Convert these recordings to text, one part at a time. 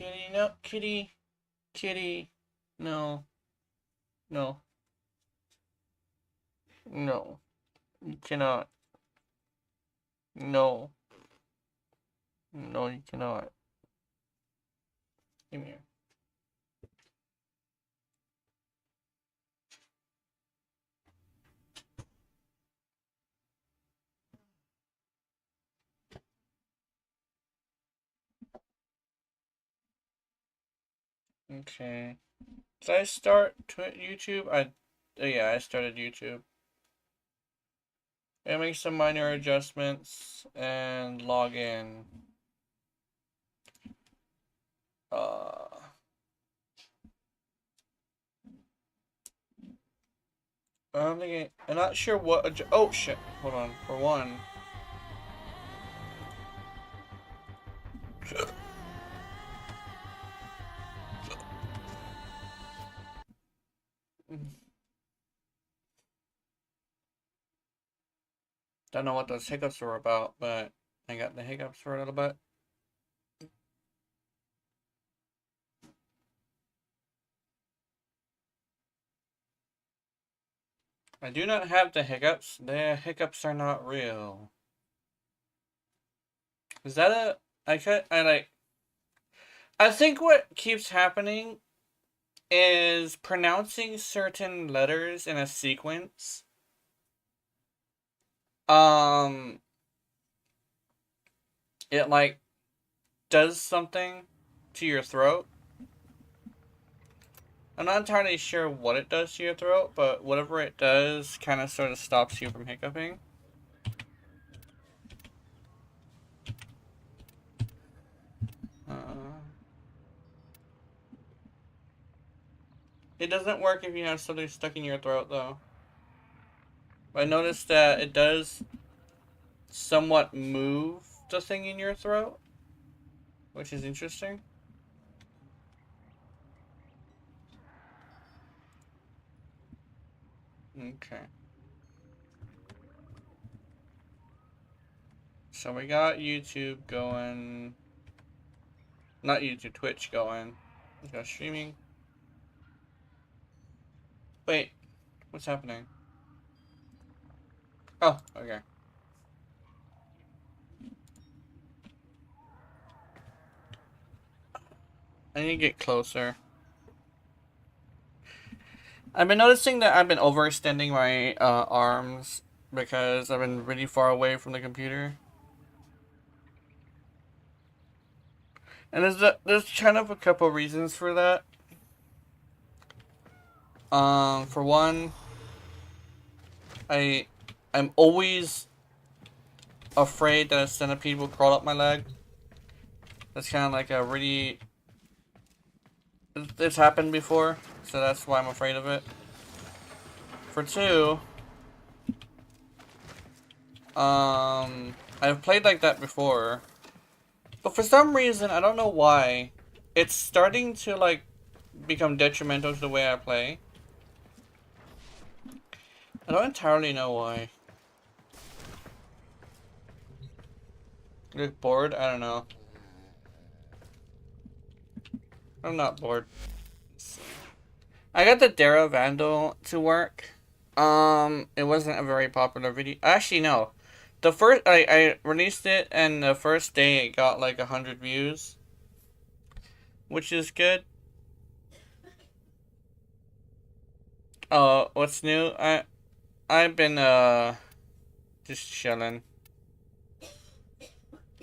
Kitty, no, kitty, kitty, no, no, no, you cannot, no, no, you cannot. Come here. Okay. Did I start YouTube? Yeah, I started YouTube. I make some minor adjustments and log in. I'm not sure what. Oh shit! Hold on. For one. Don't know what those hiccups were about, but I got the hiccups for a little bit. I do not have the hiccups. The hiccups are not real. Is that a... I think what keeps happening is pronouncing certain letters in a sequence. It like does something to your throat. I'm not entirely sure what it does to your throat, but whatever it does kind of sort of stops you from hiccuping. It doesn't work if you have something stuck in your throat, though. I noticed that it does somewhat move the thing in your throat, which is interesting. Okay. So we got YouTube going. Not YouTube, Twitch going. We got streaming. Wait, what's happening? Oh, okay. I need to get closer. I've been noticing that I've been overextending my arms because I've been really far away from the computer. And there's kind of a couple reasons for that. For one, I'm always afraid that a centipede will crawl up my leg. That's kind of like a really... It's happened before, so that's why I'm afraid of it. For two, I've played like that before. But for some reason, I don't know why, it's starting to like become detrimental to the way I play. I don't entirely know why. Look bored? I don't know. I'm not bored. I got the Dara Vandal to work. It wasn't a very popular video. Actually, no. The first, I released it, and the first day it got like 100 views. Which is good. What's new? I've been, just chilling.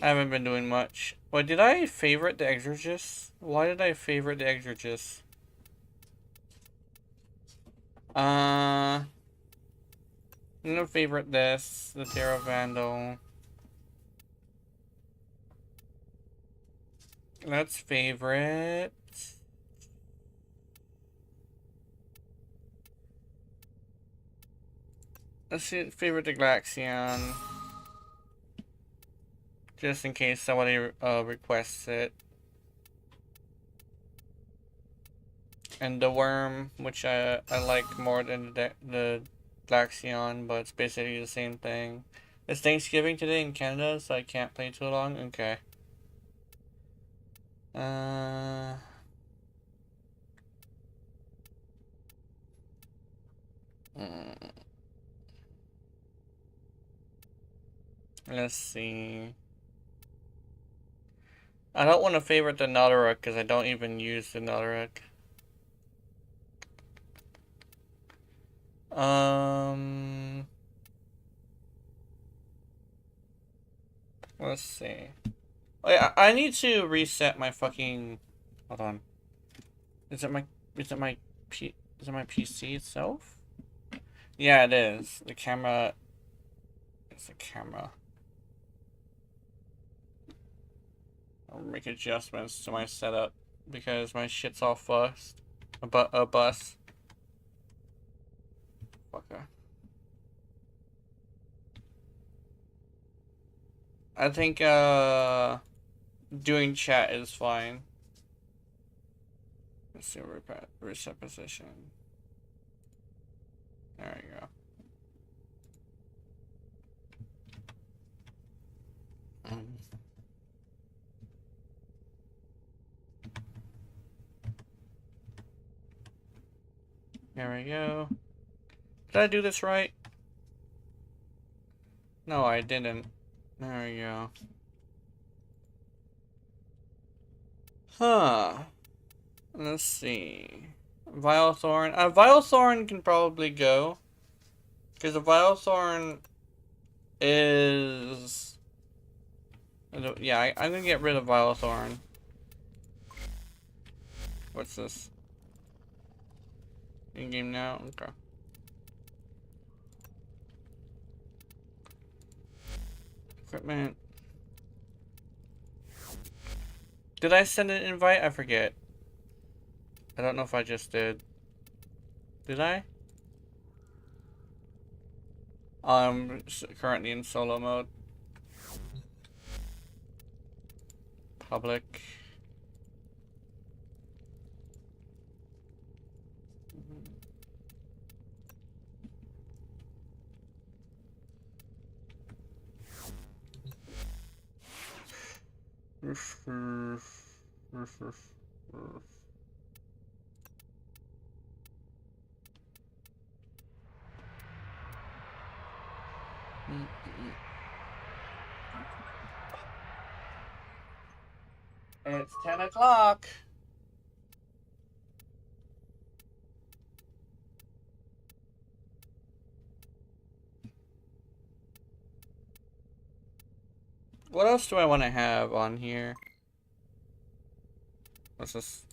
I haven't been doing much. Wait, did I favorite the Exorcist? Why did I favorite the Exorcist? I'm gonna favorite this, the Terra Vandal. Let's favorite. Let's see, favorite the Glaxion. Just in case somebody requests it. And the Worm, which I like more than the Glaxion, but it's basically the same thing. It's Thanksgiving today in Canada, so I can't play too long. Okay. Let's see. I don't want to favorite the Nodorok because I don't even use the Nodorok. Let's see. Oh, yeah, I need to reset my fucking. Hold on. Is it my PC itself? Yeah, it is. The camera. It's the camera. I'll make adjustments to my setup because my shit's all fussed. A bus. Fucker. I think doing chat is fine. Let's see, reset position. There you go. There we go. Did I do this right? No, I didn't. There we go. Huh. Let's see. Vilethorn. Vilethorn can probably go. Because the Vilethorn is... Yeah, I'm gonna get rid of Vilethorn. What's this? In game now? Okay. Equipment. Did I send an invite? I forget. I don't know if I just did. Did I? I'm currently in solo mode. Public. It's 10 o'clock. What else do I want to have on here? What's this?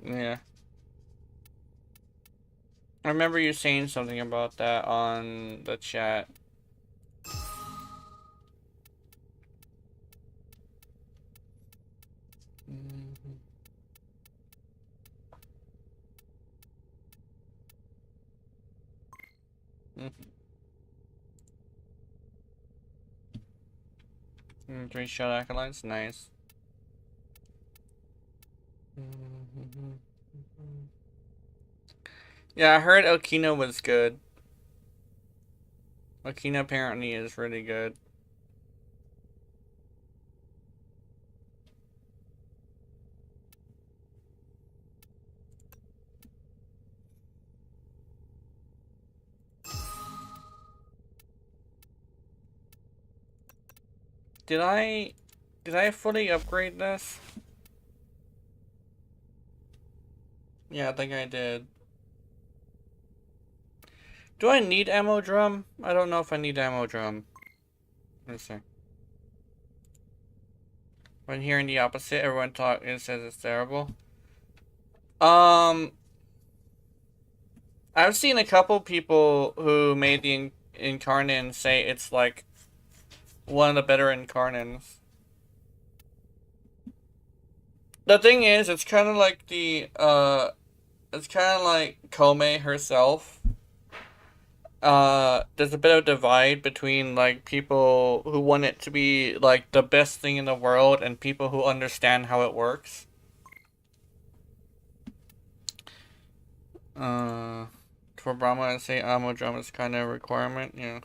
Yeah. I remember you saying something about that on the chat. Three-shot acolytes, nice. Yeah, I heard Okina was good. Okina apparently is really good. Did I fully upgrade this? Yeah, I think I did. Do I need ammo drum? I don't know if I need ammo drum. Let's see. When hearing the opposite, everyone it says it's terrible. I've seen a couple people who made the Incarnate say it's like one of the better Incarnates. The thing is, it's kind of like it's kind of like Kome herself. There's a bit of a divide between like people who want it to be like the best thing in the world and people who understand how it works. For Brahma, I say ammo drum is kind of a requirement, yeah.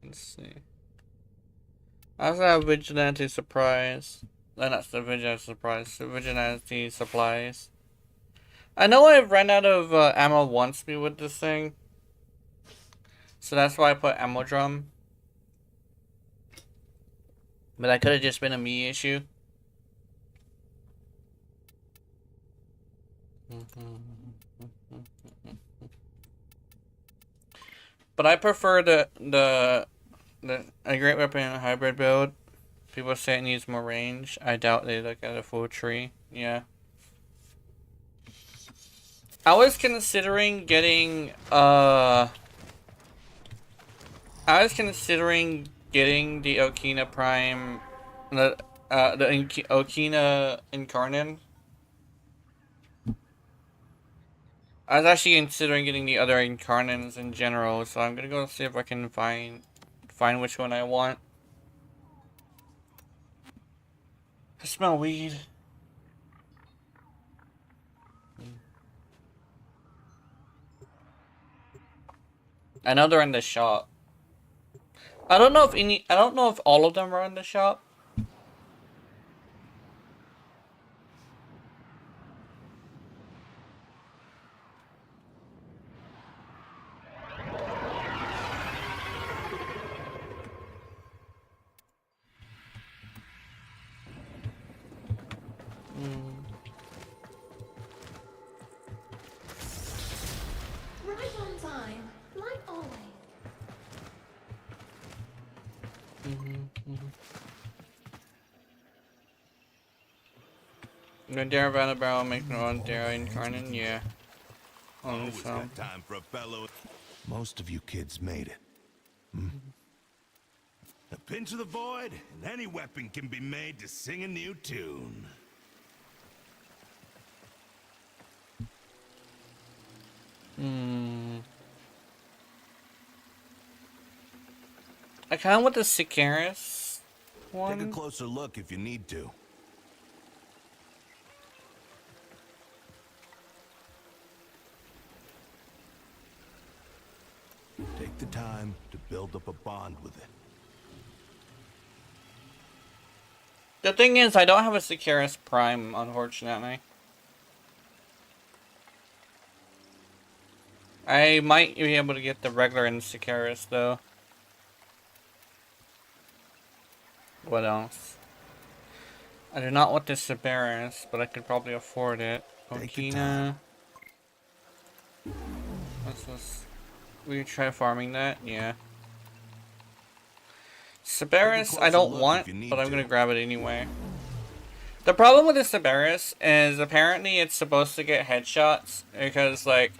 Let's see. I also have Vigilante Surprise. Not the Vision has supplies. The Vision has the supplies. I know I've run out of ammo once me with this thing. So that's why I put ammo drum. But that could have just been a me issue. But I prefer a great weapon in a hybrid build. People say it needs more range. I doubt they look at a full tree. Yeah. I was considering getting the Okina Prime, the Okina Incarnate. I was actually considering getting the other Incarnates in general, so I'm gonna go see if I can find which one I want. I smell weed. I know they're in the shop. I don't know if all of them are in the shop. Right on time, like always. The Dara Battle Barrel make no on Dara Incarnate, yeah. Only Always some. got time for a fellow. Most of you kids made it. A pinch of the void, and any weapon can be made to sing a new tune. I kind of want the Sikaris one. Take a closer look if you need to. Take the time to build up a bond with it. The thing is, I don't have a Sikaris Prime, unfortunately. I might be able to get the regular in Sikaris, though. What else? I do not want this Sikaris, but I could probably afford it. Okina. What's this? We try farming that? Yeah. Sikaris, I don't want, but I'm gonna grab it anyway. The problem with the Sikaris is apparently it's supposed to get headshots because, like,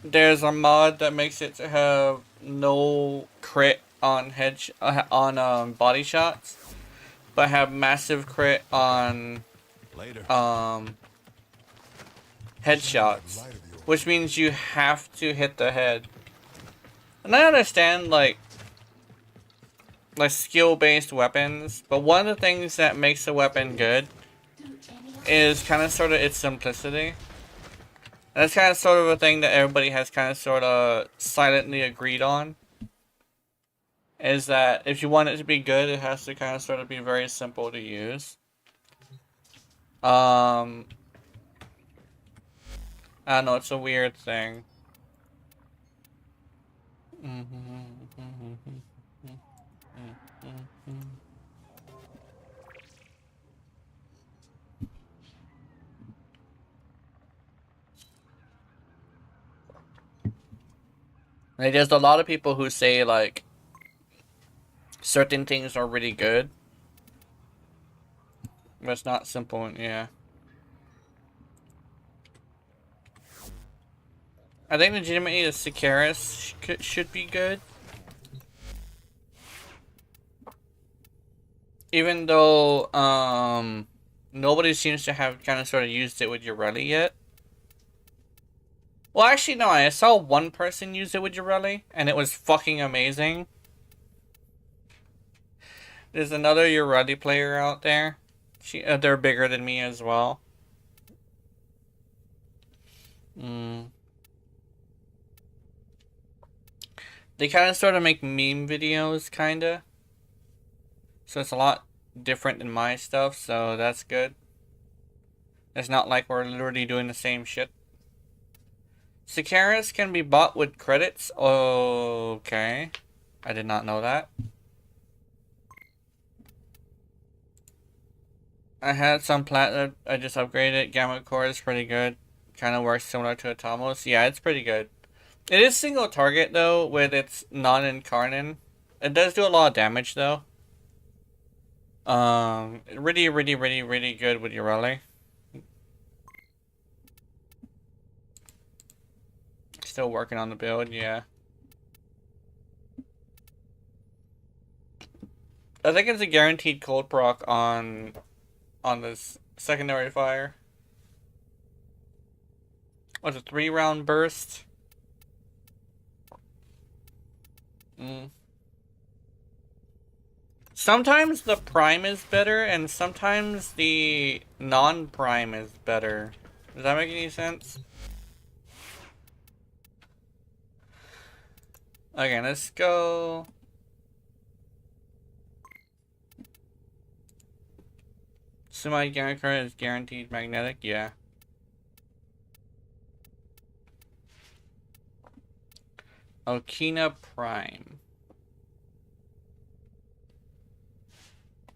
there's a mod that makes it to have no crit on body shots, but have massive crit on headshots, which means you have to hit the head. And I understand like skill-based weapons, but one of the things that makes a weapon good is kind of sort of its simplicity. And that's kind of sort of a thing that everybody has kind of sort of silently agreed on. Is that if you want it to be good, it has to kind of sort of be very simple to use. I don't know, it's a weird thing. Like, there's a lot of people who say, like, certain things are really good. But it's not simple, yeah. I think legitimately the Sikaris should be good. Even though, nobody seems to have kind of sort of used it with Urelli yet. Well, actually, no, I saw one person use it with Urelli, and it was fucking amazing. There's another Urelli player out there. They're bigger than me as well. They kind of sort of make meme videos, kind of. So it's a lot different than my stuff, so that's good. It's not like we're literally doing the same shit. Sicaris can be bought with credits. Okay. I did not know that. I had some platinum. I just upgraded. Gamma Core is pretty good. Kind of works similar to Atomos. Yeah, it's pretty good. It is single target though, with its non-incarnate. It does do a lot of damage though. Really, really, really, really good with your rally. Still working on the build, yeah. I think it's a guaranteed cold proc on this secondary fire. What's a 3-round burst? Sometimes the prime is better, and sometimes the non-prime is better. Does that make any sense? Okay, let's go. Semi-Gamma is guaranteed magnetic, yeah. Okina Prime.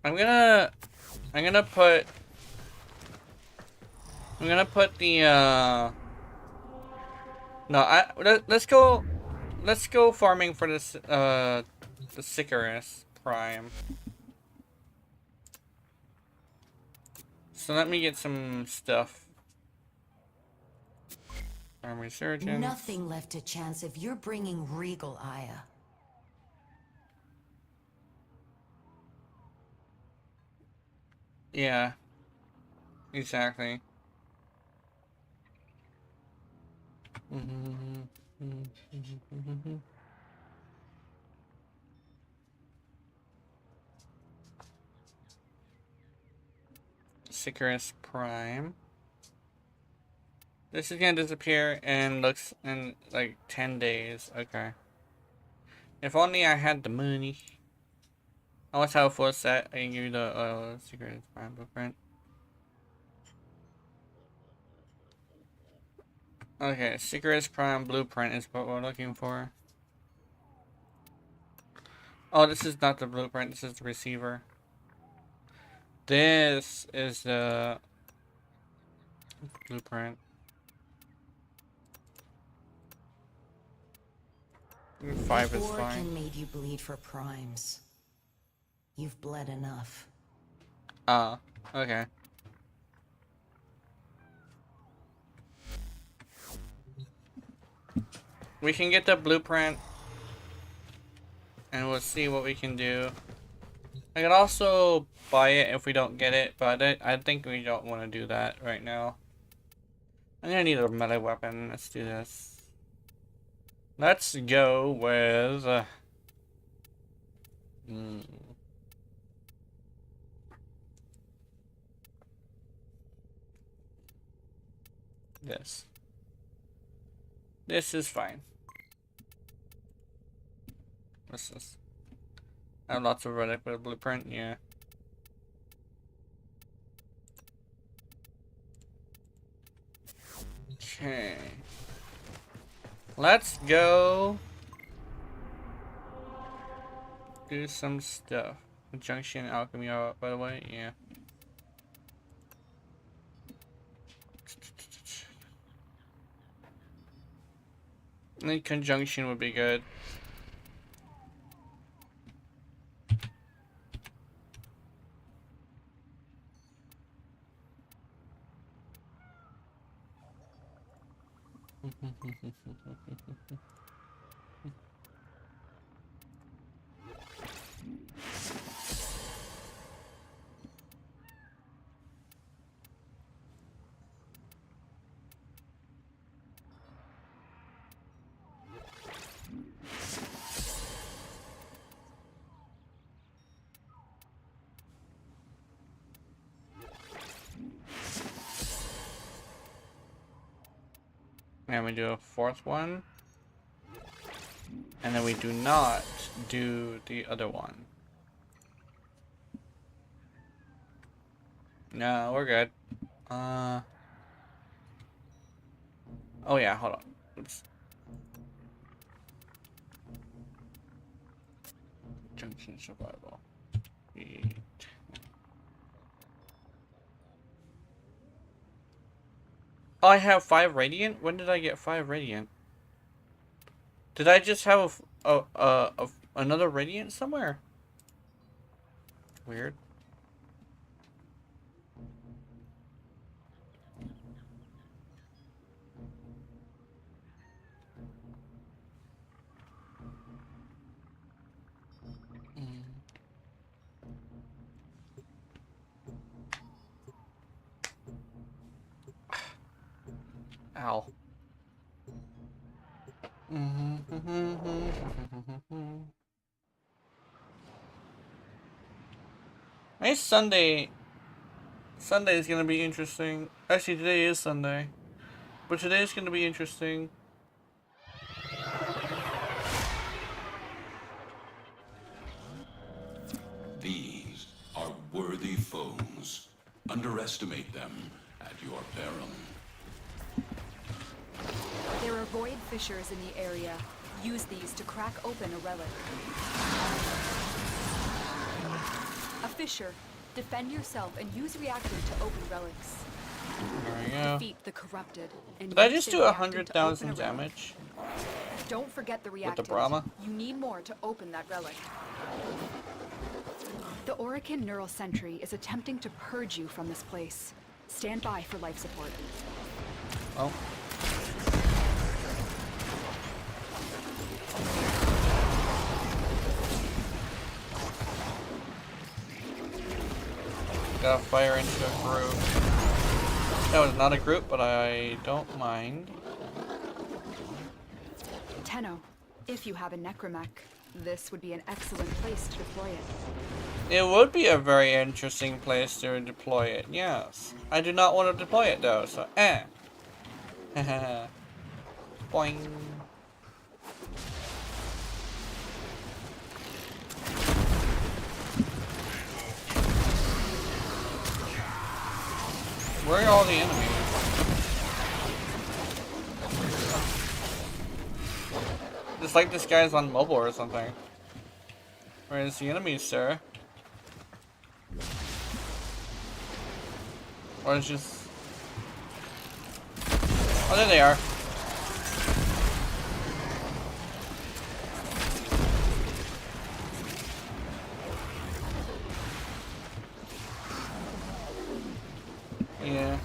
I'm gonna put the no, let's go farming for this the Sicarus Prime. So let me get some stuff. Farm Resurgence. Nothing left to chance if you're bringing Regal Aya. Yeah. Exactly. Sicarus Prime. This is gonna disappear and looks in like 10 days. Okay. If only I had the money. I always have a full set. I can give you the Sicarus Prime blueprint. Okay, Sicarus Prime blueprint is what we're looking for. Oh, this is not the blueprint. This is the receiver. This is the blueprint. 5 is fine. Orkin made you bleed for primes. You've bled enough. Ah, okay. We can get the blueprint and we'll see what we can do. I can also buy it if we don't get it, but I think we don't want to do that right now. I'm gonna need a melee weapon. Let's do this. Let's go with this. This is fine. What's this? I have lots of relic with blueprint, yeah. Okay. Let's go do some stuff. Conjunction alchemy, by the way, yeah. I think conjunction would be good. And we do a 4th one. And then we do not do the other one. No, we're good. Oh yeah, hold on. Oops. Junction survival. Oh, I have 5 radiant? When did I get 5 radiant? Did I just have another radiant somewhere? Weird. Ow. Hey, Sunday. Sunday is gonna be interesting. Actually, today is Sunday. But today is gonna be interesting. These are worthy foes. Underestimate them at your peril. There are void fissures in the area. Use these to crack open a relic. A fissure. Defend yourself and use reactant to open relics. There we go. Defeat the corrupted. And Did I use just the do reactant to open a 100,000 relic. damage? Don't forget the reactant. With the Brahma? You need more to open that relic. The Orican Neural Sentry is attempting to purge you from this place. Stand by for life support. Oh. Gotta fire into a group. That was not a group, but I don't mind. Tenno, if you have a necromech, this would be an excellent place to deploy it. It would be a very interesting place to deploy it, yes. I do not want to deploy it though, so Boing. Where are all the enemies? It's like this guy's on mobile or something. Where is the enemies, sir? Or it's just... Oh, there they are. Yeah.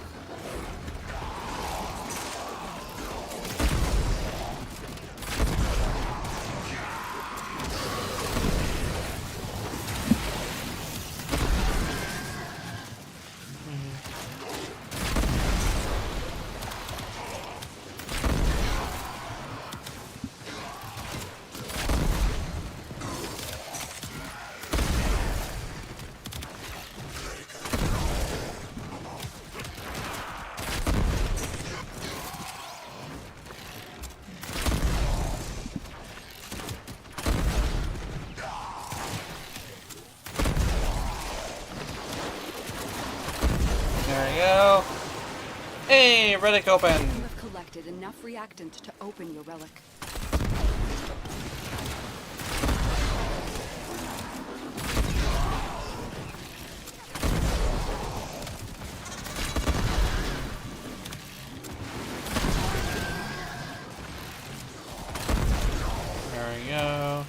There we go. Hey, relic open. You have collected enough reactant to open your relic. There we go.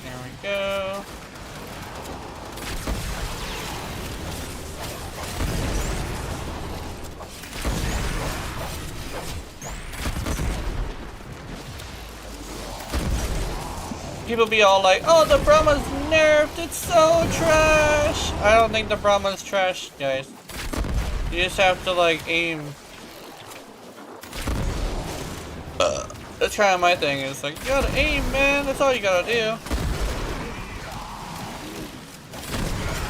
There we go. People be all like, oh, the Brahma's nerfed, it's so trash. I don't think the Brahma's trash, guys. You just have to, like, aim. That's kind of my thing, is like, you gotta aim, man, that's all you gotta do.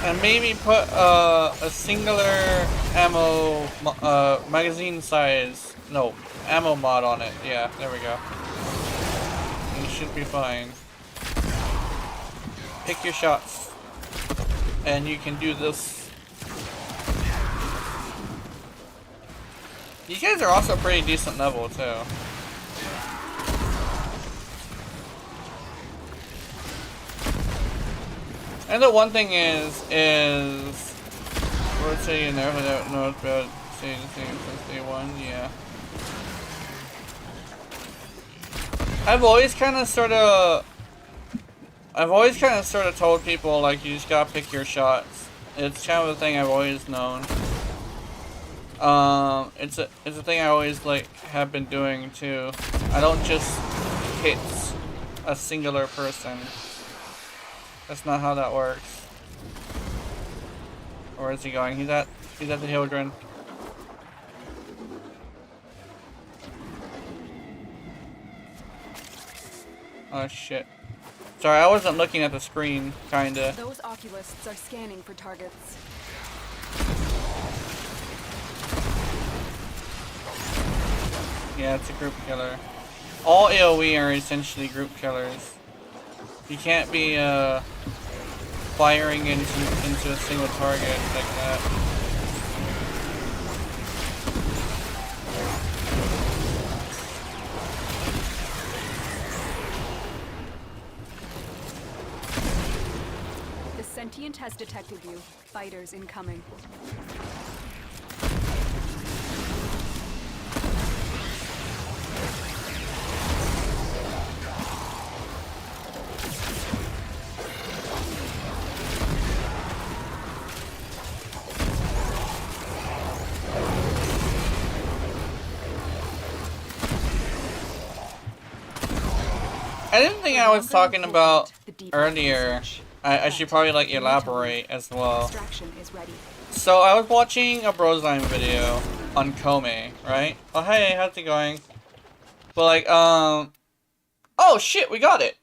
And maybe put a singular ammo magazine size, no, ammo mod on it. Yeah, there we go. You should be fine. Pick your shots. And you can do this. You guys are also pretty decent level too. And the one thing is let's say you never know about say the same since day one, yeah. I've always kind of sort of told people like you just gotta pick your shots. It's kind of a thing I've always known. It's a thing I always like have been doing too. I don't just hit a singular person. That's not how that works. Where is he going? He's at the Hildren. Oh shit. Sorry, I wasn't looking at the screen, kinda. Those oculists are scanning for targets. Yeah, it's a group killer. All AoE are essentially group killers. You can't be firing into a single target like that. The sentient has detected you. Fighters incoming. I didn't think I was talking about earlier. I should probably like elaborate as well. Extraction is ready. So I was watching a Brozime video on Kome, right? Oh hey, how's it going? But like, oh shit, we got it.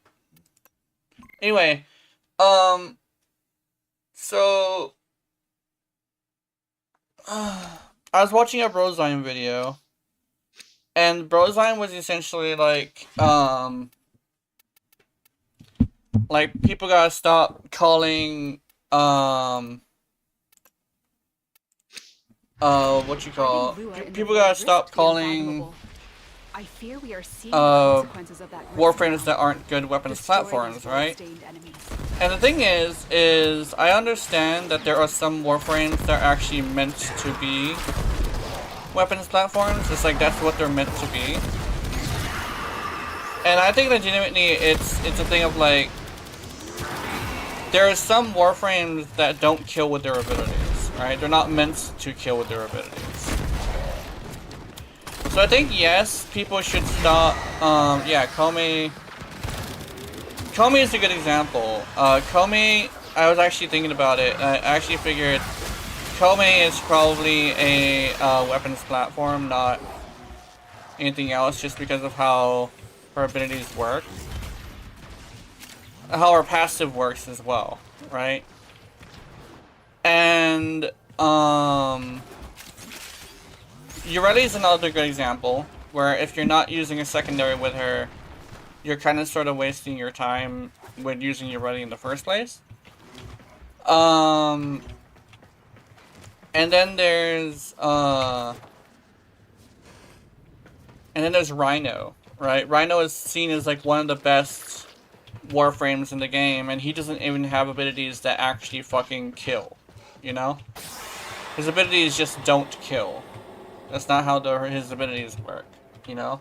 Anyway, so I was watching a Brozime video, and Brozime was essentially like people gotta stop calling what you call people gotta stop calling I fear we are seeing the consequences of that Warframes that aren't good weapons platforms, right? And the thing is I understand that there are some Warframes that are actually meant to be weapons platforms. It's like that's what they're meant to be. And I think legitimately it's a thing of like there are some Warframes that don't kill with their abilities, right? They're not meant to kill with their abilities. So I think yes, people should stop. Yeah, Kome is a good example. Kome, I was actually thinking about it. I actually figured Kome is probably a weapons platform, not anything else, just because of how her abilities work. How her passive works as well, right? And Ureli is another good example, where if you're not using a secondary with her, you're kind of sort of wasting your time with using Ureli in the first place. And then there's Rhino, right? Rhino is seen as like one of the best Warframes in the game, and he doesn't even have abilities that actually fucking kill, you know? His abilities just don't kill. That's not how his abilities work, you know?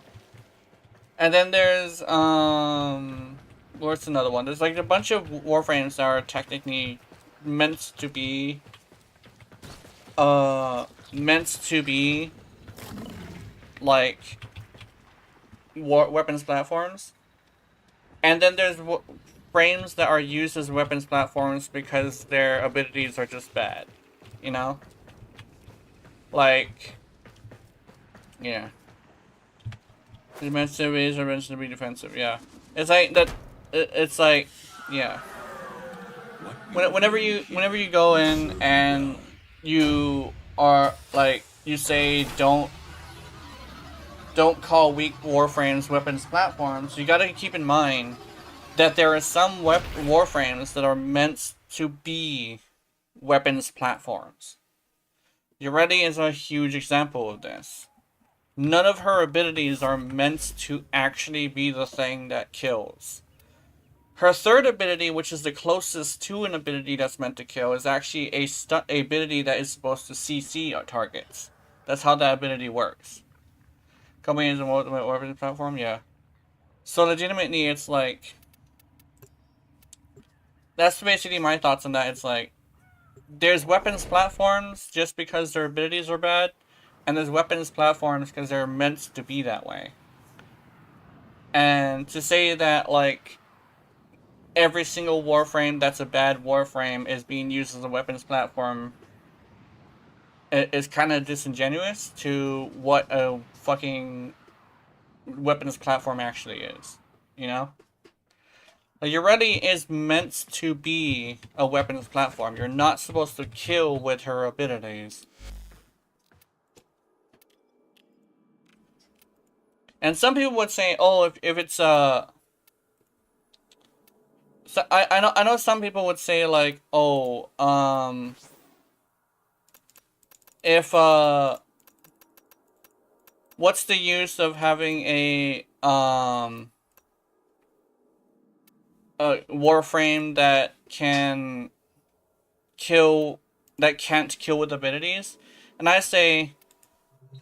And then there's, what's another one? There's like a bunch of Warframes that are technically meant to be, like, weapons platforms. And then there's frames that are used as weapons platforms because their abilities are just bad, you know? Like, yeah. Defensive is are meant to be defensive, yeah. It's like that, it's like, yeah. What whenever you go in and you are like you say don't call weak warframes weapons platforms, you gotta keep in mind that there are some warframes that are meant to be weapons platforms. Ureti is a huge example of this. None of her abilities are meant to actually be the thing that kills. Her third ability, which is the closest to an ability that's meant to kill, is actually a ability that is supposed to CC targets. That's how that ability works. Coming as a weapons platform, yeah. So legitimately, it's like that's basically my thoughts on that. It's like there's weapons platforms just because their abilities are bad, and there's weapons platforms because they're meant to be that way. And to say that like every single warframe that's a bad warframe is being used as a weapons platform is kind of disingenuous to what a fucking weapons platform actually is, you know? Like, Ureti is meant to be a weapons platform. You're not supposed to kill with her abilities. And some people would say, oh, if it's so I know some people would say like, oh, if what's the use of having a warframe that can't kill with abilities? And I say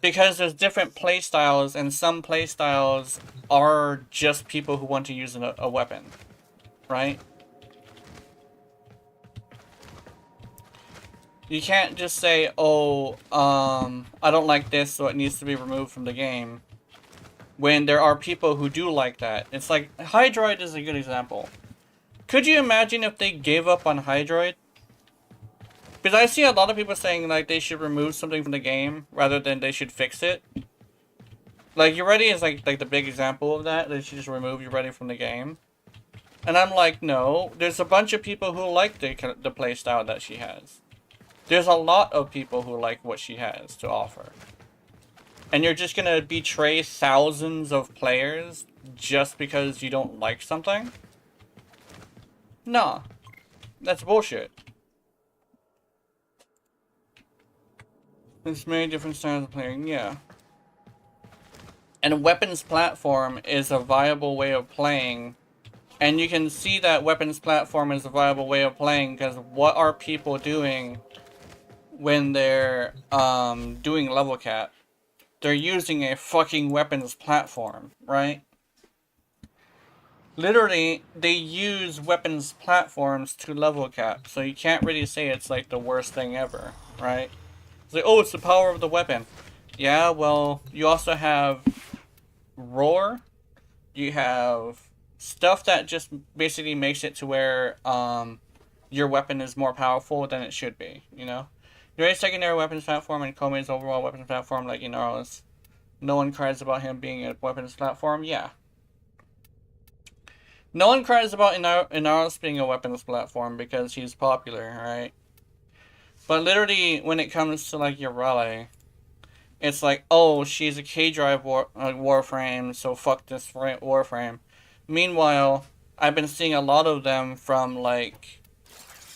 because there's different playstyles, and some playstyles are just people who want to use a weapon, right? You can't just say, oh, I don't like this, so it needs to be removed from the game, when there are people who do like that. It's like, Hydroid is a good example. Could you imagine if they gave up on Hydroid? Because I see a lot of people saying like they should remove something from the game rather than they should fix it. Like Ureti is like the big example of that. They should just remove Ureti from the game. And I'm like, no. There's a bunch of people who like the playstyle that she has. There's a lot of people who like what she has to offer. And you're just gonna betray thousands of players just because you don't like something? Nah. That's bullshit. There's many different styles of playing, yeah. And a weapons platform is a viable way of playing. And you can see that weapons platform is a viable way of playing because what are people doing when they're doing level cap? They're using a fucking weapons platform, right? Literally, they use weapons platforms to level cap, so you can't really say it's like the worst thing ever, right? It's like, oh, it's the power of the weapon. Yeah, well, you also have roar. You have stuff that just basically makes it to where your weapon is more powerful than it should be, you know? Your secondary weapons platform and Kome's overall weapons platform, like Inaros. No one cries about him being a weapons platform, yeah. No one cries about Inaros being a weapons platform because he's popular, right? But literally, when it comes to like Ureli, it's like, oh, she's a K-Drive Warframe, so fuck this Warframe. Meanwhile, I've been seeing a lot of them from like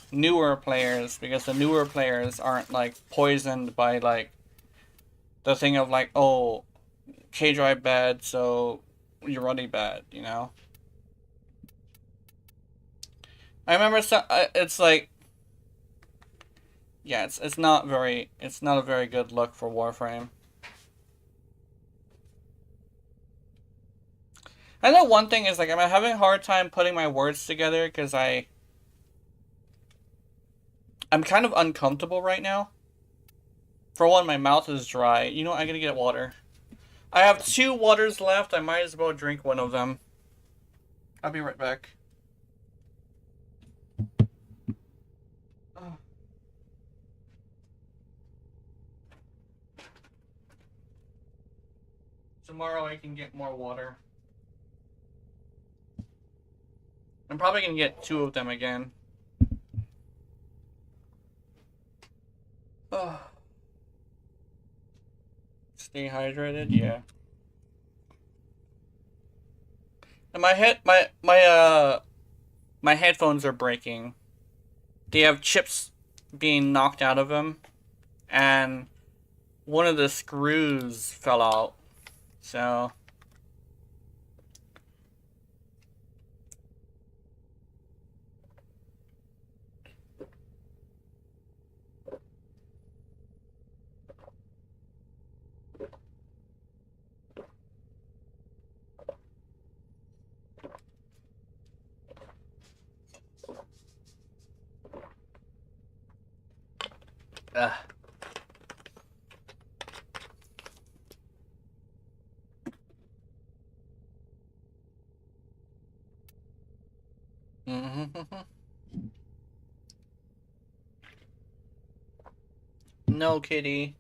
newer players because the newer players aren't like poisoned by like the thing of like, oh, K-Drive bad, so Ureli bad, you know? I remember it's like, yeah, it's not a very good look for Warframe. I know one thing is like I'm having a hard time putting my words together because I'm kind of uncomfortable right now. For one, my mouth is dry. You know, I'm gonna get water. I have 2 waters left. I might as well drink one of them. I'll be right back. Tomorrow I can get more water. I'm probably gonna get 2 of them again. Stay hydrated, yeah. And my headphones are breaking. They have chips being knocked out of them, and one of the screws fell out. So no, kitty.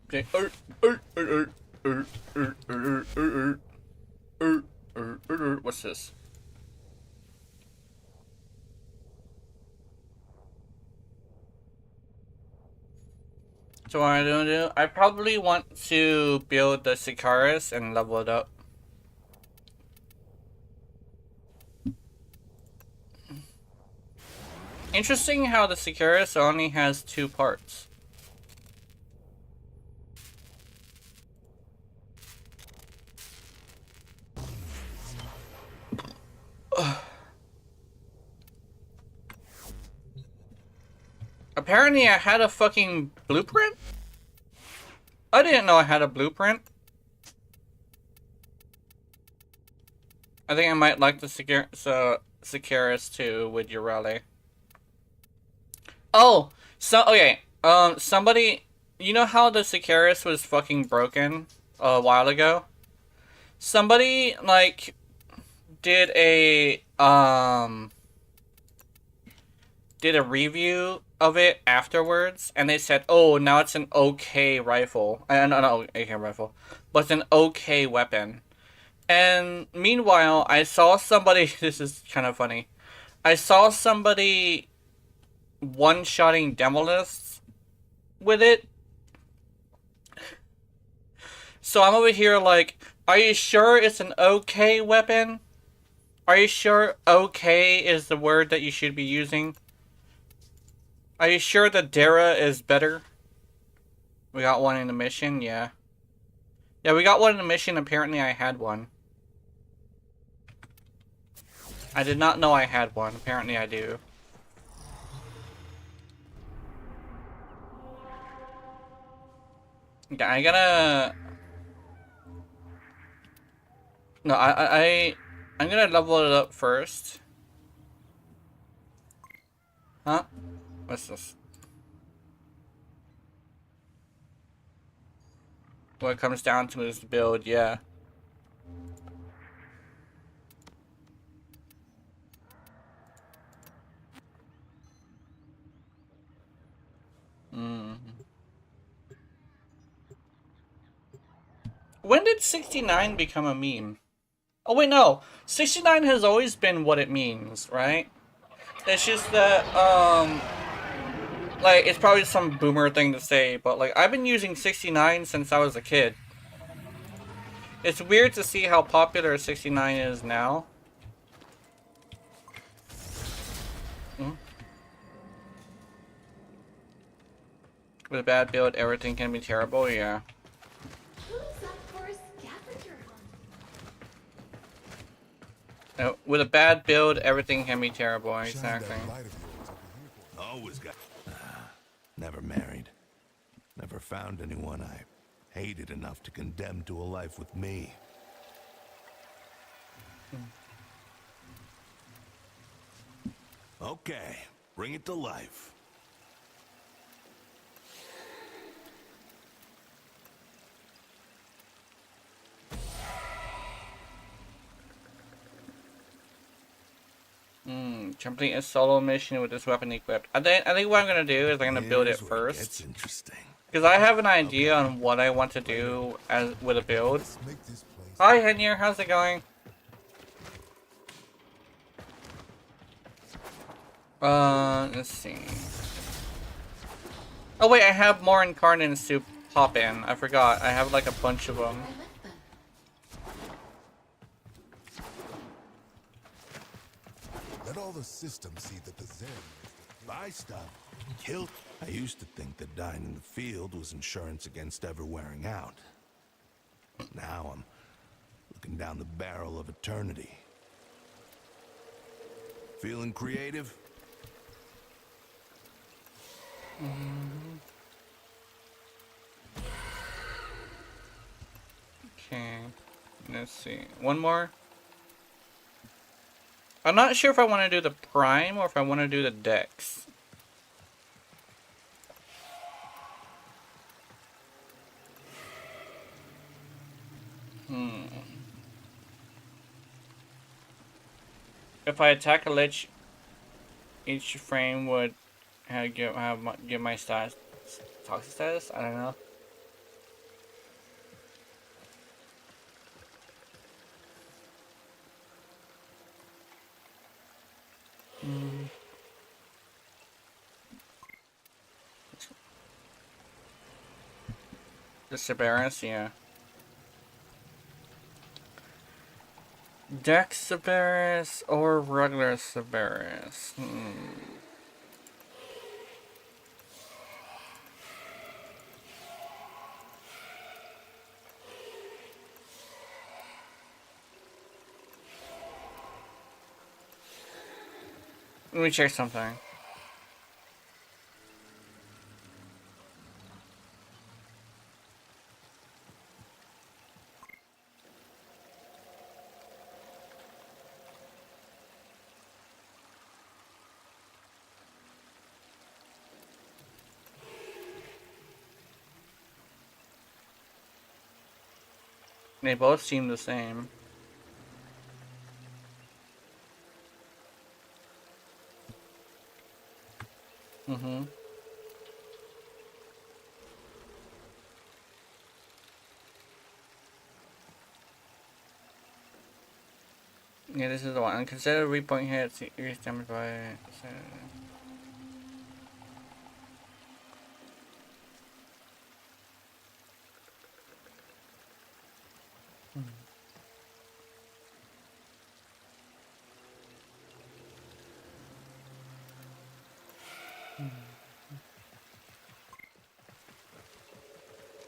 Okay. What's this? So what I'm gonna do? I probably want to build the Sicaris and level it up. Interesting how the Sicaris only has 2 parts. Apparently I had a fucking blueprint? I didn't know I had a blueprint. I think I might like the Sicaris too with Urele. Oh, so okay. Somebody, you know how the Sicaris was fucking broken a while ago? Somebody like did a review of it afterwards, and they said, "Oh, now it's an okay rifle. No, AK rifle, but it's an okay weapon." And meanwhile, I saw somebody. This is kind of funny. I saw somebody one-shotting Demolists with it. So I'm over here like, are you sure it's an okay weapon? Are you sure okay is the word that you should be using? Are you sure the Dara is better? We got one in the mission, yeah. Yeah, we got one in the mission. Apparently I had one. I did not know I had one. Apparently I do. Yeah, I gotta... No, I'm gonna level it up first. Huh? What's this? What it comes down to is the build, yeah. When did 69 become a meme? Oh wait, no. 69 has always been what it means, right? It's just that, like, it's probably some boomer thing to say, but, like, I've been using 69 since I was a kid. It's weird to see how popular 69 is now. With a bad build, everything can be terrible, yeah. Who's up for a scavenger hunt? With a bad build, everything can be terrible, exactly. Always got... never married. Never found anyone I hated enough to condemn to a life with me. Okay, bring it to life. Complete a solo mission with this weapon equipped. I think what I'm gonna do is I'm gonna build it Here's where it first. gets interesting. Because I have an idea on what I want to do as with a build. Let's make this place. Hi, Henyer. How's it going? Let's see. Oh wait, I have more incarnates to pop in. I forgot. I have like a bunch of them. I left them. Let all the systems see that the Zen buy stuff, kill. I used to think that dying in the field was insurance against ever wearing out. Now I'm looking down the barrel of eternity. Feeling creative? Okay. Let's see. One more. I'm not sure if I want to do the Prime or if I want to do the Dex. If I attack a lich, each frame would give my status, toxic status. I don't know. The Cerberus, yeah. Dex Cerberus or regular Cerberus? Let me check something. They both seem the same. Yeah, this is the one. Consider repoint hits increase damage by.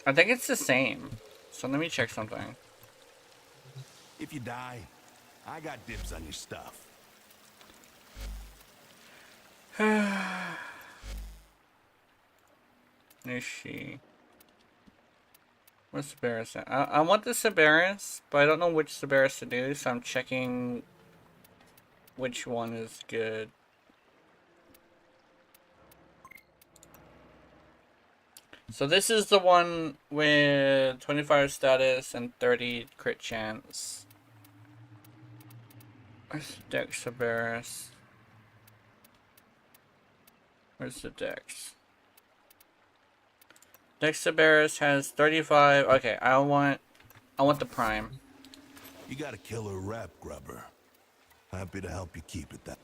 I think it's the same. So let me check something. If you die, I got dibs on your stuff. Is she? What's Cerberus at? I want the Cerberus, but I don't know which Cerberus to do, so I'm checking which one is good. So this is the one with 25 status and 30 crit chance. Where's the Dex Cerberus? Where's the Dex? Dex Cerberus has 35. Okay, I want the Prime. You got a killer rep, Grubber. Happy to help you keep it that.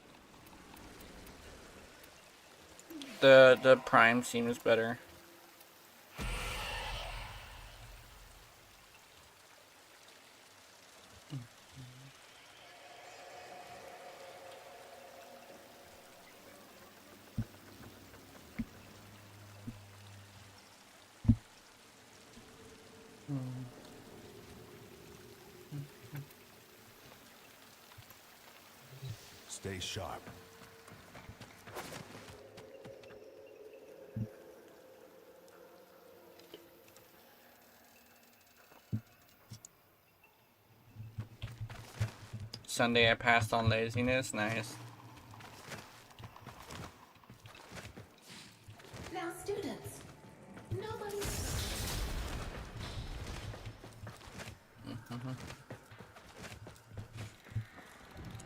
The Prime seems better. Stay sharp. Sunday I passed on laziness. Nice. Now, students, nobody's.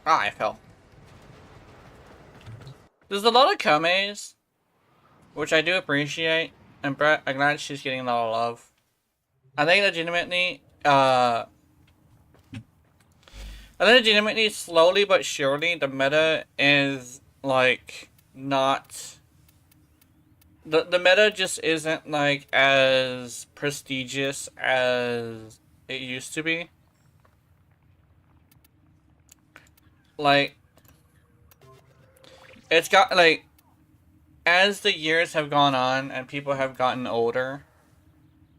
Ah, I fell. There's a lot of Kames, which I do appreciate. I'm glad she's getting a lot of love. I think legitimately, slowly but surely, the meta is, like, not... The meta just isn't, like, as prestigious as it used to be. Like, it's got, like, as the years have gone on and people have gotten older,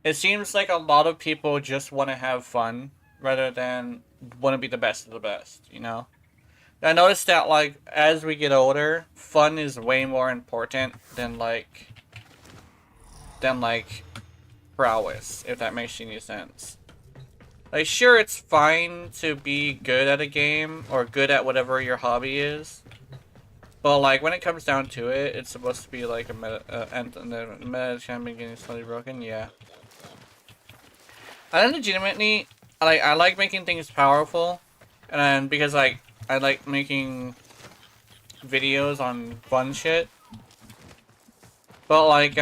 it seems like a lot of people just want to have fun rather than want to be the best of the best, you know? I noticed that, like, as we get older, fun is way more important than, like, prowess, if that makes any sense. Like, sure, it's fine to be good at a game, or good at whatever your hobby is, but, like, when it comes down to it, it's supposed to be, like, a meta, and the meta champion getting slowly broken, yeah. I legitimately, I like making things powerful, and because, like, I like making videos on fun shit, but, like,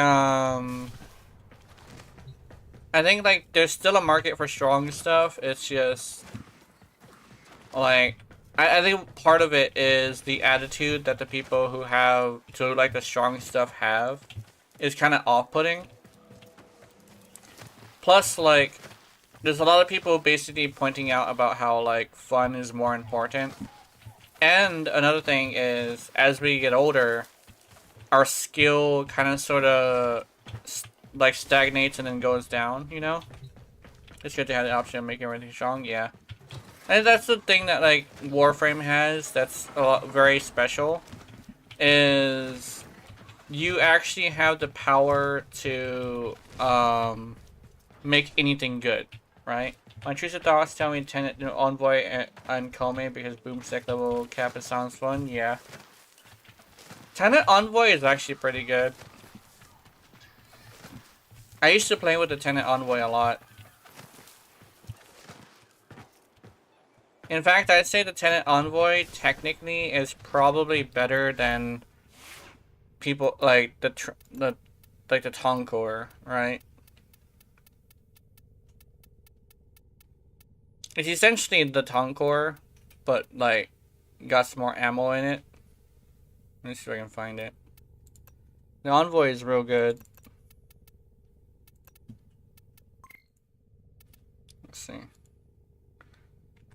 I think, like, there's still a market for strong stuff. It's just, like, I think part of it is the attitude that the people who have, to, like, the strong stuff have, is kind of off-putting. Plus, like, there's a lot of people basically pointing out about how, like, fun is more important. And another thing is, as we get older, our skill kind of sort of... like stagnates and then goes down, you know? It's good to have the option of making everything strong, yeah. And that's the thing that, like, Warframe has that's very special, is you actually have the power to make anything good, right? My intrusive thoughts tell me Tenant, Envoy, and Kome because boomstick level cap it sounds fun, yeah. Tenant Envoy is actually pretty good. I used to play with the Tenant Envoy a lot. In fact, I'd say the Tenant Envoy technically is probably better than people like the Tonkor, right? It's essentially the Tonkor, but like got some more ammo in it. Let me see if I can find it. The Envoy is real good. Let's see.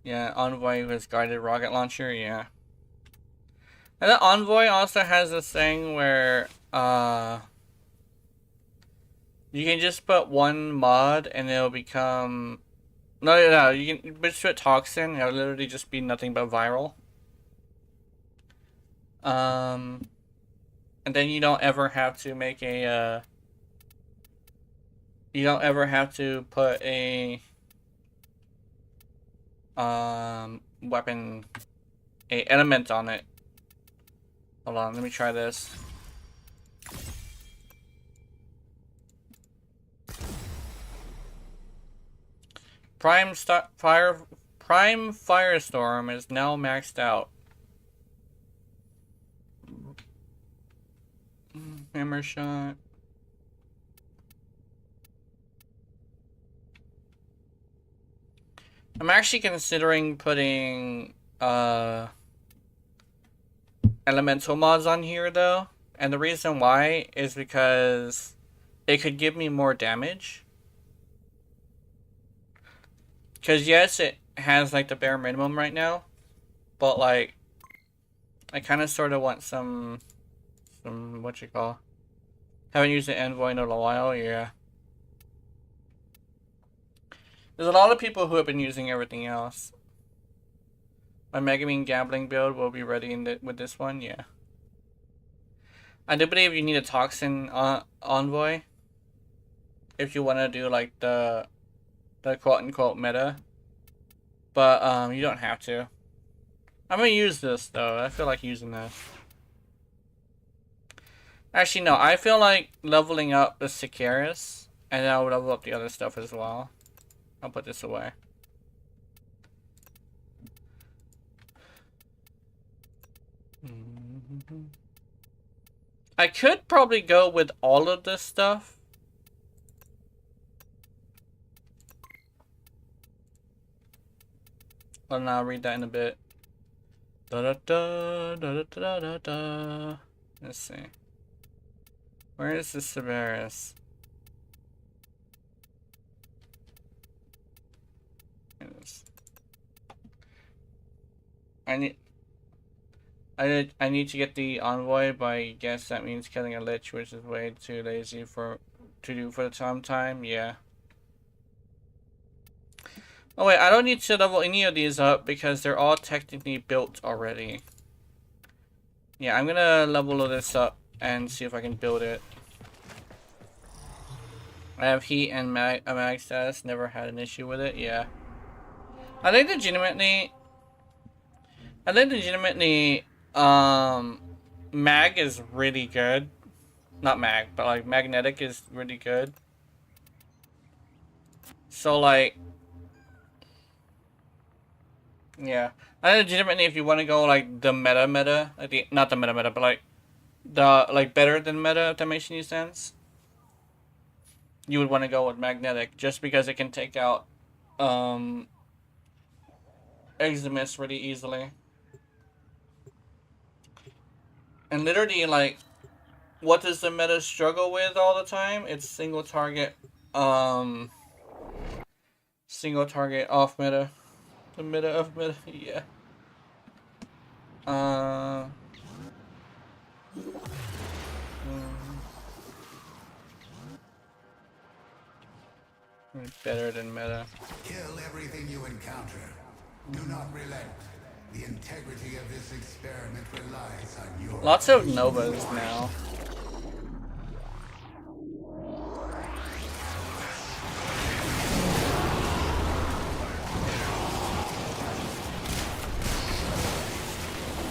Yeah, Envoy with guided rocket launcher, yeah. And the Envoy also has this thing where you can just put one mod and it'll become no, you can just put Toxin, it'll literally just be nothing but viral. And then you don't ever have to make a you don't ever have to put a weapon, a element on it. Hold on, let me try this. Prime Firestorm is now maxed out. Hammer shot. I'm actually considering putting elemental mods on here though, and the reason why is because it could give me more damage. Because yes, it has like the bare minimum right now, but like I kind of sort of want some what you call, haven't used the Envoy in a while, yeah. There's a lot of people who have been using everything else. My Megamine gambling build will be ready with this one, yeah. I do believe you need a Toxin Envoy if you want to do like the quote-unquote meta. But you don't have to. I'm gonna use this though. I feel like using this. Actually, no. I feel like leveling up the Sicaris, and then I'll level up the other stuff as well. I'll put this away. I could probably go with all of this stuff And I'll read that in a bit. Da da da da da da da da. Let's see. Where is the Severus? Here it is. I need to get the envoy, but I guess that means killing a lich, which is way too lazy to do for the time. Yeah. Oh wait, I don't need to level any of these up because they're all technically built already. Yeah, I'm gonna level this up and see if I can build it. I have heat and mag status, never had an issue with it, yeah. I think legitimately, mag is really good. Not mag, but like magnetic is really good. So like, yeah. I think legitimately if you want to go like the meta, like the, not the meta, but like the, like better than meta, if that makes any sense. You would want to go with magnetic just because it can take out, Eximus really easily. And literally, like, what does the meta struggle with all the time? It's single target off meta. The meta of meta, yeah. Better than meta. Kill everything you encounter. Do not relent. The integrity of this experiment relies on your... Lots of Novas now.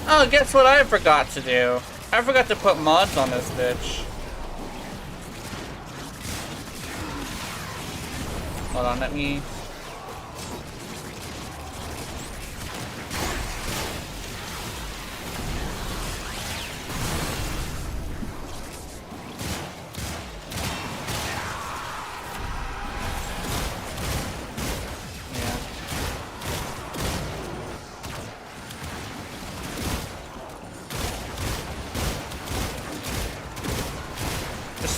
Oh, guess what I forgot to do? I forgot to put mods on this bitch. Hold on, let me...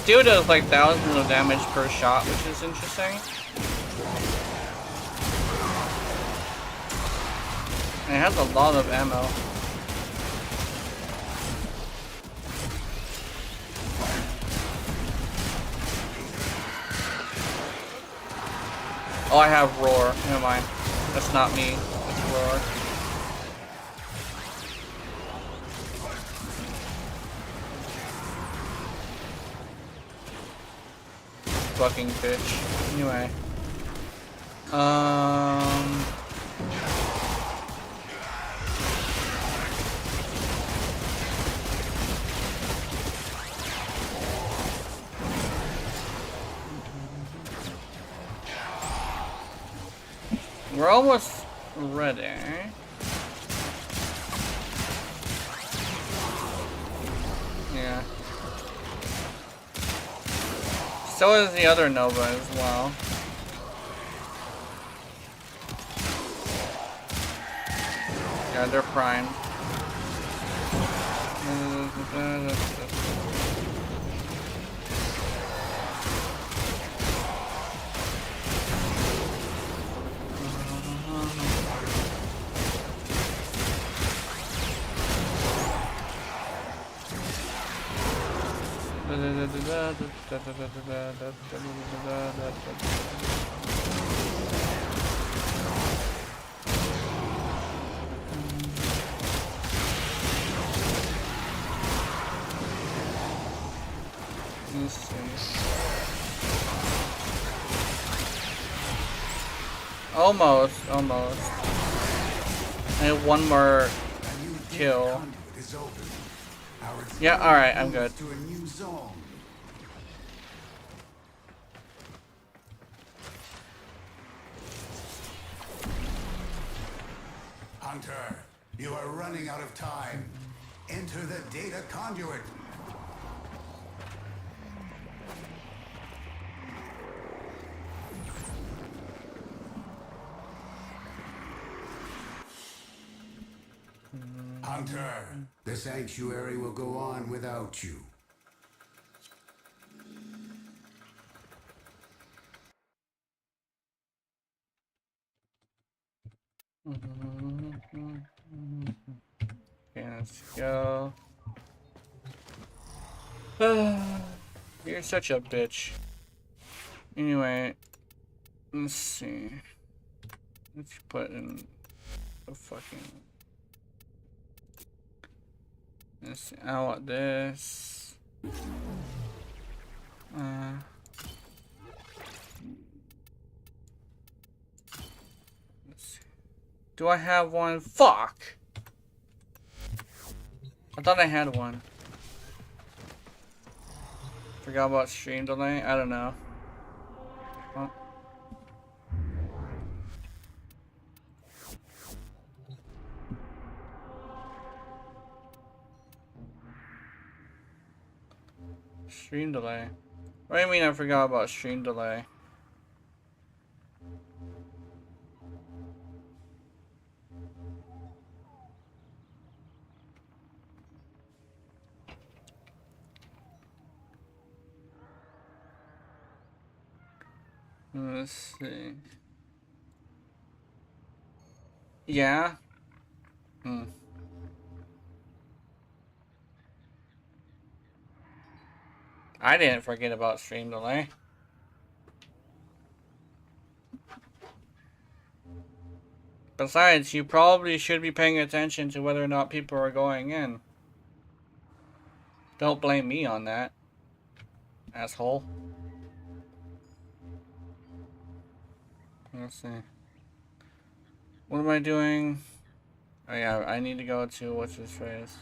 Still does like thousands of damage per shot, which is interesting. And it has a lot of ammo. Oh, I have Roar. Never mind. That's not me. That's Roar. Fucking bitch. Anyway. We're almost ready. Yeah. So is the other Nova as well. Yeah, they're primed. Almost. I have one more kill. Yeah, alright, I'm good. Hunter, you are running out of time. Enter the data conduit. Hunter, the sanctuary will go on without you. Okay, let's go. You're such a bitch. Anyway, let's see. Let's put in the fucking. Let's see. I want this. Let's see. Do I have one? Fuck! I thought I had one. Forgot about stream delay? I don't know. Well. Stream delay. What do you mean I forgot about stream delay? Let's see. Yeah? I didn't forget about stream delay. Besides, you probably should be paying attention to whether or not people are going in. Don't blame me on that, asshole. Let's see. What am I doing? Oh yeah, I need to go to what's his face.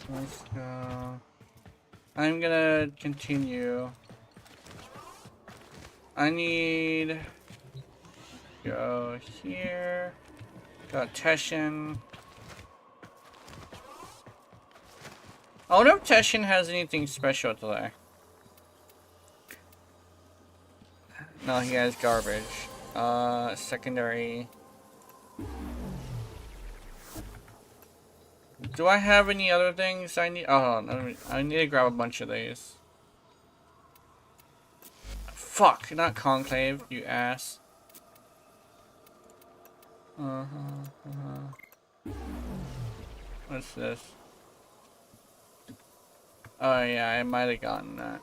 Let's go. I'm gonna continue. I need go here. Got Teshin. I wonder if Teshin has anything special today. No, he has garbage. Secondary. Do I have any other things I need? Oh, no, I need to grab a bunch of these. Fuck, not Conclave, you ass. What's this? Oh yeah, I might have gotten that.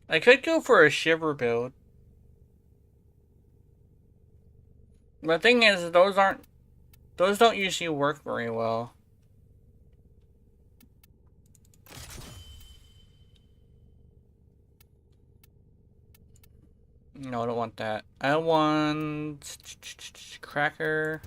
I could go for a Shiver build. The thing is, those don't usually work very well. No, I don't want that. I want Cracker.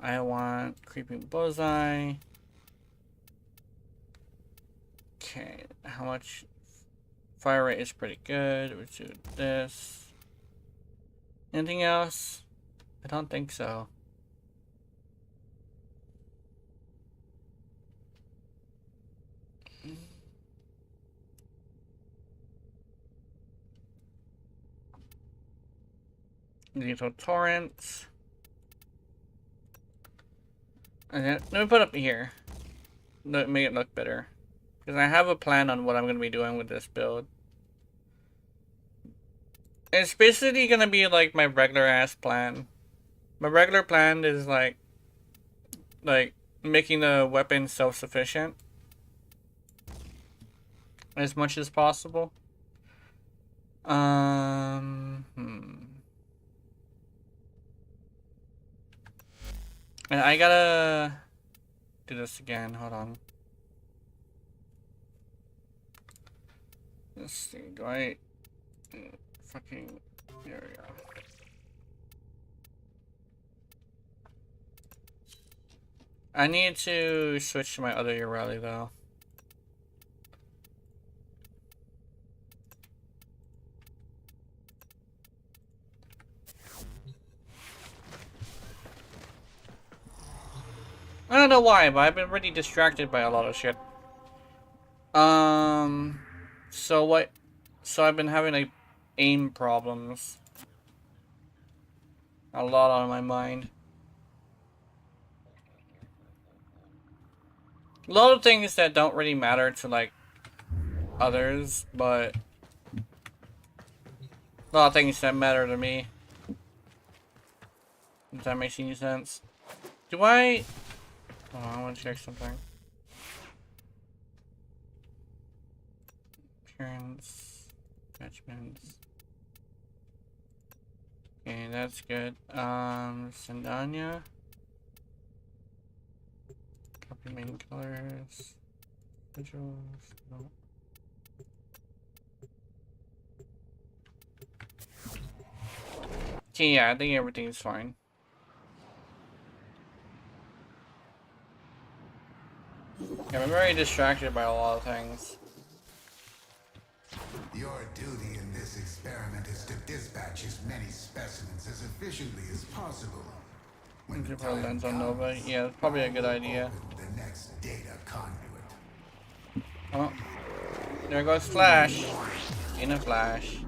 I want Creeping Bullseye. Okay, how much? Fire rate is pretty good. Let's do this. Anything else? I don't think so. Lethal torrents. And then, let me put up here. Make it look better. Because I have a plan on what I'm going to be doing with this build. It's basically going to be like my regular ass plan. My regular plan is like making the weapon self-sufficient as much as possible. And I gotta do this again. Hold on. Let's see. Do I fucking there we go. I need to switch to my other rally though. I don't know why, but I've been really distracted by a lot of shit. So I've been having like aim problems. A lot on my mind. A lot of things that don't really matter to like others, but a lot of things that matter to me. If that makes any sense. Do I... Oh, I want to check something. Appearance, attachments. Okay, that's good. Sendanya. Copy main colors. Visuals. No. Okay, yeah, I think everything's fine. Yeah, I'm very distracted by a lot of things. Your duty in this experiment is to dispatch as many specimens as efficiently as possible. When the Put a time lens on comes, Nova. Yeah, that's probably a good idea. open the next data conduit. Oh, there goes Flash. In a flash.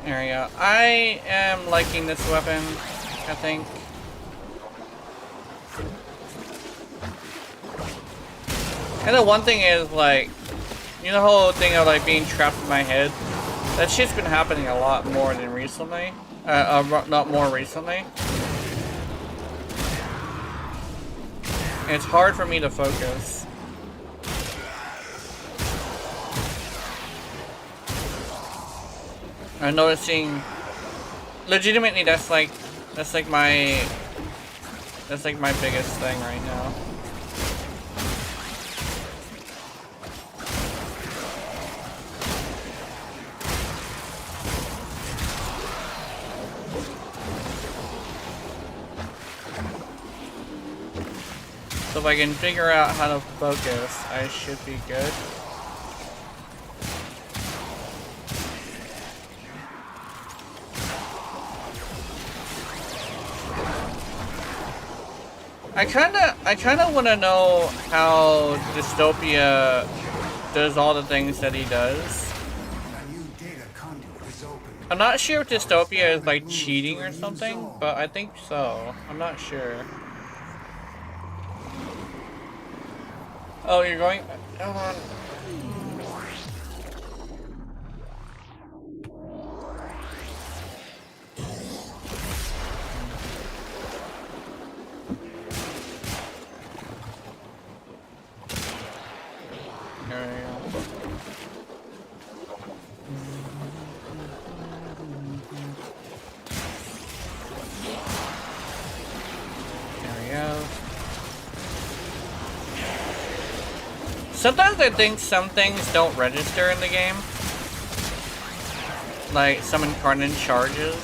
There we go. I am liking this weapon, I think. And the one thing is, like, you know the whole thing of, like, being trapped in my head? That shit's been happening a lot more than recently. Not more recently. It's hard for me to focus. I'm noticing, legitimately, that's like my biggest thing right now. So if I can figure out how to focus, I should be good. I kinda want to know how Dystopia does all the things that he does. A new data conduit is open. I'm not sure if dystopia is like cheating or something, but I think so. I'm not sure. Oh, you're going. Hold on. There we go. There we go. Sometimes I think some things don't register in the game. Like some incarnate charges.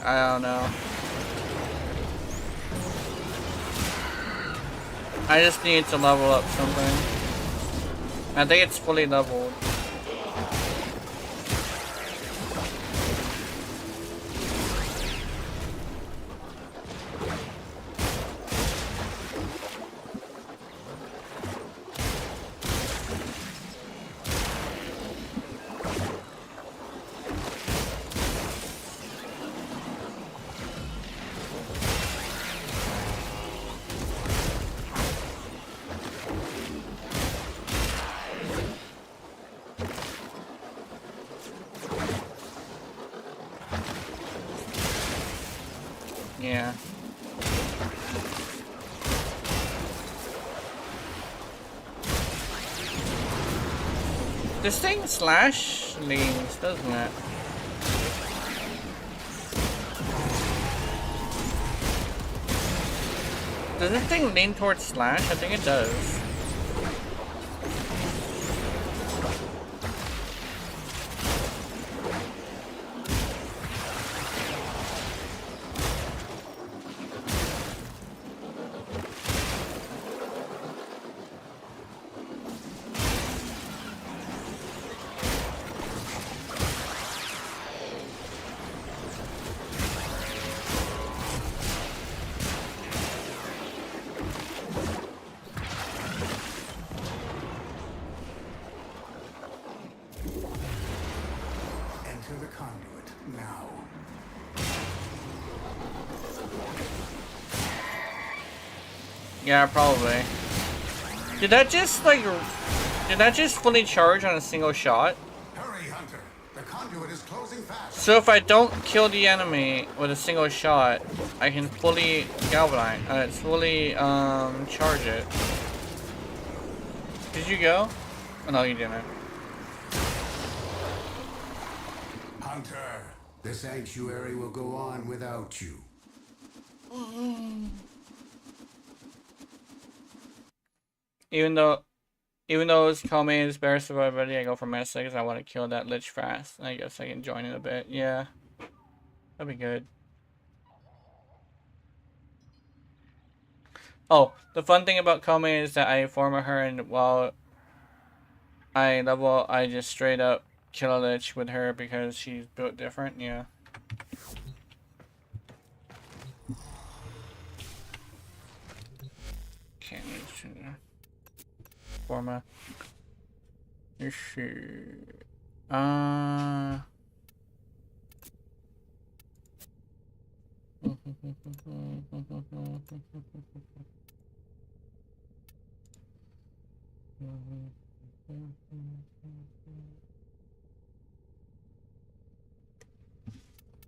I don't know. I just need to level up something. I think it's fully leveled. Yeah. This thing slash leans, doesn't it? Does this thing lean towards slash? I think it does. Enter the conduit now. Yeah, probably. Did that just like... Did that just fully charge on a single shot? Hurry, Hunter. The conduit is closing fast. So if I don't kill the enemy with a single shot, I can fully galvanize. It's fully charge it. Did you go? Oh, no, you didn't. Hunter, the sanctuary will go on without you. Even though it's Kome is better survivability, I go for Mesa because I want to kill that Lich fast. I guess I can join in a bit. Yeah, that'd be good. Oh, the fun thing about Kome is that I form her, and while I level, I just straight up kill a Lich with her because she's built different. Yeah. Can't use Forma. Let's see.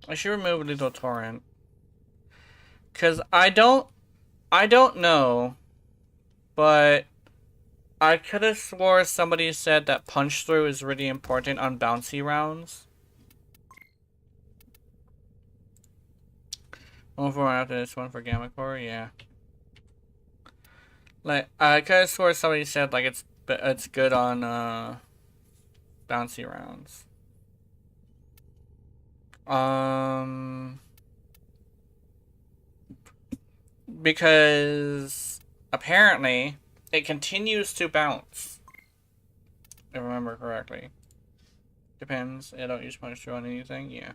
I should remove Little Torrent. Cause I don't know, but I could have swore somebody said that punch through is really important on bouncy rounds. One for after this, one for Gamma Core, yeah. Like I could have swore somebody said like it's good on bouncy rounds. Because apparently it continues to bounce, if I remember correctly. Depends. I don't use punch through on anything. Yeah.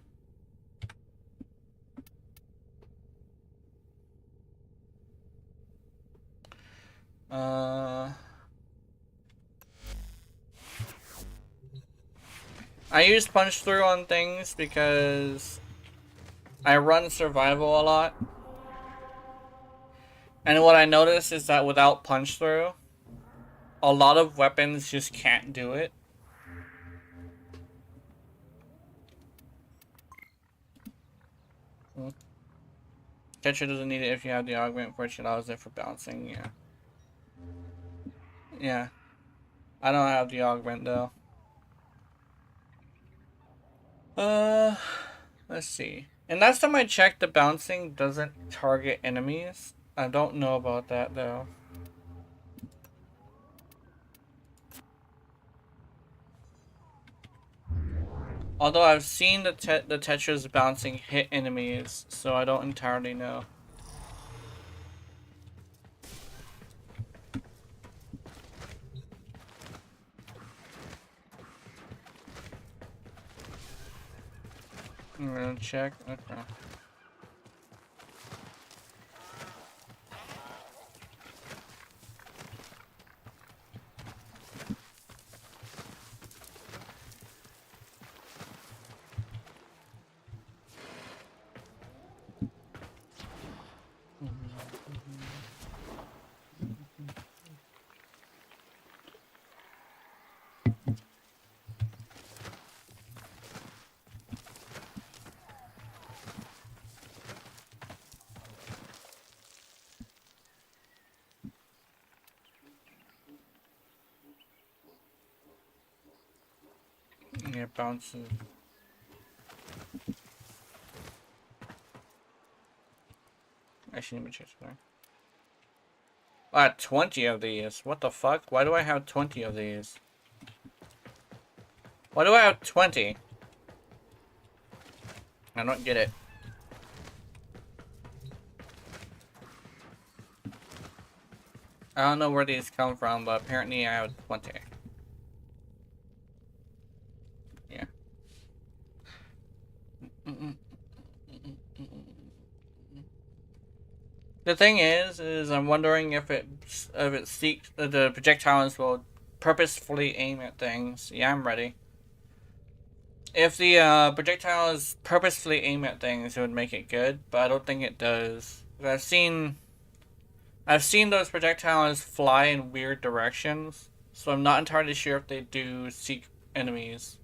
I use punch through on things because I run survival a lot. And what I notice is that without punch through, a lot of weapons just can't do it. Tetra doesn't need it if you have the augment, which allows it for bouncing, yeah. Yeah. I don't have the augment though. Let's see. And last time I checked, the bouncing doesn't target enemies. I don't know about that though. Although I've seen the Tetra's bouncing hit enemies, so I don't entirely know. I'm gonna check. Okay. Yeah, bounces. Actually, let me check something. I had 20 of these. What the fuck? Why do I have 20 of these? Why do I have 20? I don't get it. I don't know where these come from, but apparently I have 20. Yeah. The thing is I'm wondering if it seeks the projectiles will purposefully aim at things. Yeah, I'm ready. If the projectiles purposefully aim at things, it would make it good, but I don't think it does. I've seen those projectiles fly in weird directions, so I'm not entirely sure if they do seek enemies.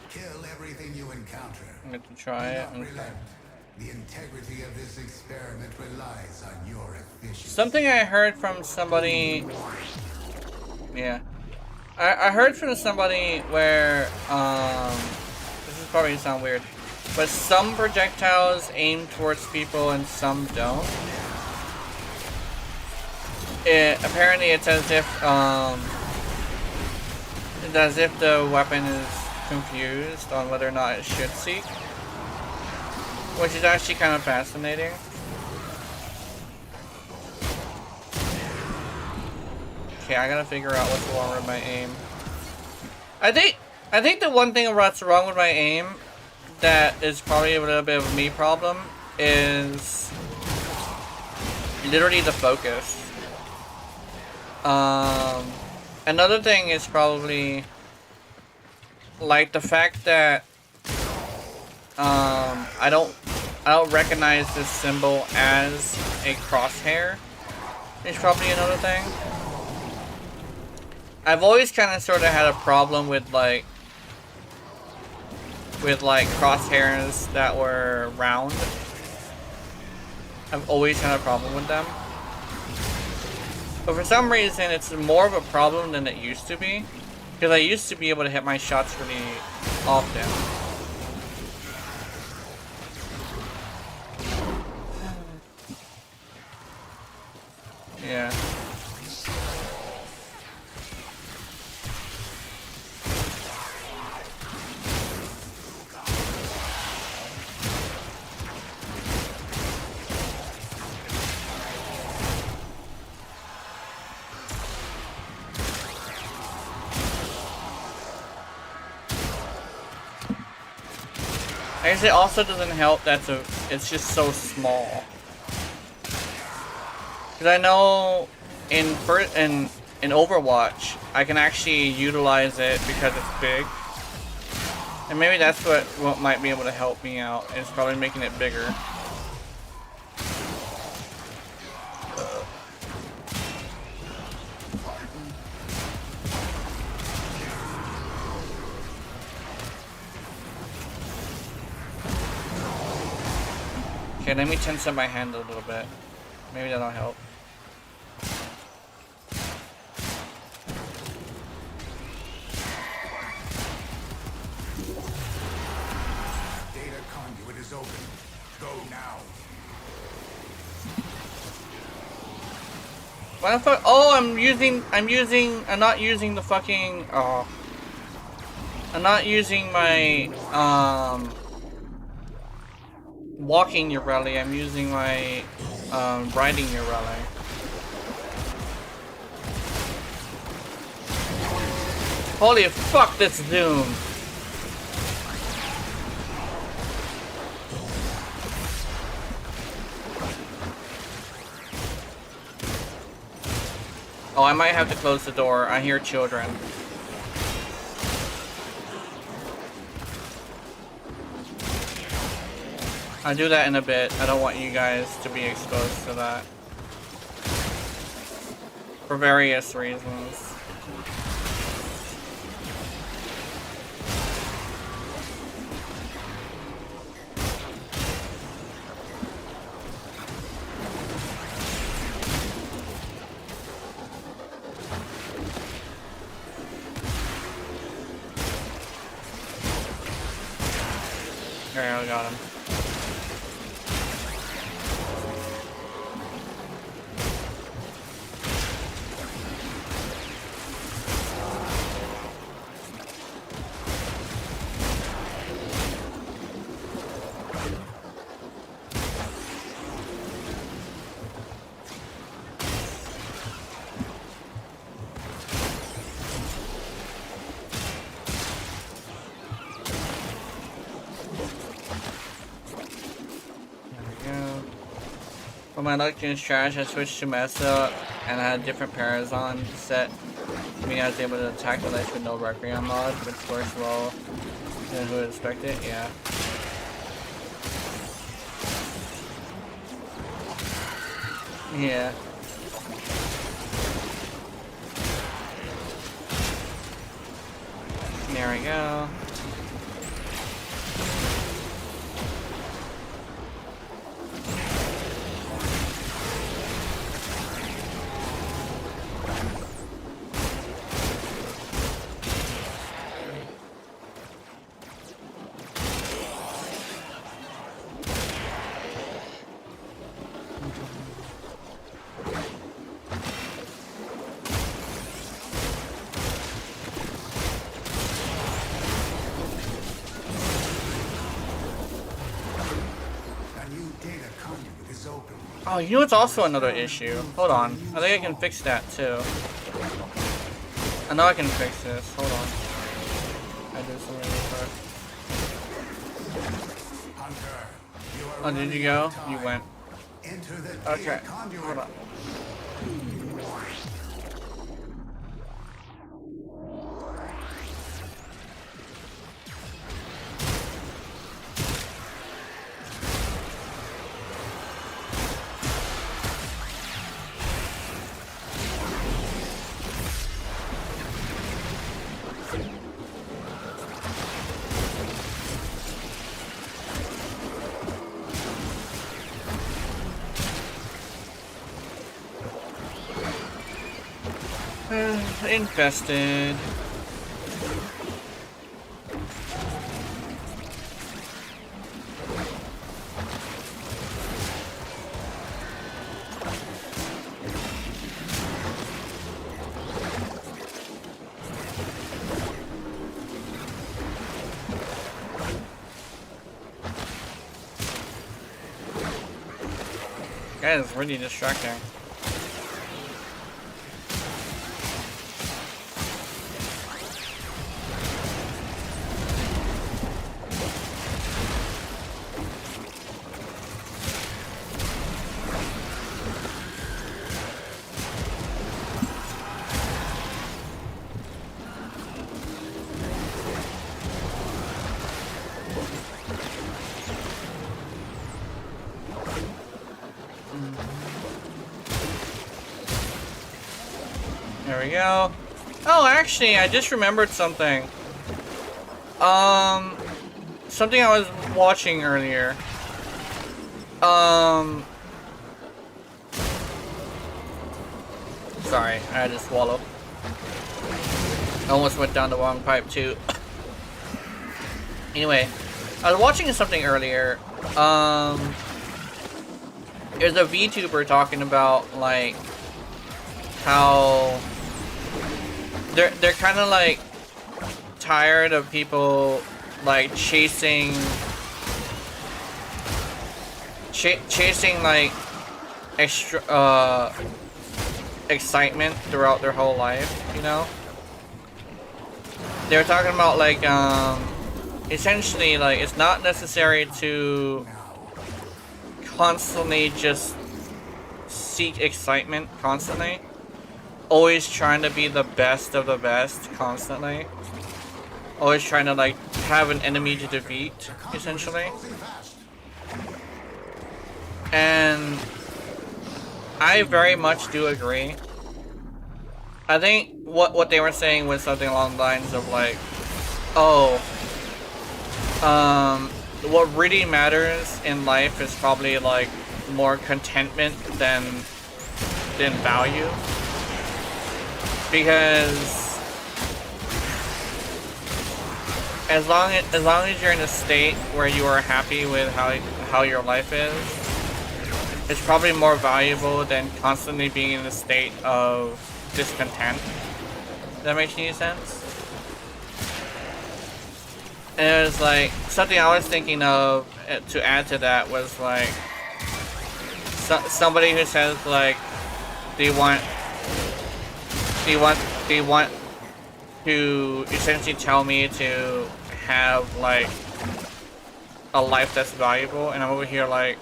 Kill everything you encounter. I'm going to try it. Do not relent. The integrity of this experiment relies on your efficiency. Something I heard from somebody. Yeah. I heard from somebody where, this is probably gonna sound weird, but some projectiles aim towards people and some don't. Apparently it's as if the weapon is confused on whether or not it should seek. Which is actually kind of fascinating. Okay, I gotta figure out what's wrong with my aim. I think the one thing what's wrong with my aim that is probably a little bit of a me problem is literally the focus. Another thing is probably like the fact that I don't recognize this symbol as a crosshair is probably another thing. I've always kind of sort of had a problem with like crosshairs that were round. I've always had a problem with them. But for some reason it's more of a problem than it used to be. Because I used to be able to hit my shots really often. Yeah. I guess it also doesn't help that it's just so small. Because I know in Overwatch, I can actually utilize it because it's big. And maybe that's what might be able to help me out, is probably making it bigger. Okay, let me tense up my hand a little bit. Maybe that'll help. Data conduit is open. Go now. Why the fuck? Oh, I'm not using the fucking, I'm not using my, walking Ureli, I'm using my, riding Ureli. Holy fuck, this Zoom! Oh, I might have to close the door. I hear children. I'll do that in a bit. I don't want you guys to be exposed to that. For various reasons. Alright, I got him. When my luck tune's trash, I switched to Mesa and I had different pairs on set. Meaning I was able to attack the lights with no Requiem mod, which works well than who would expect it, yeah. Yeah. There we go. Oh, you know what's also another issue? Hold on. I think I can fix that too. I know I can fix this. Hold on. I did something real quick. Oh, did you go? You went. Okay. Hold on. Infested. That is really distracting. we go. Oh, actually, I just remembered something. Something I was watching earlier. Sorry, I had to swallow. I almost went down the wrong pipe too. Anyway, I was watching something earlier. There's a VTuber talking about like how they're kind of like tired of people like chasing like extra excitement throughout their whole life, you know? They're talking about like essentially like it's not necessary to constantly just seek excitement constantly. Always trying to be the best of the best constantly. Always trying to like have an enemy to defeat, essentially. And I very much do agree. I think what they were saying was something along the lines of like, oh, what really matters in life is probably like more contentment than value, because as long as you're in a state where you are happy with how your life is, it's probably more valuable than constantly being in a state of discontent. Does that make any sense? And it was like something I was thinking of to add to that was like somebody who says like they want to essentially tell me to have like a life that's valuable, and I'm over here like,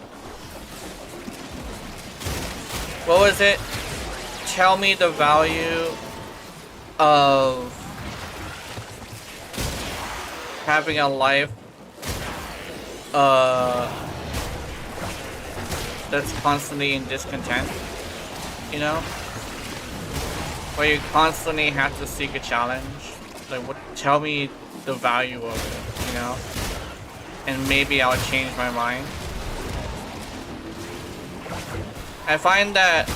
what was it? Tell me the value of having a life that's constantly in discontent, you know? Where you constantly have to seek a challenge. Like, what? Tell me the value of it, you know? And maybe I'll change my mind. I find that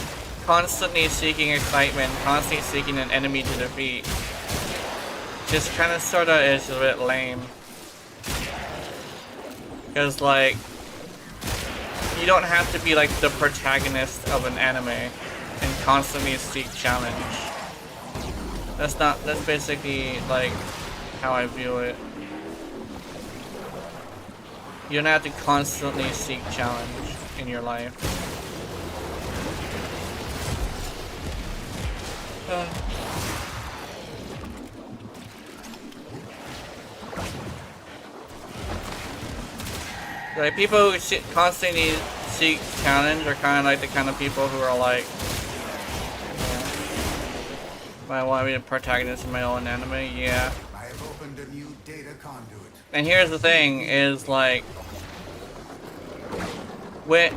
constantly seeking excitement, constantly seeking an enemy to defeat, just kind of sort of is a bit lame. Because, like, you don't have to be like the protagonist of an anime and constantly seek challenge. That's basically like how I view it. You don't have to constantly seek challenge in your life. Like, people who constantly seek challenge are kind of like the kind of people who are like, I want to be a protagonist in my own anime, yeah. I have opened a new data conduit. And here's the thing, is like, when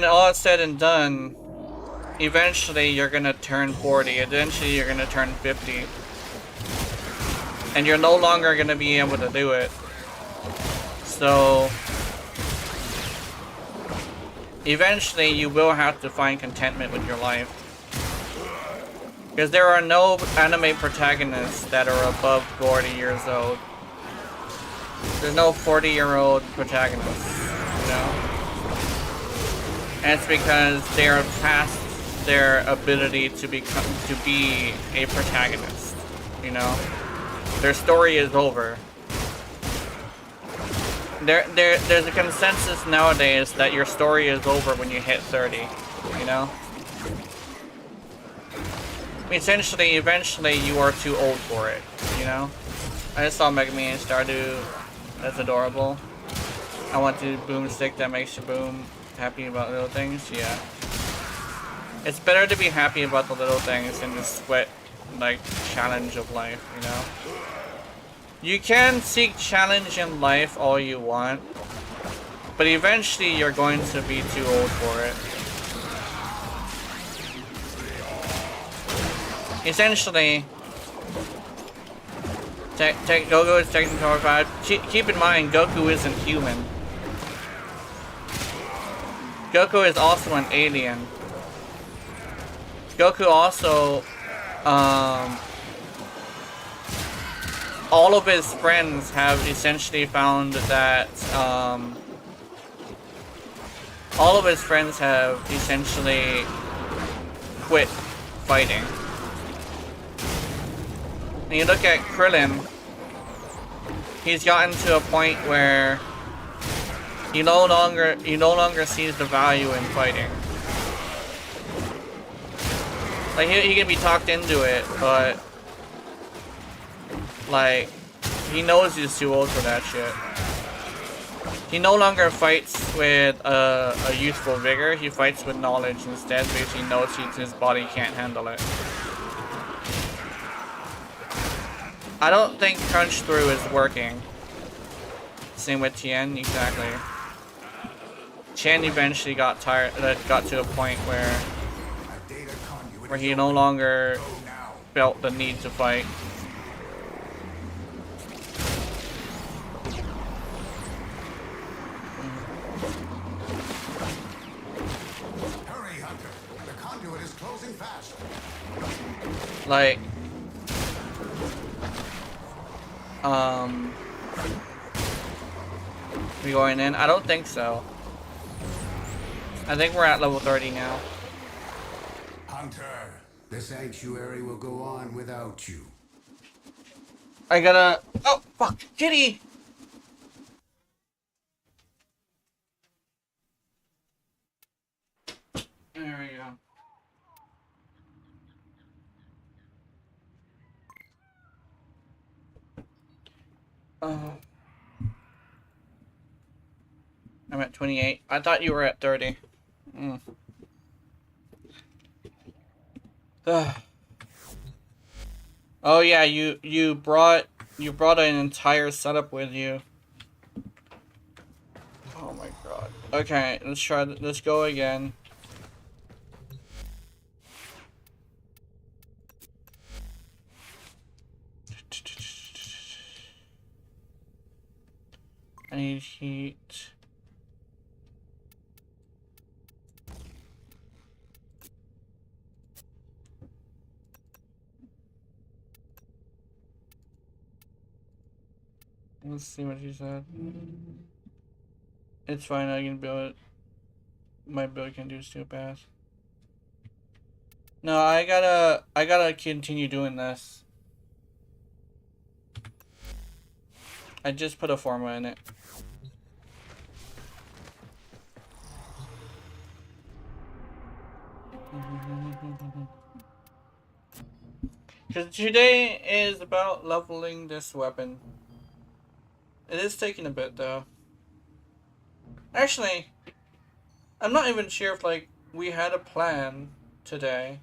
all is said and done, eventually you're gonna turn 40, eventually you're gonna turn 50. And you're no longer gonna be able to do it. So eventually you will have to find contentment with your life. Because there are no anime protagonists that are above 40 years old. There's no 40-year-old protagonists, you know? And it's because they are past their ability to be a protagonist, you know? Their story is over. There's a consensus nowadays that your story is over when you hit 30, you know? Essentially, eventually, you are too old for it, you know? I just saw Mega Man Stardew. That's adorable. I want the boomstick that makes you boom. Happy about little things? Yeah. It's better to be happy about the little things than the sweat, like, challenge of life, you know? You can seek challenge in life all you want, But eventually you're going to be too old for it. Essentially, Goku is technically power 5. Keep in mind, Goku isn't human. Goku is also an alien. Goku also, all of his friends have essentially found that, all of his friends have essentially quit fighting. And you look at Krillin, he's gotten to a point where he no longer sees the value in fighting. Like he can be talked into it, but like he knows he's too old for that shit. He no longer fights with a youthful vigor. He fights with knowledge instead, because he knows his body can't handle it. I don't think Crunch Through is working. Same with Tien, exactly. Tien eventually got tired, got to a point where he no longer felt the need to fight. Hurry, Hunter. The conduit is closing fast. Like, we going in? I don't think so. I think we're at level 30 now. Hunter, the sanctuary will go on without you. I gotta... Oh, fuck! Kitty! There we go. I'm at 28. I thought you were at 30. Oh yeah, you brought an entire setup with you. Oh my god. Okay, let's go again. I need heat. Let's see what she said. It's fine, I can build it. My build can do steel pass. No, I gotta continue doing this. I just put a forma in it. Because today is about leveling this weapon. It is taking a bit though. Actually, I'm not even sure if like we had a plan today.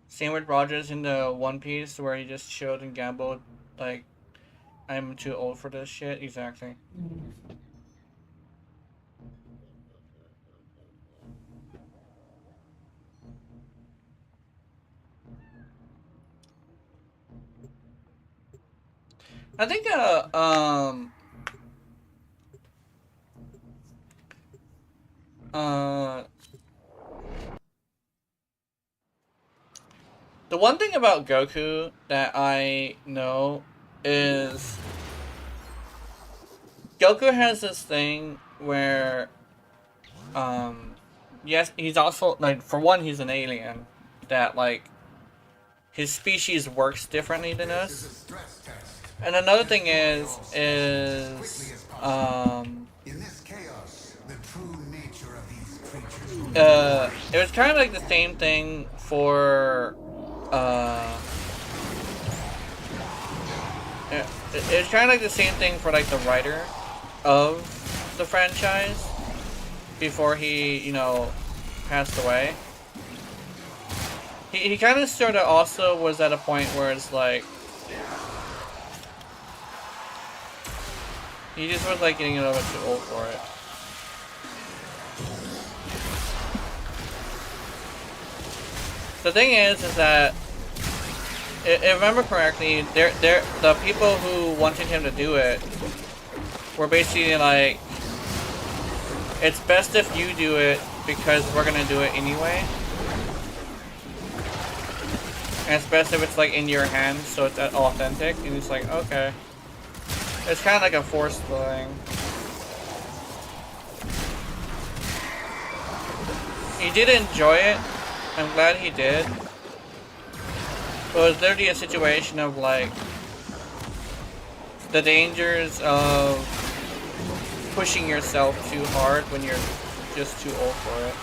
Same with Rogers in the One Piece where he just showed and gambled like, I'm too old for this shit. Exactly. I think the one thing about Goku that I know is Goku has this thing where yes, he's also like, for one, he's an alien that like his species works differently than us. And another thing is in this chaos, the true nature of these creatures. it was kind of like the same thing for it was kind of like the same thing for like the writer of the franchise, before he, you know, passed away. He kind of sort of also was at a point where it's like he just was like getting a little bit too old for it. The thing is that if I remember correctly, the people who wanted him to do it were basically like, it's best if you do it because we're gonna do it anyway. And it's best if it's like in your hands, so it's authentic. And it's like, okay. It's kind of like a forced thing. He did enjoy it. I'm glad he did. But it was literally a situation of like the dangers of pushing yourself too hard when you're just too old for it.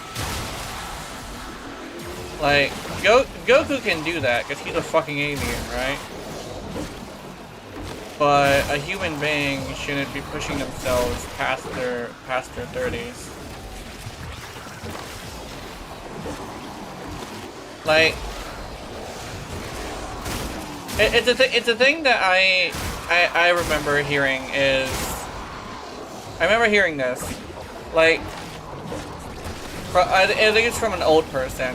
Like, Goku can do that because he's a fucking alien, right? But a human being shouldn't be pushing themselves past their 30s. Like, it's a thing that I remember hearing is, I remember hearing this, like, I think it's from an old person.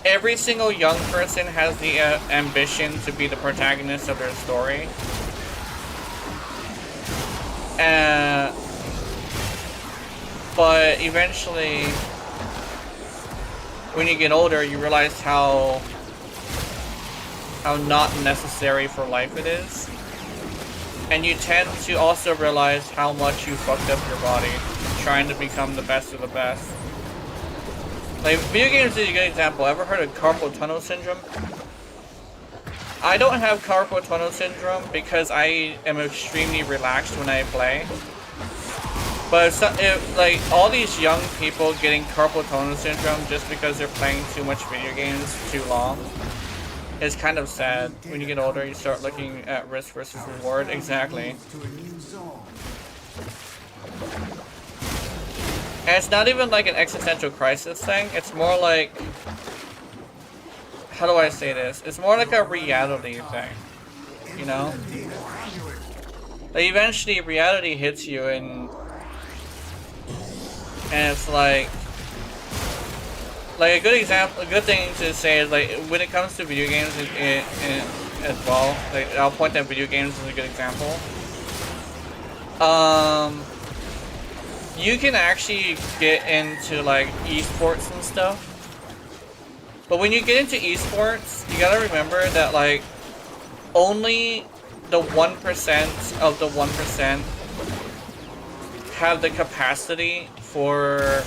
Every single young person has the ambition to be the protagonist of their story. But eventually, when you get older, you realize how not necessary for life it is. And you tend to also realize how much you fucked up your body trying to become the best of the best. Like, video games is a good example. Ever heard of carpal tunnel syndrome? I don't have carpal tunnel syndrome because I am extremely relaxed when I play. But like, all these young people getting carpal tunnel syndrome just because they're playing too much video games too long is kind of sad. When you get older, you start looking at risk versus reward. Exactly. And it's not even like an existential crisis thing. It's more like, how do I say this? It's more like a reality thing, you know? Like, eventually reality hits you and it's like a good example, a good thing to say is like, when it comes to video games as well, like, I'll point at video games as a good example. You can actually get into like esports and stuff. But when you get into esports, you gotta remember that like only the 1% of the 1% have the capacity for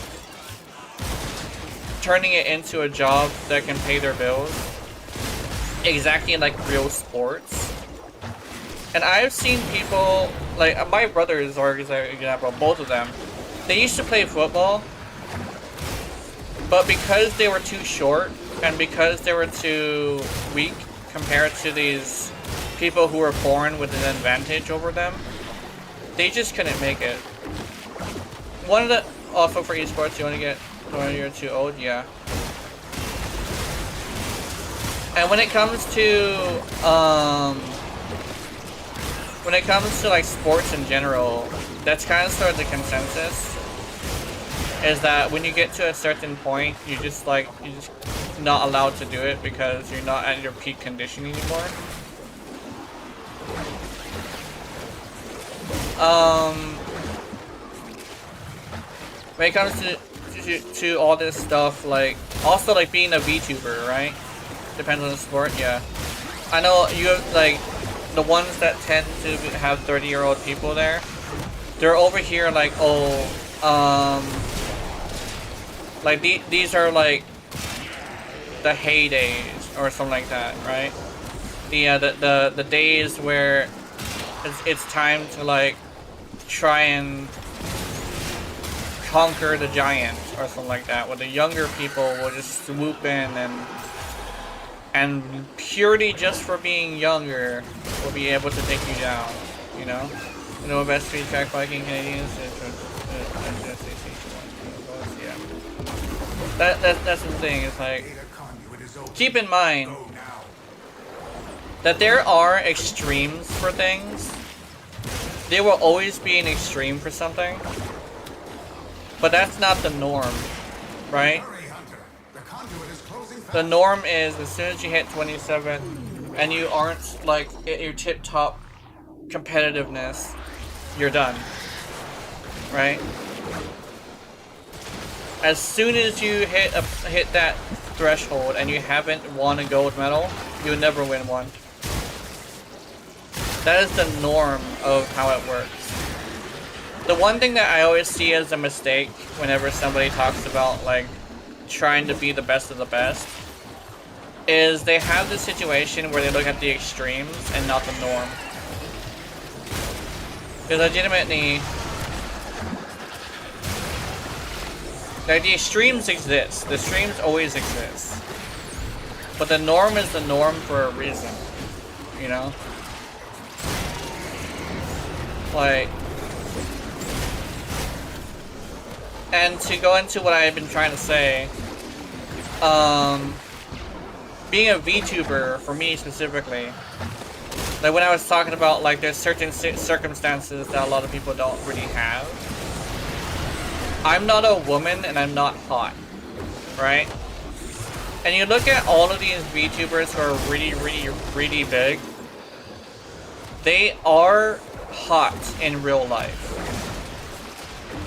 turning it into a job that can pay their bills. Exactly like real sports. And I've seen people, like my brothers are an example, both of them. They used to play football, but because they were too short and because they were too weak compared to these people who were born with an advantage over them, they just couldn't make it. One of the, also for esports, you want to get when you're too old, yeah. And when it comes to like sports in general, that's kind of sort of the consensus. Is that when you get to a certain point, you're just not allowed to do it because you're not at your peak condition anymore. When it comes to all this stuff, like, also like being a VTuber, right? Depends on the sport, yeah. I know you have like the ones that tend to have 30-year-old people there. They're over here like, like these are like the heydays or something like that, right? The days where it's time to like try and conquer the giant or something like that, where the younger people will just swoop in and purely just for being younger will be able to take you down, you know? You know, best feedback Viking Canadians. Yeah. That's the thing. It's like, Data conduit is open. keep in mind Go now. that there are extremes for things. There will always be an extreme for something, but that's not the norm, right? Hurry, Hunter. The conduit is closing fast. The norm is as soon as you hit 27 and you aren't like at your tip top competitiveness, you're done, right? As soon as you hit that threshold and you haven't won a gold medal, you'll never win one. That is the norm of how it works. The one thing that I always see as a mistake whenever somebody talks about like trying to be the best of the best is they have this situation where they look at the extremes and not the norm. Because legitimately, like, the extremes exist. The extremes always exist. But the norm is the norm for a reason. You know? Like, and to go into what I've been trying to say, being a VTuber, for me specifically, like when I was talking about like there's certain circumstances that a lot of people don't really have. I'm not a woman and I'm not hot, right? And you look at all of these VTubers who are really big, they are hot in real life.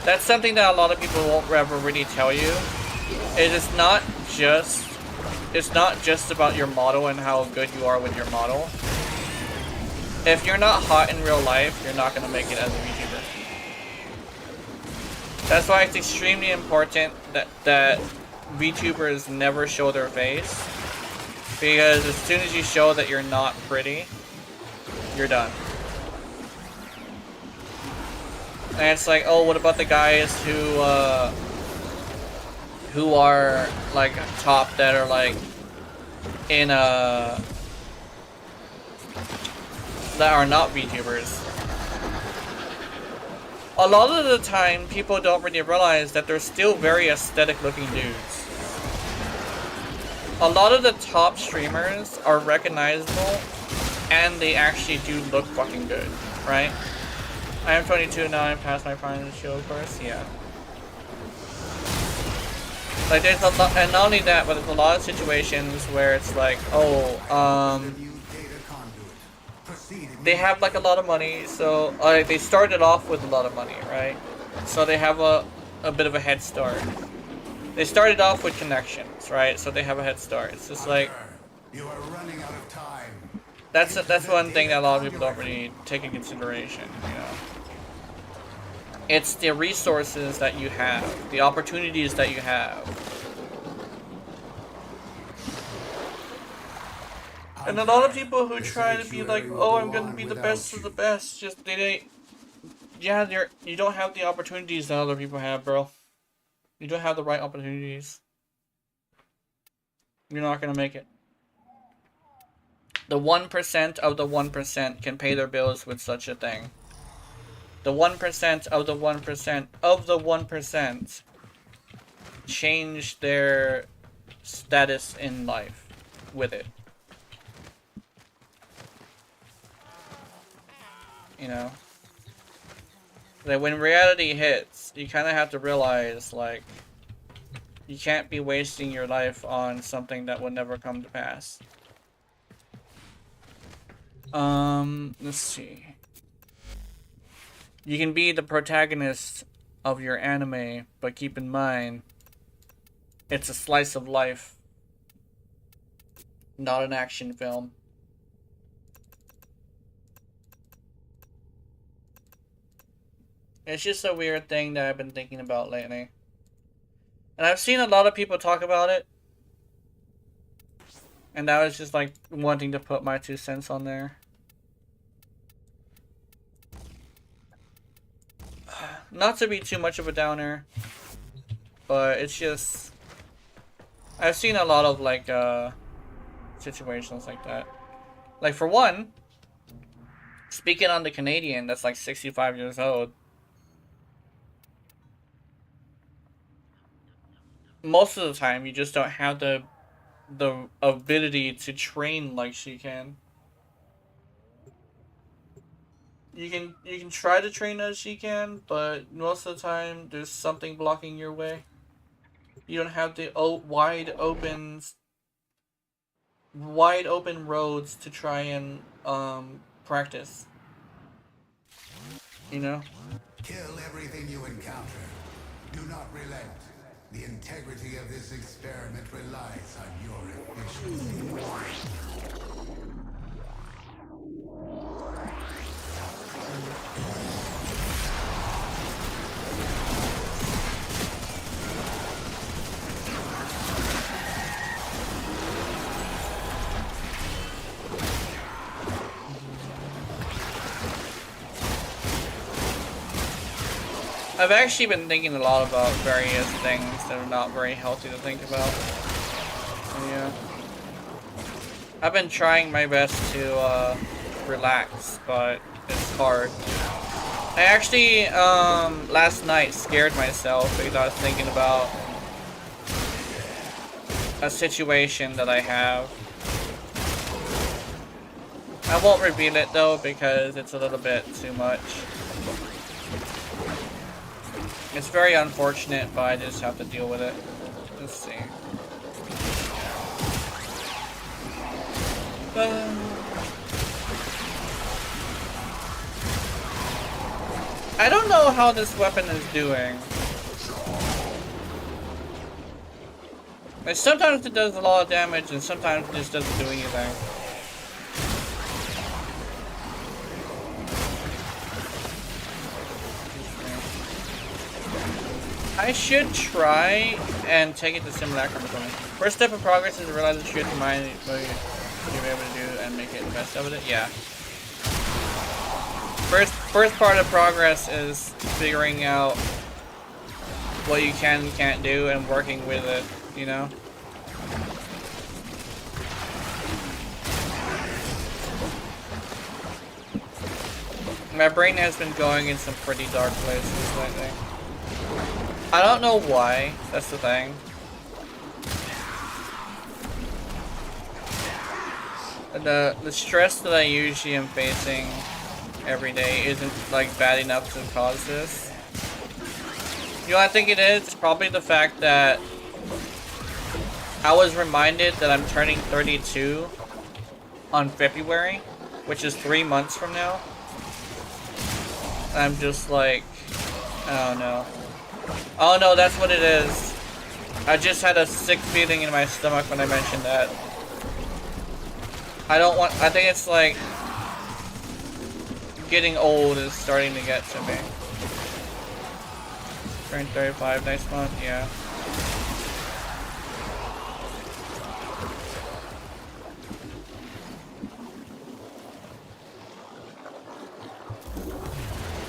That's something that a lot of people won't ever really tell you. It's not just about your model and how good you are with your model. If you're not hot in real life, you're not gonna make it as a VTuber. That's why it's extremely important that VTubers never show their face, because as soon as you show that you're not pretty, you're done. And it's like, oh, what about the guys who are like top that are like in that are not VTubers? A lot of the time, people don't really realize that they're still very aesthetic looking dudes. A lot of the top streamers are recognizable and they actually do look fucking good, right? I am 22 now, I'm past my prime show, of course, yeah. Like, there's a lot, and not only that, but there's a lot of situations where it's like, oh, they have like a lot of money, so they started off with a lot of money, right? So they have a bit of a head start. They started off with connections, right? So they have a head start. It's just like, You are running out of time. that's one thing that a lot of people don't really take into consideration, you know. It's the resources that you have, the opportunities that you have. And a lot of people who try to be like, oh, I'm gonna be the best of the best, just you don't have the opportunities that other people have, bro. You don't have the right opportunities. You're not gonna make it. The 1% of the 1% can pay their bills with such a thing. The 1% of the 1% of the 1% change their status in life with it. You know? Like, when reality hits, you kind of have to realize, like, you can't be wasting your life on something that will never come to pass. Let's see. You can be the protagonist of your anime, but keep in mind, it's a slice of life, not an action film. It's just a weird thing that I've been thinking about lately. And I've seen a lot of people talk about it. And I was just like wanting to put my 2 cents on there. Not to be too much of a downer, but it's just, I've seen a lot of like situations like that. Like, for one, Speaking on the Canadian, that's like 65 years old. Most of the time, you just don't have the ability to train like she can. You can try to train as she can, but most of the time there's something blocking your way. You don't have the wide open roads to try and practice. You know? Kill everything you encounter. Do not relent. The integrity of this experiment relies on your efficiency. I've actually been thinking a lot about various things that are not very healthy to think about. Yeah. I've been trying my best to relax, but it's hard. I actually last night scared myself because I was thinking about a situation that I have. I won't reveal it though because it's a little bit too much. It's very unfortunate, but I just have to deal with it. Let's see. I don't know how this weapon is doing. Like, sometimes it does a lot of damage, and sometimes it just doesn't do anything. I should try and take it to simulacrum for me. First step of progress is to realize the truth of mind what you're able to do and make it the best of it. Yeah. First part of progress is figuring out what you can and can't do and working with it, you know? My brain has been going in some pretty dark places lately. I don't know why, that's the thing. The stress that I usually am facing every day isn't like bad enough to cause this. You know what I think it is? It's probably the fact that I was reminded that I'm turning 32 on February, which is 3 months from now. I'm just like, I don't know. Oh no, that's what it is. I just had a sick feeling in my stomach when I mentioned that. I think it's like getting old is starting to get to me. Turn 35 next month, yeah.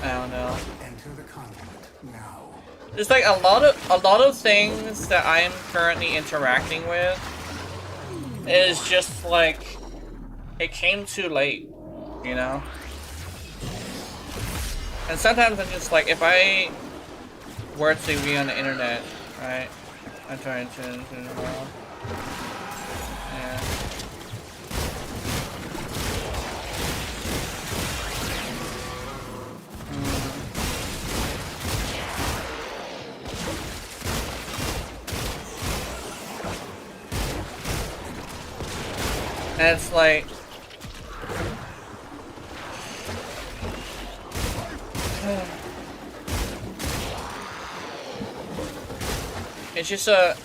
I don't know. Enter the continent now. There's like a lot of things that I am currently interacting with is just like it came too late, you know? And sometimes I'm just like, if I were to be on the internet, right? I'm trying to yeah. And it's like it's just a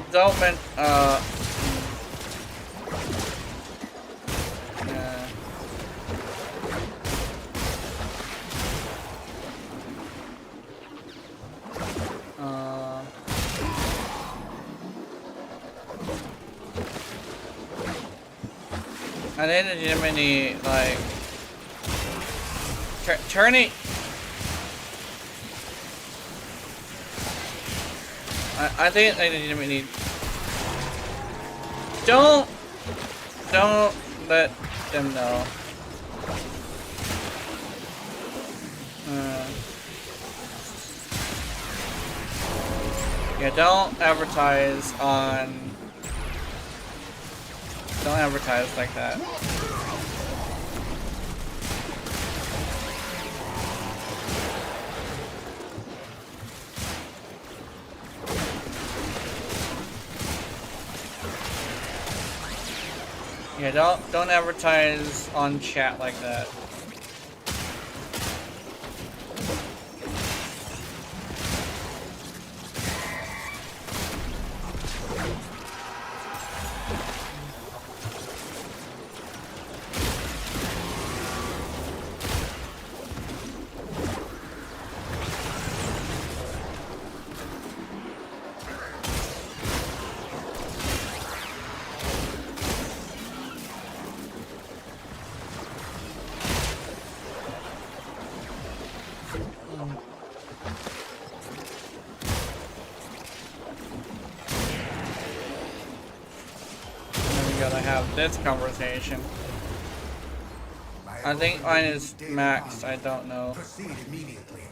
development yeah. I need a Gemini, like, turning. I think I legitimately don't let them know. Yeah, don't advertise like that. Yeah, don't advertise on chat like that. This conversation. I think mine is maxed. I don't know. Proceed immediately.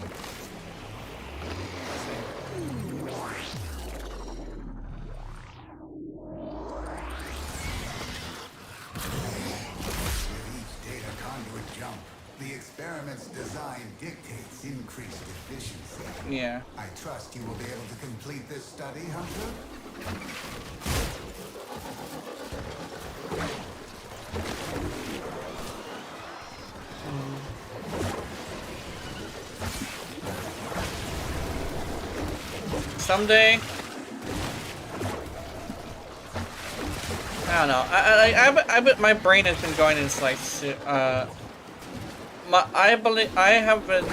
With each data conduit jump, the experiment's design dictates increased efficiency. Yeah. I trust you will be able to complete this study, Hunter? Someday, I don't know. My brain has been going into like, I have been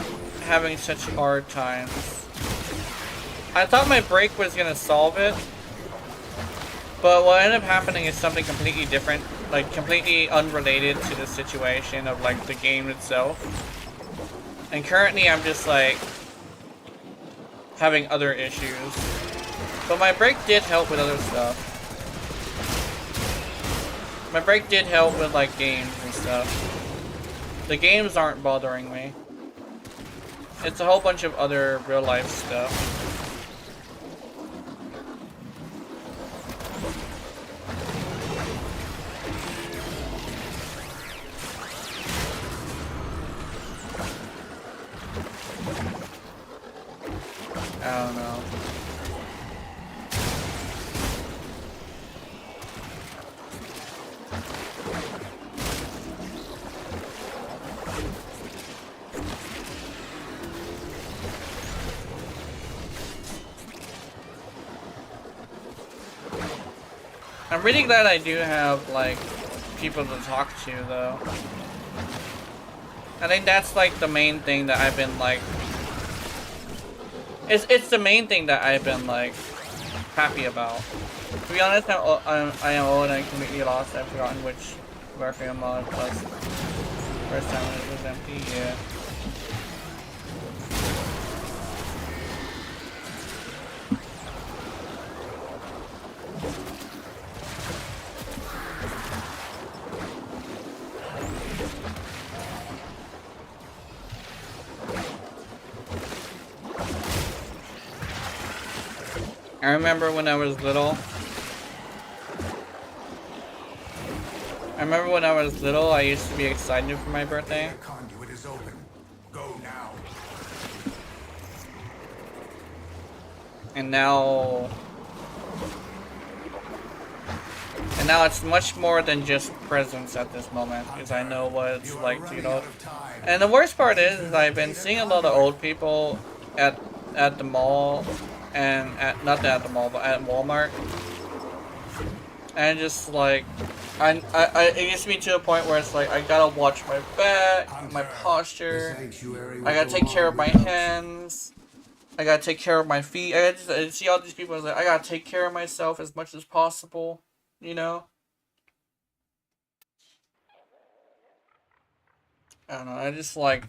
having such hard times. I thought my break was gonna solve it, but what ended up happening is something completely different, like completely unrelated to the situation of like the game itself. And currently, I'm just like having other issues. But my break did help with other stuff. My break did help with like games and stuff. The games aren't bothering me. It's a whole bunch of other real life stuff. I don't know. I'm really glad I do have, like, people to talk to, though. I think that's, like, the main thing that I've been, like... It's the main thing that I've been, like, happy about. To be honest, I am old and I completely lost. I've forgotten which Warframe mod was. First time when it was empty, yeah. I remember when I was little. I used to be excited for my birthday. The conduit is open. Go now. And now it's much more than just presents at this moment, because I know what it's like to get old. And the worst part is I've been seeing a lot of old people at the mall, and not at the mall, but at Walmart. And just like, it gets me to a point where it's like, I gotta watch my back, my posture, I gotta take care of my hands, I gotta take care of my feet. I see all these people, I gotta take care of myself as much as possible, you know? I don't know, I just like,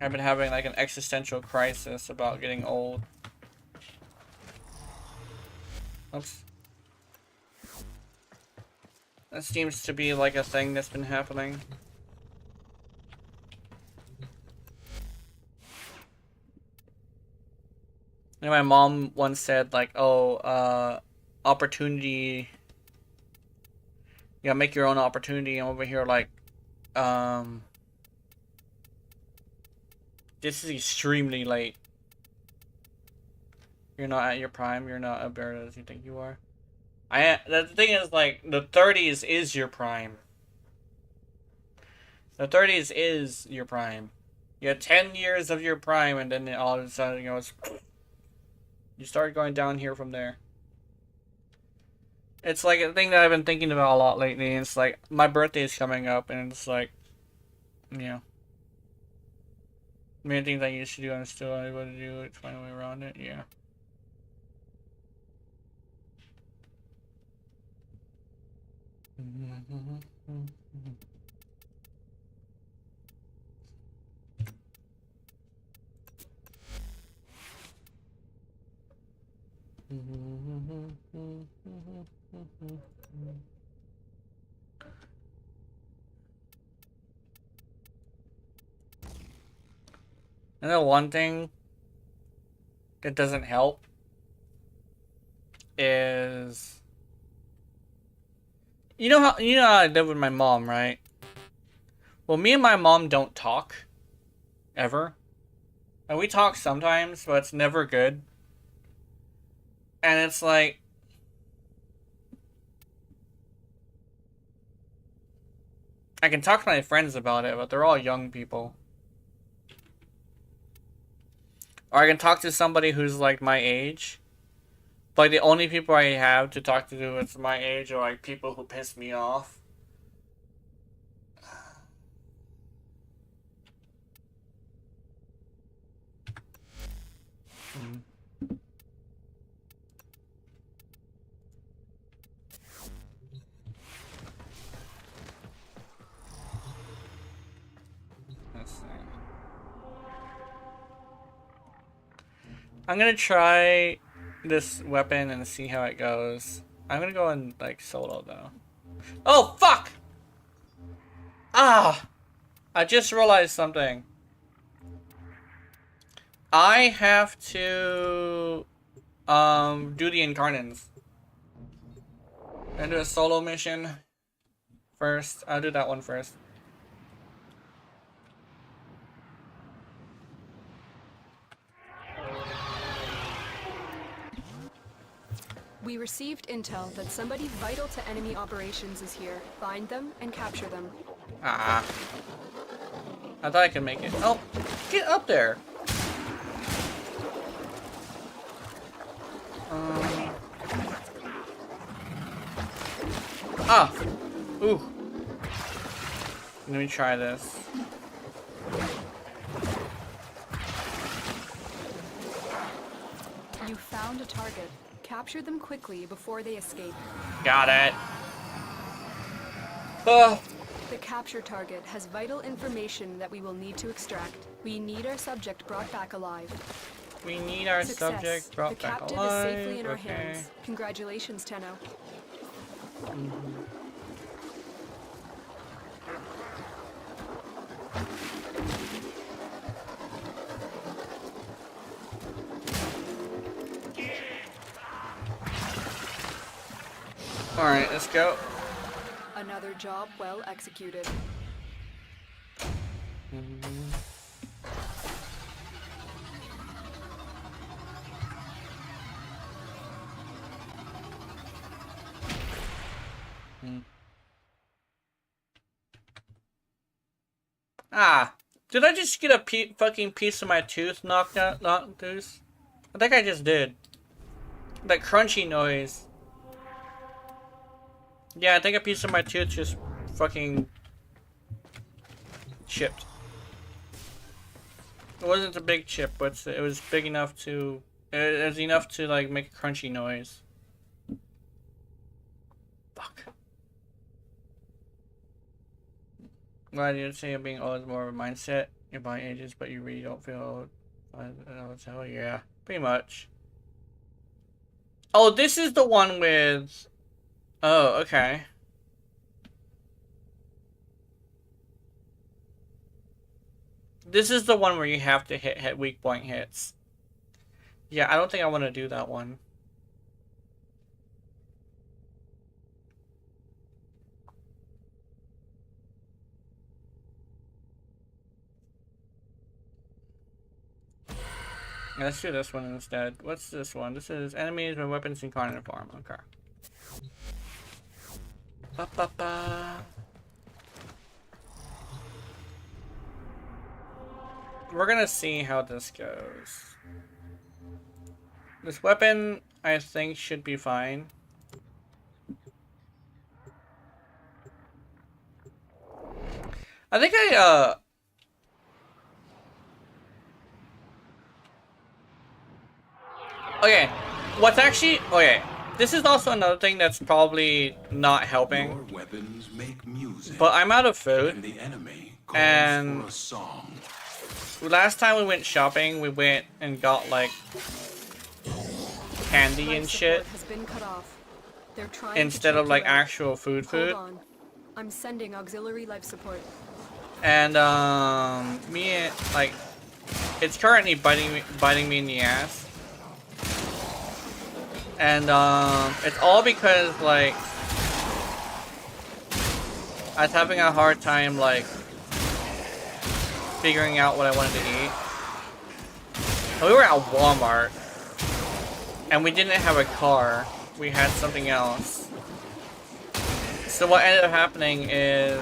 I've been having like an existential crisis about getting old. Oops. That seems to be like a thing that's been happening. And my mom once said, like, oh, opportunity. Yeah, make your own opportunity. I'm over here, like, this is extremely late. You're not at your prime. You're not as bear as you think you are. The thing is, like, the 30s is your prime. The 30s is your prime. You had 10 years of your prime, and then all of a sudden, you know, you start going down here from there. It's like a thing that I've been thinking about a lot lately, and it's like, my birthday is coming up, and it's like, you know, many things I used to do, I'm still able to do it, find a way around it, yeah. And the one thing that doesn't help is, you know how I live with my mom, right? Well, me and my mom don't talk ever. And we talk sometimes, but it's never good. And it's like, I can talk to my friends about it, but they're all young people. Or I can talk to somebody who's like my age. But like, the only people I have to talk to that's my age are like people who piss me off. Let's see. I'm gonna try this weapon and see how it goes. I'm gonna go in like solo though. Oh fuck! Ah! I just realized something. I have to do the incarnants. I'm gonna do a solo mission first. I'll do that one first. We received intel that somebody vital to enemy operations is here. Find them and capture them. Ah. I thought I could make it. Oh, get up there. Ah. Ooh. Let me try this. You found a target. Capture them quickly before they escape. Got it. Oh. The capture target has vital information that we will need to extract. We need our subject brought back alive. We need our Success. subject brought the back captive alive. is safely in our Okay. hands. Congratulations, Tenno. Alright, let's go. Another job well executed. Ah, did I just get a fucking piece of my tooth knocked loose? I think I just did. That crunchy noise. Yeah, I think a piece of my tooth just fucking chipped. It wasn't a big chip, but it was big enough to... It was enough to, like, make a crunchy noise. Fuck. Why do you say being old is more of a mindset? Your body ages, but you really don't feel old. I know, tell yeah, pretty much. Oh, this is the one with... Oh, okay. This is the one where you have to hit weak point hits. Yeah, I don't think I want to do that one. Yeah, let's do this one instead. What's this one? This is enemies with weapons in carnage form. Okay. Ba -ba -ba. We're gonna see how this goes. This weapon, I think, should be fine. I think okay, what's actually... Okay, this is also another thing that's probably not helping. Your weapons make music, But I'm out of food. and the enemy calls And for a song. last time we went shopping, we went and got, like, candy Life and shit. support has been cut off. They're trying Instead to of, choke like, you out. actual food. Hold on. I'm sending auxiliary life support. And, me and, like, it's currently biting me in the ass. And, it's all because, like, I was having a hard time, like, figuring out what I wanted to eat. And we were at Walmart, and we didn't have a car. We had something else. So what ended up happening is,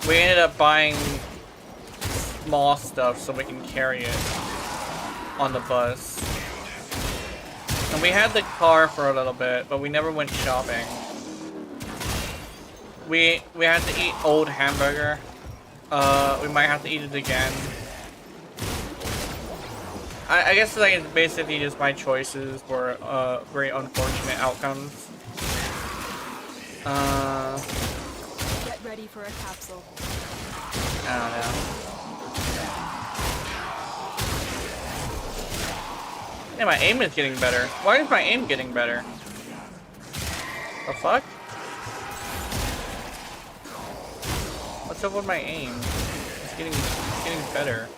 we ended up buying small stuff so we can carry it on the bus. And we had the car for a little bit, but we never went shopping. We had to eat old hamburger. We might have to eat it again. I guess like it's basically just my choices were very unfortunate outcomes. Get ready for a capsule. I don't know. Yeah, my aim is getting better. Why is my aim getting better? The fuck? What's up with my aim? It's getting better.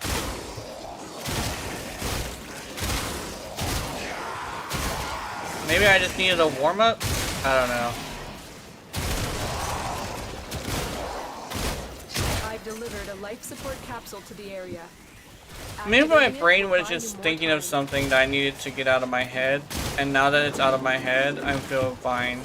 Maybe I just needed a warm-up? I don't know. I've delivered a life support capsule to the area. Maybe my Activating it brain will was buy you just more thinking of time. something that I needed to get out of my head, and now that it's out of my head, I feel fine.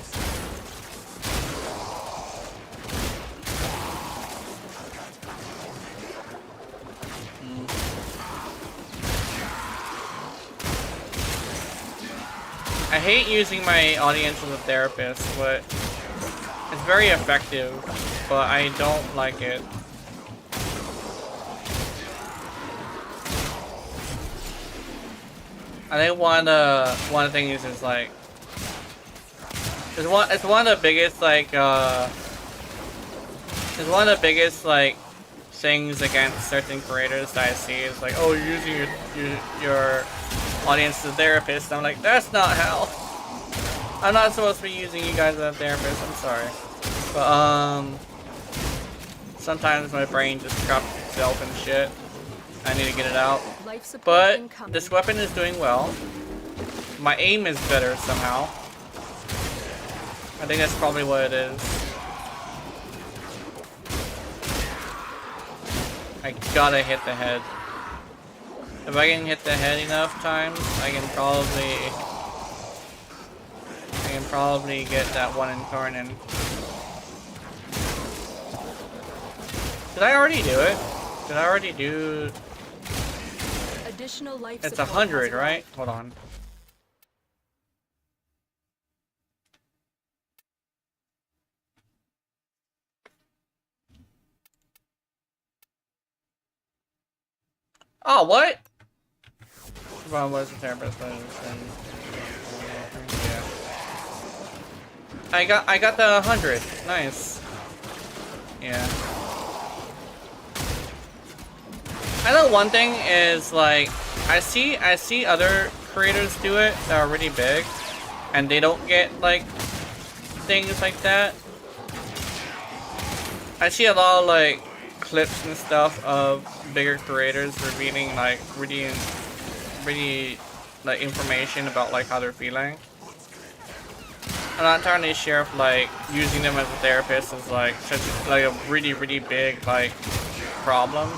I hate using my audience as a therapist, but it's very effective, but I don't like it. I think one of the things is like it's one of the biggest things against certain creators that I see is like, oh, you're using your audience as a therapist. I'm like, that's not how. I'm not supposed to be using you guys as a therapist. I'm sorry, but sometimes my brain just traps itself in shit. I need to get it out. Life support But incoming. this weapon is doing well. My aim is better somehow. I think that's probably what it is. I gotta hit the head. If I can hit the head enough times, I can probably get that one in Cornin. Did I already do it? Did I already do... Additional life It's support 100, has right? arrived. Hold on. Oh, what? Ron was a therapist, but yeah. I got the 100. Nice. Yeah. I know one thing is like I see other creators do it that are really big, and they don't get like things like that. I see a lot of like clips and stuff of bigger creators revealing like really like information about like how they're feeling. I'm not entirely sure if like using them as a therapist is like such like a really big like problem.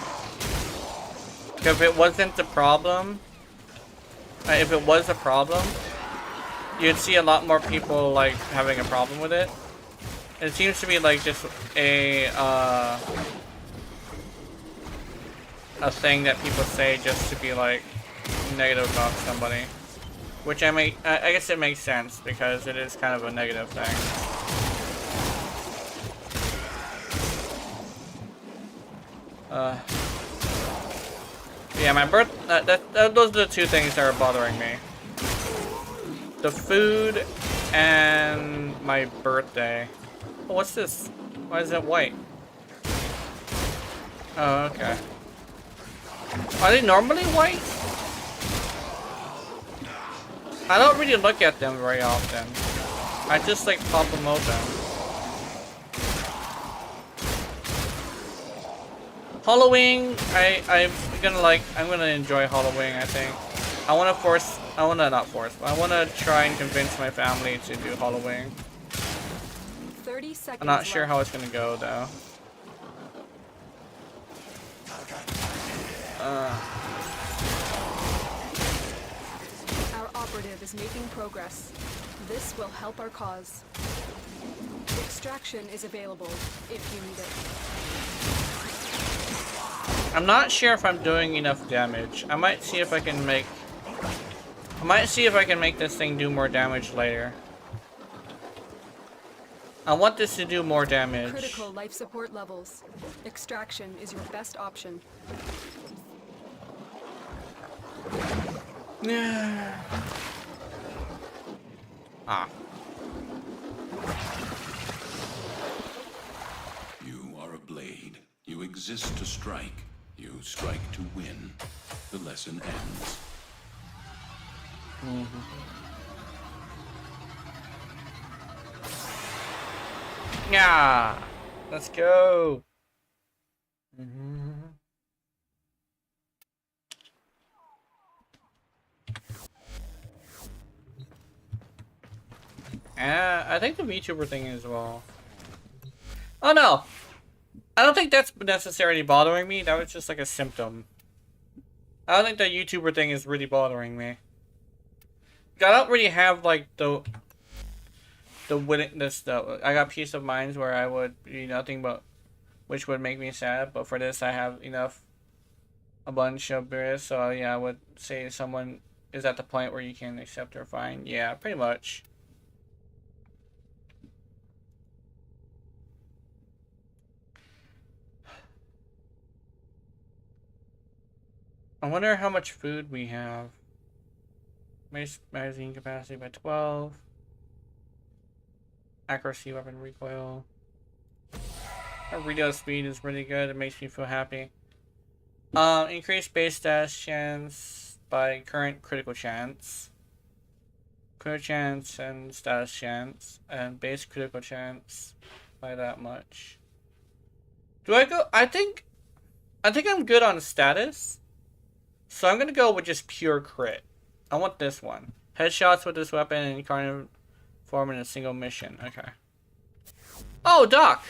If it wasn't a problem, if it was a problem, you'd see a lot more people like having a problem with it. It seems to be like just a thing that people say just to be like negative about somebody, which I guess it makes sense because it is kind of a negative thing. Yeah, my birth. Those are the two things that are bothering me: the food and my birthday. Oh, what's this? Why is it white? Oh, okay. Are they normally white? I don't really look at them very often. I just like pop them open. Halloween, I'm gonna enjoy Halloween, I think. I wanna try and convince my family to do Halloween. 30 seconds I'm not sure left. how it's gonna go though. Our operative is making progress. This will help our cause. Extraction is available if you need it. I'm not sure if I'm doing enough damage. I might see if I can make this thing do more damage later. I want this to do more damage. Critical life support levels. Extraction is your best option. Ah. You are a blade. You exist to strike. You strike to win. The lesson ends. Yeah. Let's go. I think the VTuber thing as well. Oh no! I don't think that's necessarily bothering me. That was just like a symptom. I don't think the YouTuber thing is really bothering me. I don't really have like the willingness though. I got peace of minds where I would do nothing but, which would make me sad. But for this, I have a bunch of beers. So yeah, I would say someone is at the point where you can accept or fine. Yeah, pretty much. I wonder how much food we have. Magazine capacity by 12. Accuracy, weapon recoil. Our reload speed is really good. It makes me feel happy. Increase base dash chance by current critical chance. Critical chance and status chance. And base critical chance by that much. Do I go? I think I'm good on status. So I'm gonna go with just pure crit. I want this one. Headshots with this weapon and carnivore form in a single mission. Okay. Oh, Doc!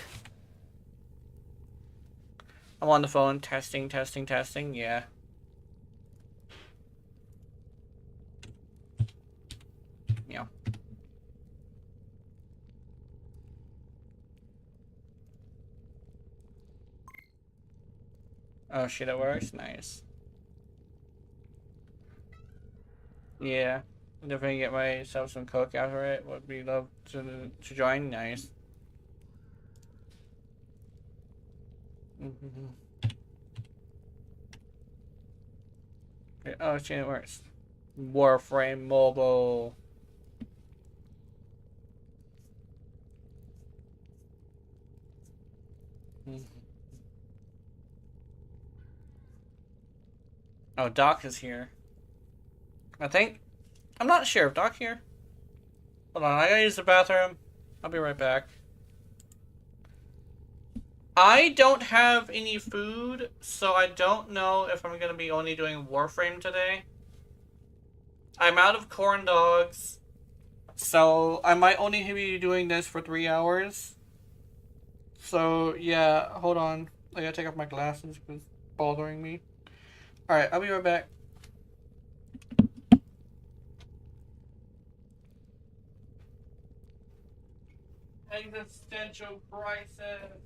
I'm on the phone. Testing. Yeah. Meow. Oh shit, it works? Nice. Yeah. Definitely get myself some coke after it. Would be love to join. Nice. Oh shit, it works. Warframe mobile. Oh, Doc is here. I think. I'm not sure if Doc here. Hold on, I gotta use the bathroom. I'll be right back. I don't have any food, so I don't know if I'm gonna be only doing Warframe today. I'm out of corn dogs, so I might only be doing this for 3 hours. So yeah, hold on. I gotta take off my glasses because it's bothering me. Alright, I'll be right back. Existential crisis.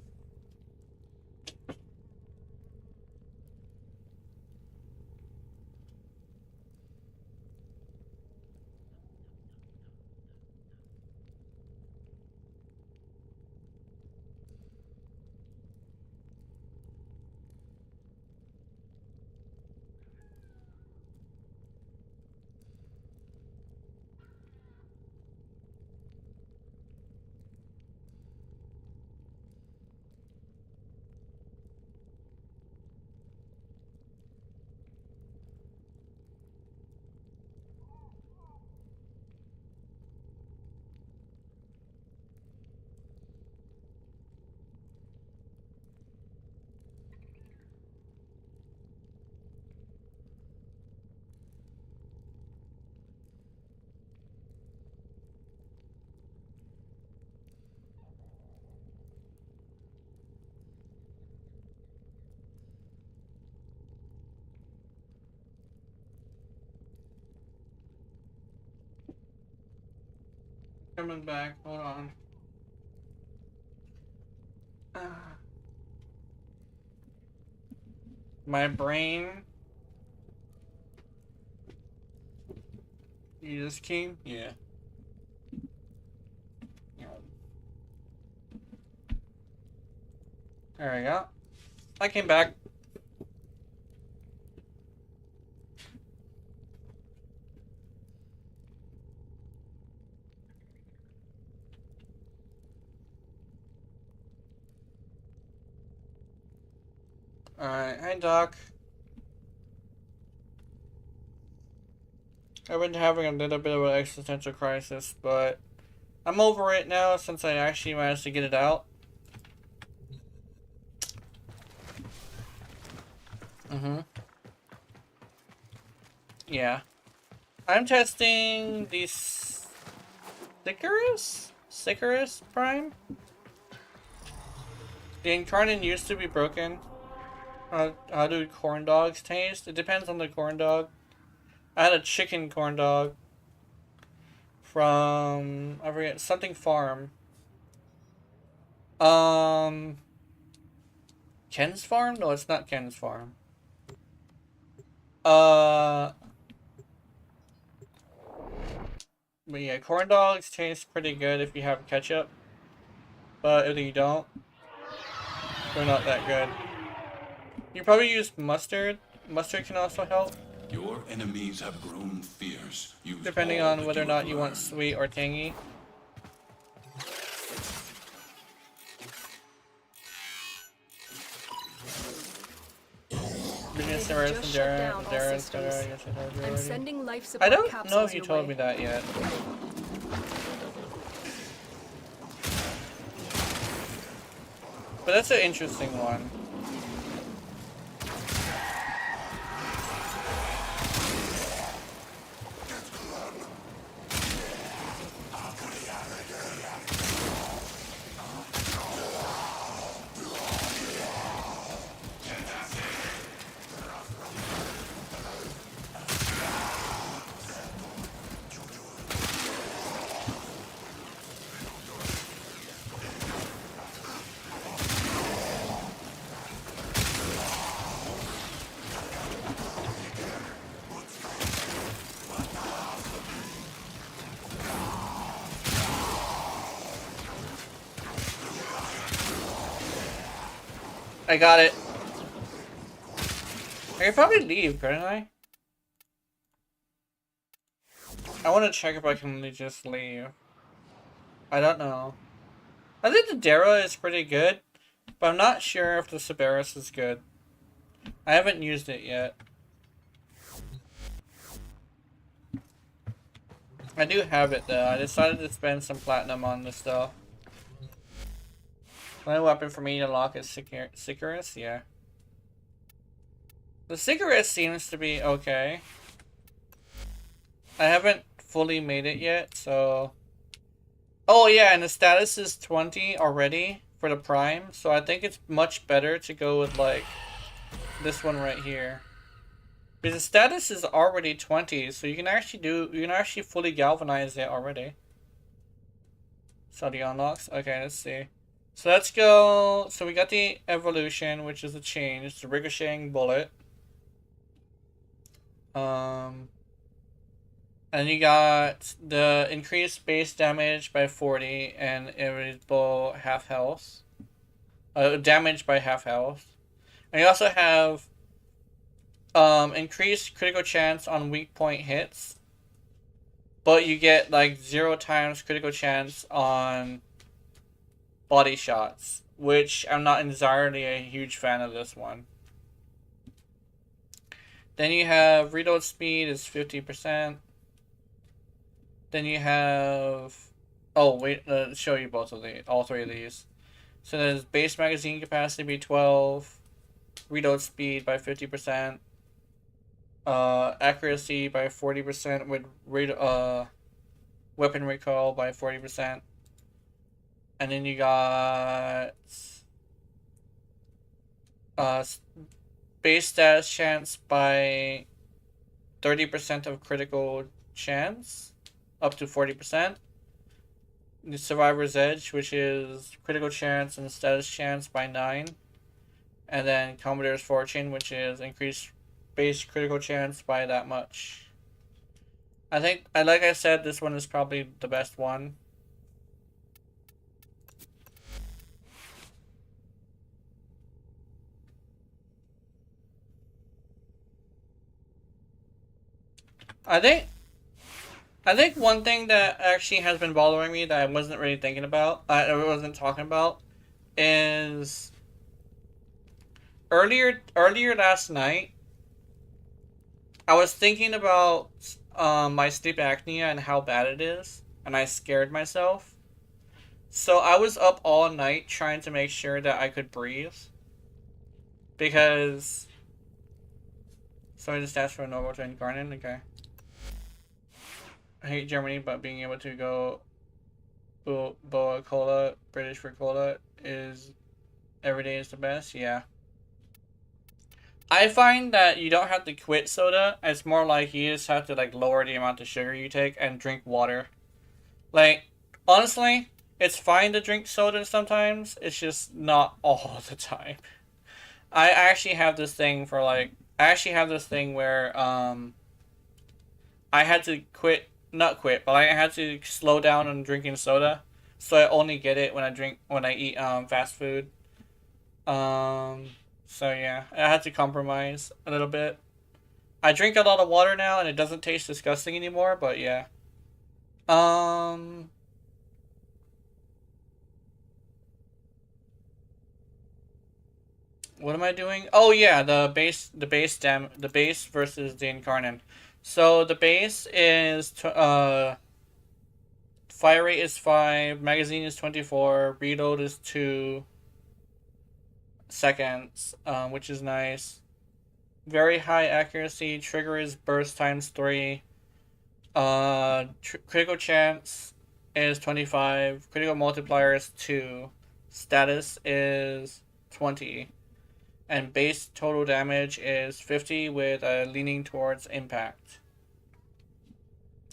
Coming back, hold on. My brain. You just came? Yeah. There we go. I came back. Alright, hi Doc. I've been having a little bit of an existential crisis, but I'm over it now since I actually managed to get it out. Yeah. I'm testing the Sicarus Prime? The incarnate used to be broken. How do corn dogs taste? It depends on the corn dog. I had a chicken corn dog from, I forget, something farm. Ken's farm? No, it's not Ken's farm. But yeah, corn dogs taste pretty good if you have ketchup. But if you don't, they're not that good. You probably use mustard. Mustard can also help. Your enemies have grown fierce. Use Depending all on that whether or you not have you want learned. sweet or tangy. Just shut down all systems. I'm sending life I support don't know capsules if you your told way. me that yet. But that's an interesting one. I got it. I could probably leave, couldn't I? I want to check if I can just leave. I don't know. I think the Dara is pretty good, but I'm not sure if the Cerberus is good. I haven't used it yet. I do have it though. I decided to spend some platinum on this stuff. My weapon for me to lock is Sicarus, yeah. The Sicarus seems to be okay. I haven't fully made it yet, so... Oh yeah, and the status is 20 already for the Prime, so I think it's much better to go with, like, this one right here. Because the status is already 20, so you can actually fully galvanize it already. So the unlocks, okay, let's see. So let's go, so we got the evolution, which is a change, the ricocheting bullet. And you got the increased base damage by 40 and invisible half health. Damage by half health. And you also have increased critical chance on weak point hits. But you get like 0 times critical chance on body shots, which I'm not entirely a huge fan of this one. Then you have reload speed is 50%. Then you have... Oh, wait, show you all three of these. So there's base magazine capacity be 12, reload speed by 50%, accuracy by 40% with weapon recall by 40%. And then you got base status chance by 30% of critical chance, up to 40%. The Survivor's Edge, which is critical chance and status chance by 9. And then Commodore's Fortune, which is increased base critical chance by that much. I think, like I said, this one is probably the best one. I think one thing that actually has been bothering me that I wasn't really thinking about, I wasn't talking about, is earlier last night, I was thinking about my sleep apnea and how bad it is, and I scared myself. So I was up all night trying to make sure that I could breathe, because somebody just asked for a normal to incarnate. Okay. I hate Germany, but being able to go Boa Cola, British for cola, is every day is the best. Yeah. I find that you don't have to quit soda. It's more like you just have to like lower the amount of sugar you take and drink water. Like, honestly, it's fine to drink soda sometimes. It's just not all the time. I actually have this thing for like, where I had to not quit, but I had to slow down on drinking soda, so I only get it when I eat fast food. So yeah, I had to compromise a little bit. I drink a lot of water now, and it doesn't taste disgusting anymore. But yeah, what am I doing? Oh yeah, the base versus the incarnate. So the base is fire rate is 5, magazine is 24, reload is 2 seconds, which is nice. Very high accuracy, trigger is burst times 3. Critical chance is 25, critical multiplier is 2, status is 20. And base total damage is 50 with a leaning towards impact.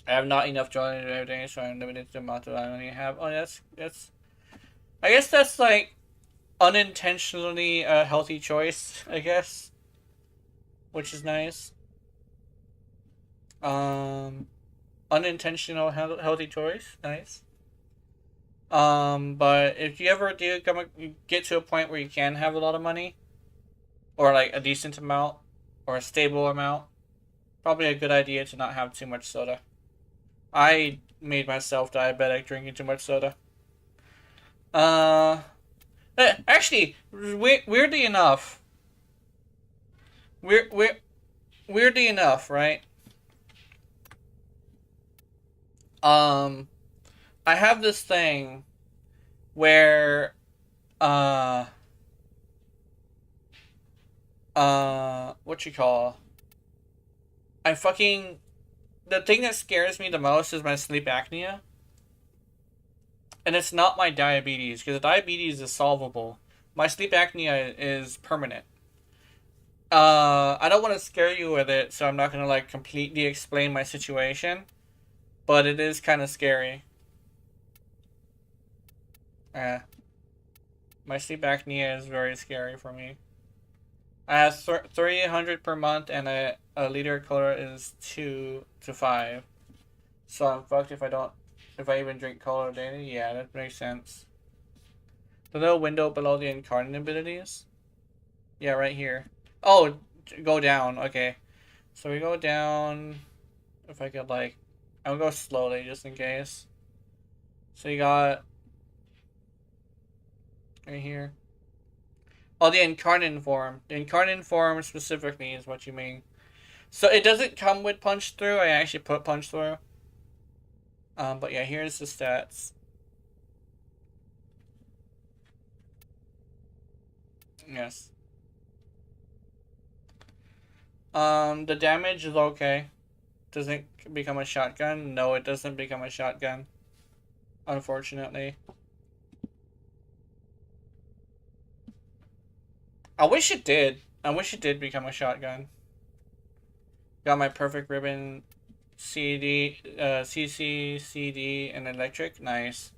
I have not enough joy every day, so I'm limited to the amount that I only have. Oh, that's. I guess that's like unintentionally a healthy choice, I guess. Which is nice. Unintentional healthy choice, nice. But if you ever do get to a point where you can have a lot of money, or like a decent amount, or a stable amount, probably a good idea to not have too much soda. I made myself diabetic drinking too much soda. Actually, weirdly enough, weirdly enough, right? I have this thing where what you call? I fucking... The thing that scares me the most is my sleep apnea. And it's not my diabetes, because the diabetes is solvable. My sleep apnea is permanent. I don't want to scare you with it, so I'm not going to, like, completely explain my situation. But it is kind of scary. My sleep apnea is very scary for me. I have 300 per month, and a liter cola is 2 to 5. So I'm fucked if I even drink cola daily. Yeah, that makes sense. The little window below the incarnate abilities. Yeah, right here. Oh, go down. Okay. So we go down. If I could, like... I'll go slowly, just in case. So you got... Right here. Oh, the incarnate form. The incarnate form specifically is what you mean. So it doesn't come with punch through. I actually put punch through. But yeah, here's the stats. Yes. The damage is okay. Doesn't become a shotgun. No, it doesn't become a shotgun. Unfortunately. I wish it did. I wish it did become a shotgun. Got my perfect ribbon, CD, CC, CD, and electric. Nice.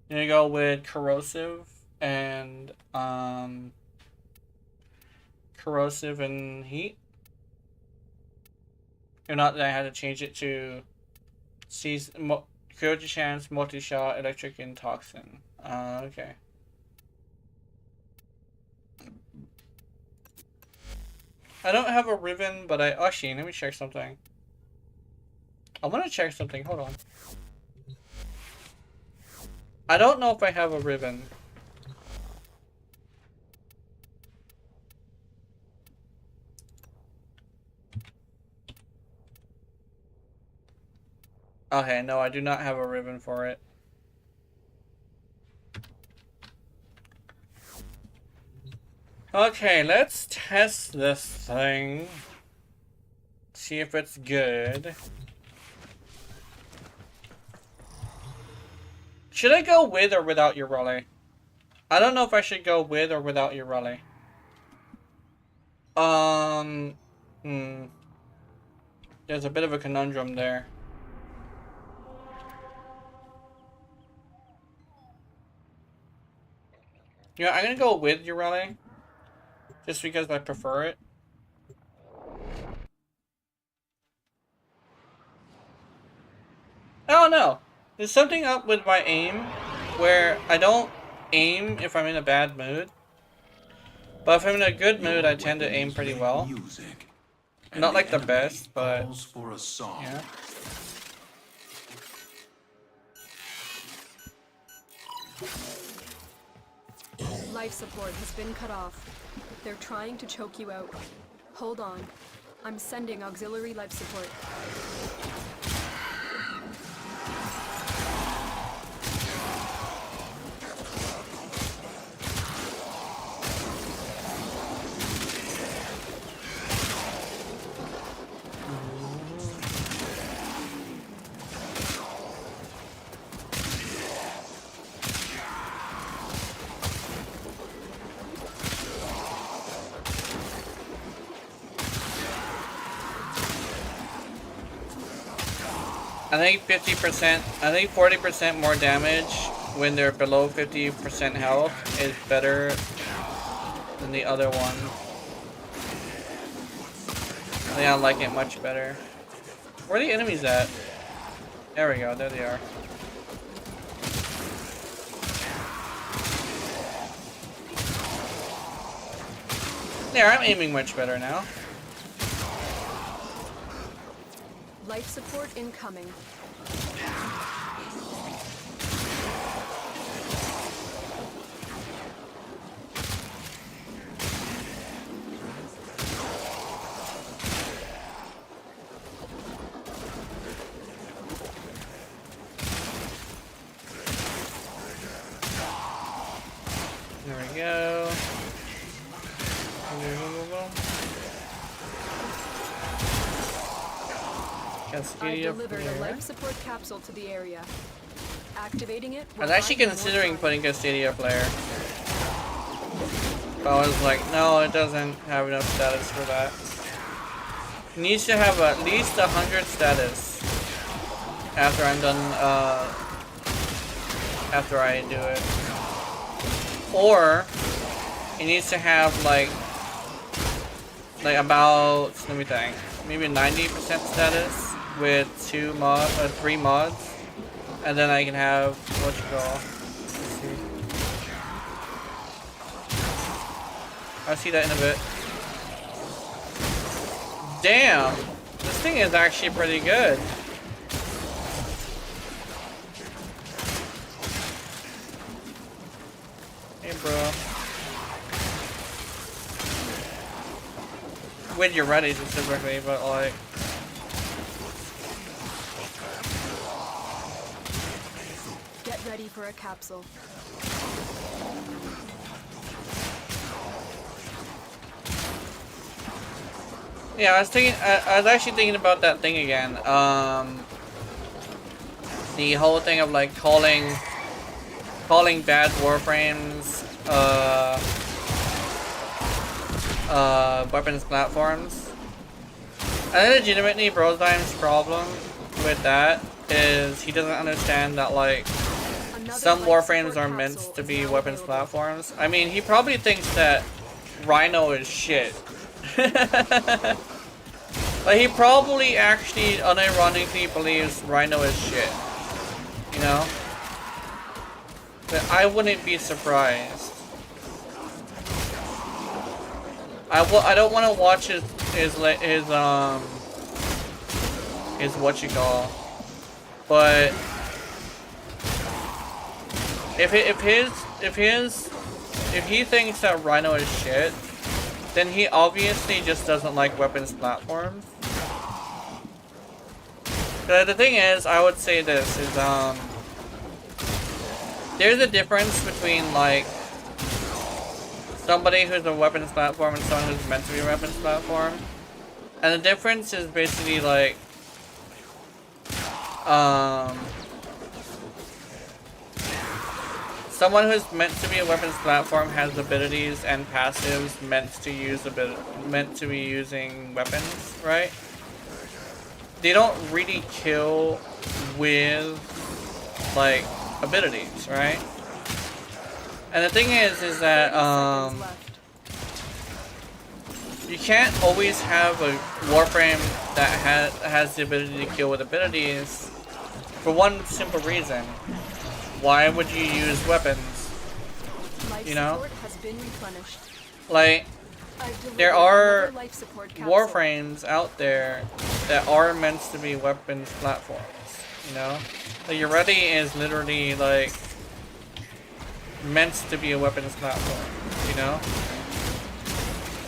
Gonna go with corrosive and corrosive and heat. Or not that I had to change it to Kyoji chance, multi-shot, electric, and toxin. Okay. I don't have a ribbon, but actually, let me check something. I want to check something. Hold on. I don't know if I have a ribbon. Okay, no, I do not have a ribbon for it. Okay, let's test this thing. See if it's good. Should I go with or without your Raleigh? I don't know if I should go with or without your Raleigh. There's a bit of a conundrum there. Yeah, I'm gonna go with your Raleigh. Just because I prefer it. I don't know. There's something up with my aim where I don't aim if I'm in a bad mood. But if I'm in a good mood, I tend to aim pretty well. Not like the best, but yeah. Life support has been cut off. They're trying to choke you out. Hold on. I'm sending auxiliary life support. I think 50%, I think 40% more damage when they're below 50% health is better than the other one. I think I like it much better. Where are the enemies at? There we go, there they are. There, I'm aiming much better now. Life support incoming. we go. I've delivered a life support capsule to the area. Activating it. I was actually considering putting Castadia Flare. But I was like, no, it doesn't have enough status for that. It needs to have at least 100 status after I'm done, after I do it. Or, it needs to have like about, let me think, maybe 90% status with 3 mods. And then I can have, what you call, let's see. I'll see that in a bit. Damn! This thing is actually pretty good. Hey, bro. When you're ready, specifically, but like... Get ready for a capsule. Yeah, I was actually thinking about that thing again. The whole thing of like calling bad Warframes, weapons platforms. I think legitimately Brozime's problem with that is he doesn't understand that like some Warframes are meant to be weapons platforms. I mean, he probably thinks that Rhino is shit. Like, he probably actually unironically believes Rhino is shit. You know? But I wouldn't be surprised. I don't want to watch his what you call, but if he thinks that Rhino is shit, then he obviously just doesn't like weapons platforms. The thing is, I would say this is there's a difference between like somebody who's a weapons platform and someone who's meant to be a weapons platform. And the difference is basically like someone who's meant to be a weapons platform has abilities and passives meant to be using weapons, right? They don't really kill with like abilities, right? And the thing is that you can't always have a Warframe that has the ability to kill with abilities for one simple reason. Why would you use weapons? You know? Like, there are Warframes out there that are meant to be weapons platforms, you know? Like, your Ready is literally, like, meant to be a weapons platform, you know?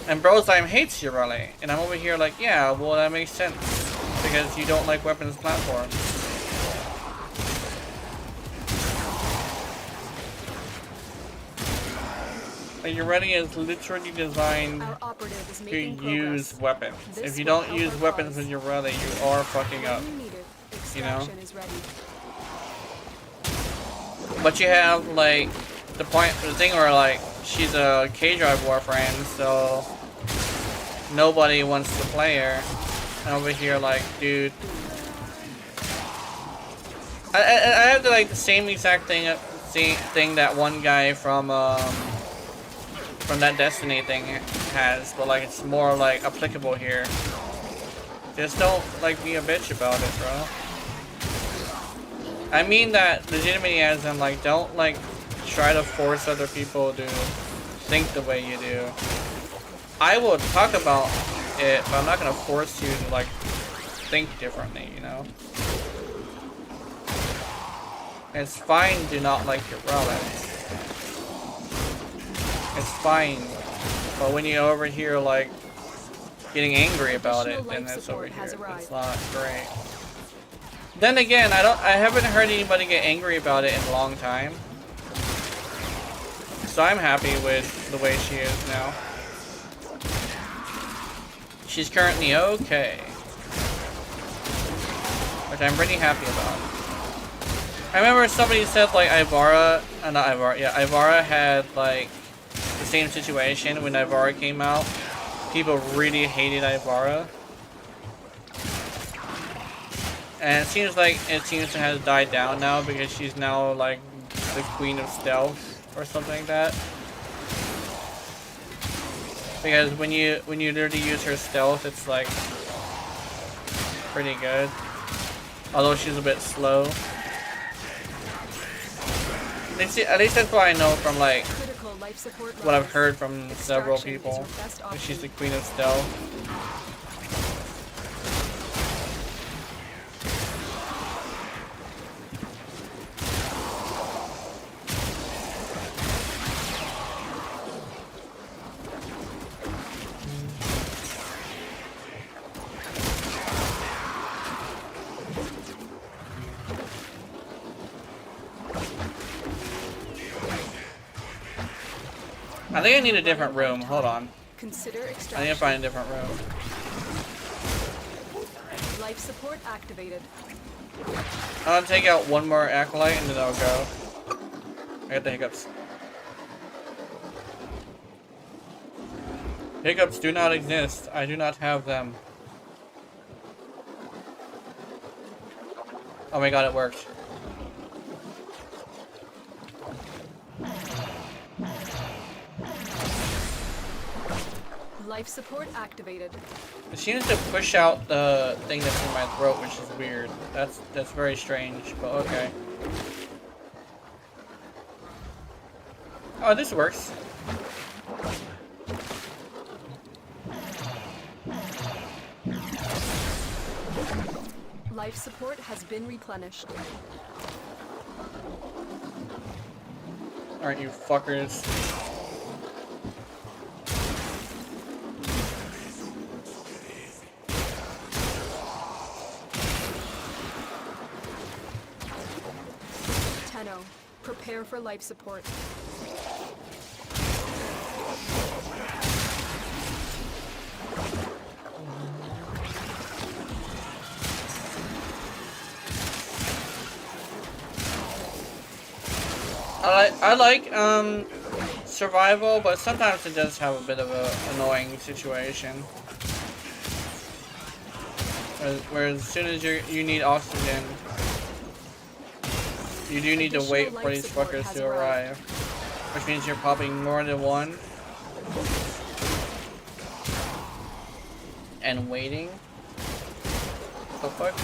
And Brozime hates Urali, and I'm over here like, yeah, well, that makes sense, because you don't like weapons platforms. Urali is literally designed to use weapons. If you don't use weapons with Urali, you are fucking up. You know? But you have, like, the thing where, like, she's a K-Drive Warframe, so nobody wants to play her. And over here, like, dude. I have the, like, the same exact thing that one guy from that Destiny thing has, but like it's more like applicable here. Just don't like be a bitch about it, bro. I mean that legitimately as in like don't like try to force other people to think the way you do. I will talk about it, but I'm not gonna force you to like think differently, you know? It's fine to not like your relics. It's fine, but when you're over here like getting angry about it, then it's over here. It's not great. Then again, I haven't heard anybody get angry about it in a long time. So I'm happy with the way she is now. She's currently okay. Which I'm pretty happy about. I remember somebody said like Ivara had like the same situation when Ivara came out. People really hated Ivara. And it seems to have died down now because she's now like the queen of stealth or something like that. Because when you literally use her stealth, it's like pretty good. Although she's a bit slow. At least that's what I know from like what I've heard from several people. She's the queen of stealth. I think I need a different room. Hold on. Consider I extraction. need to find a different room. Life support activated. I'll take out one more acolyte and then I'll go. I got the hiccups. Hiccups do not exist. I do not have them. Oh my god, it worked. Life support activated. It seems to push out the thing that's in my throat, which is weird. That's very strange, but okay. Oh, this works. Life support has been replenished. Aren't you fuckers? Tenno, prepare for life support. I like survival, but sometimes it does have a bit of an annoying situation. Whereas as soon as you need oxygen, you do need to wait for these fuckers to arrive. Which means you're popping more than one. And waiting. What the fuck?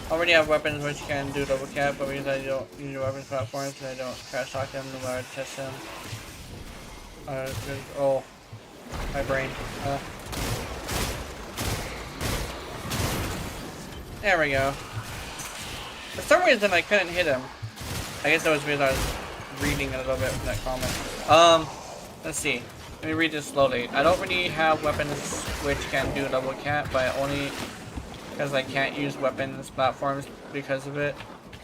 I already have weapons which can do double cap, but because I don't use weapons platforms, I don't trash talk them no matter test them. Oh, my brain. There we go. For some reason I couldn't hit him. I guess that was because I was reading a little bit from that comment. Let's see. Let me read this slowly. I don't really have weapons which can do double cap, but only because I can't use weapons platforms because of it.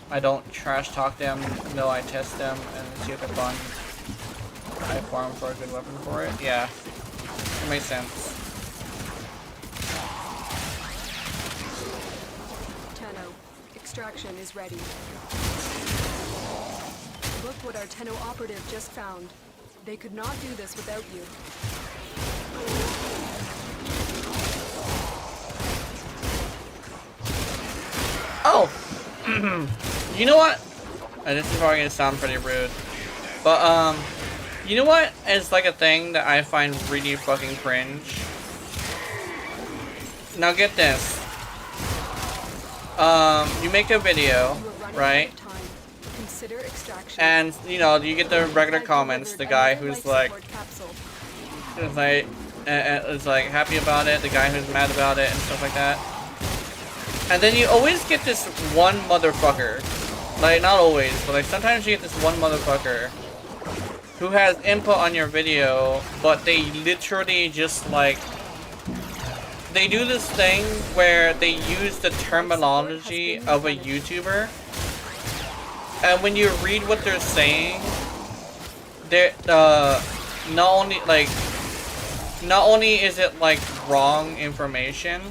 I don't trash talk them, no, I test them and see if they're fun. I farm for a good weapon for it. Yeah, it makes sense. Tenno, extraction is ready. Look what our Tenno operative just found. They could not do this without you. Oh! You know what? This is probably gonna sound pretty rude. But, you know what is like a thing that I find really fucking cringe? Now get this. You make a video, right? Consider extraction. And, you know, you get the regular comments, the guy who's like, is like happy about it, the guy who's mad about it, and stuff like that. And then you always get this one motherfucker, like not always, but like sometimes you get this one motherfucker who has input on your video, but they literally just like, they do this thing where they use the terminology of a YouTuber, and when you read what they're saying, there, not only is it like wrong information,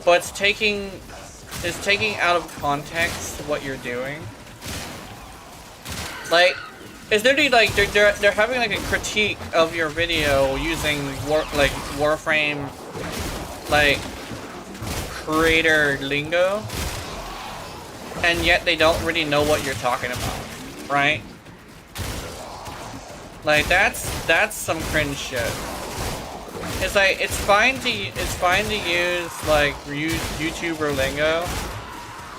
but it's taking out of context what you're doing. Like, it's literally like they're having like a critique of your video using Warframe like creator lingo, and yet they don't really know what you're talking about, right? Like that's some cringe shit. It's like it's fine to use like YouTuber lingo,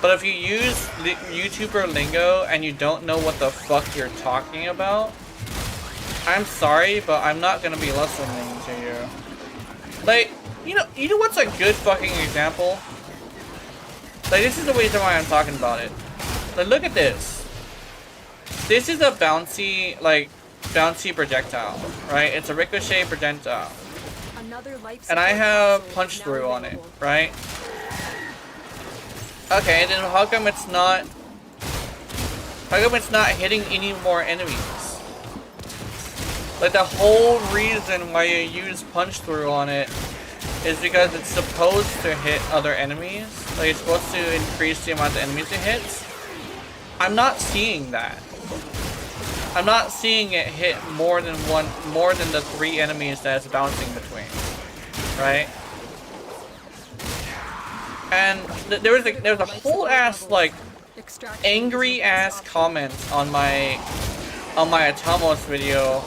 but if you use YouTuber lingo and you don't know what the fuck you're talking about, I'm sorry, but I'm not gonna be listening to you. Like, you know what's a good fucking example? Like, this is the reason why I'm talking about it. Like, look at this. This is a bouncy projectile, right? It's a ricochet projectile. And I have punch through on it, right? Okay, then how come it's not hitting any more enemies? Like, the whole reason why you use punch through on it is because it's supposed to hit other enemies. Like, it's supposed to increase the amount of enemies it hits. I'm not seeing that. I'm not seeing it hit more than the 3 enemies that it's bouncing between, right? And there was a whole ass like angry ass comments on my Atomos video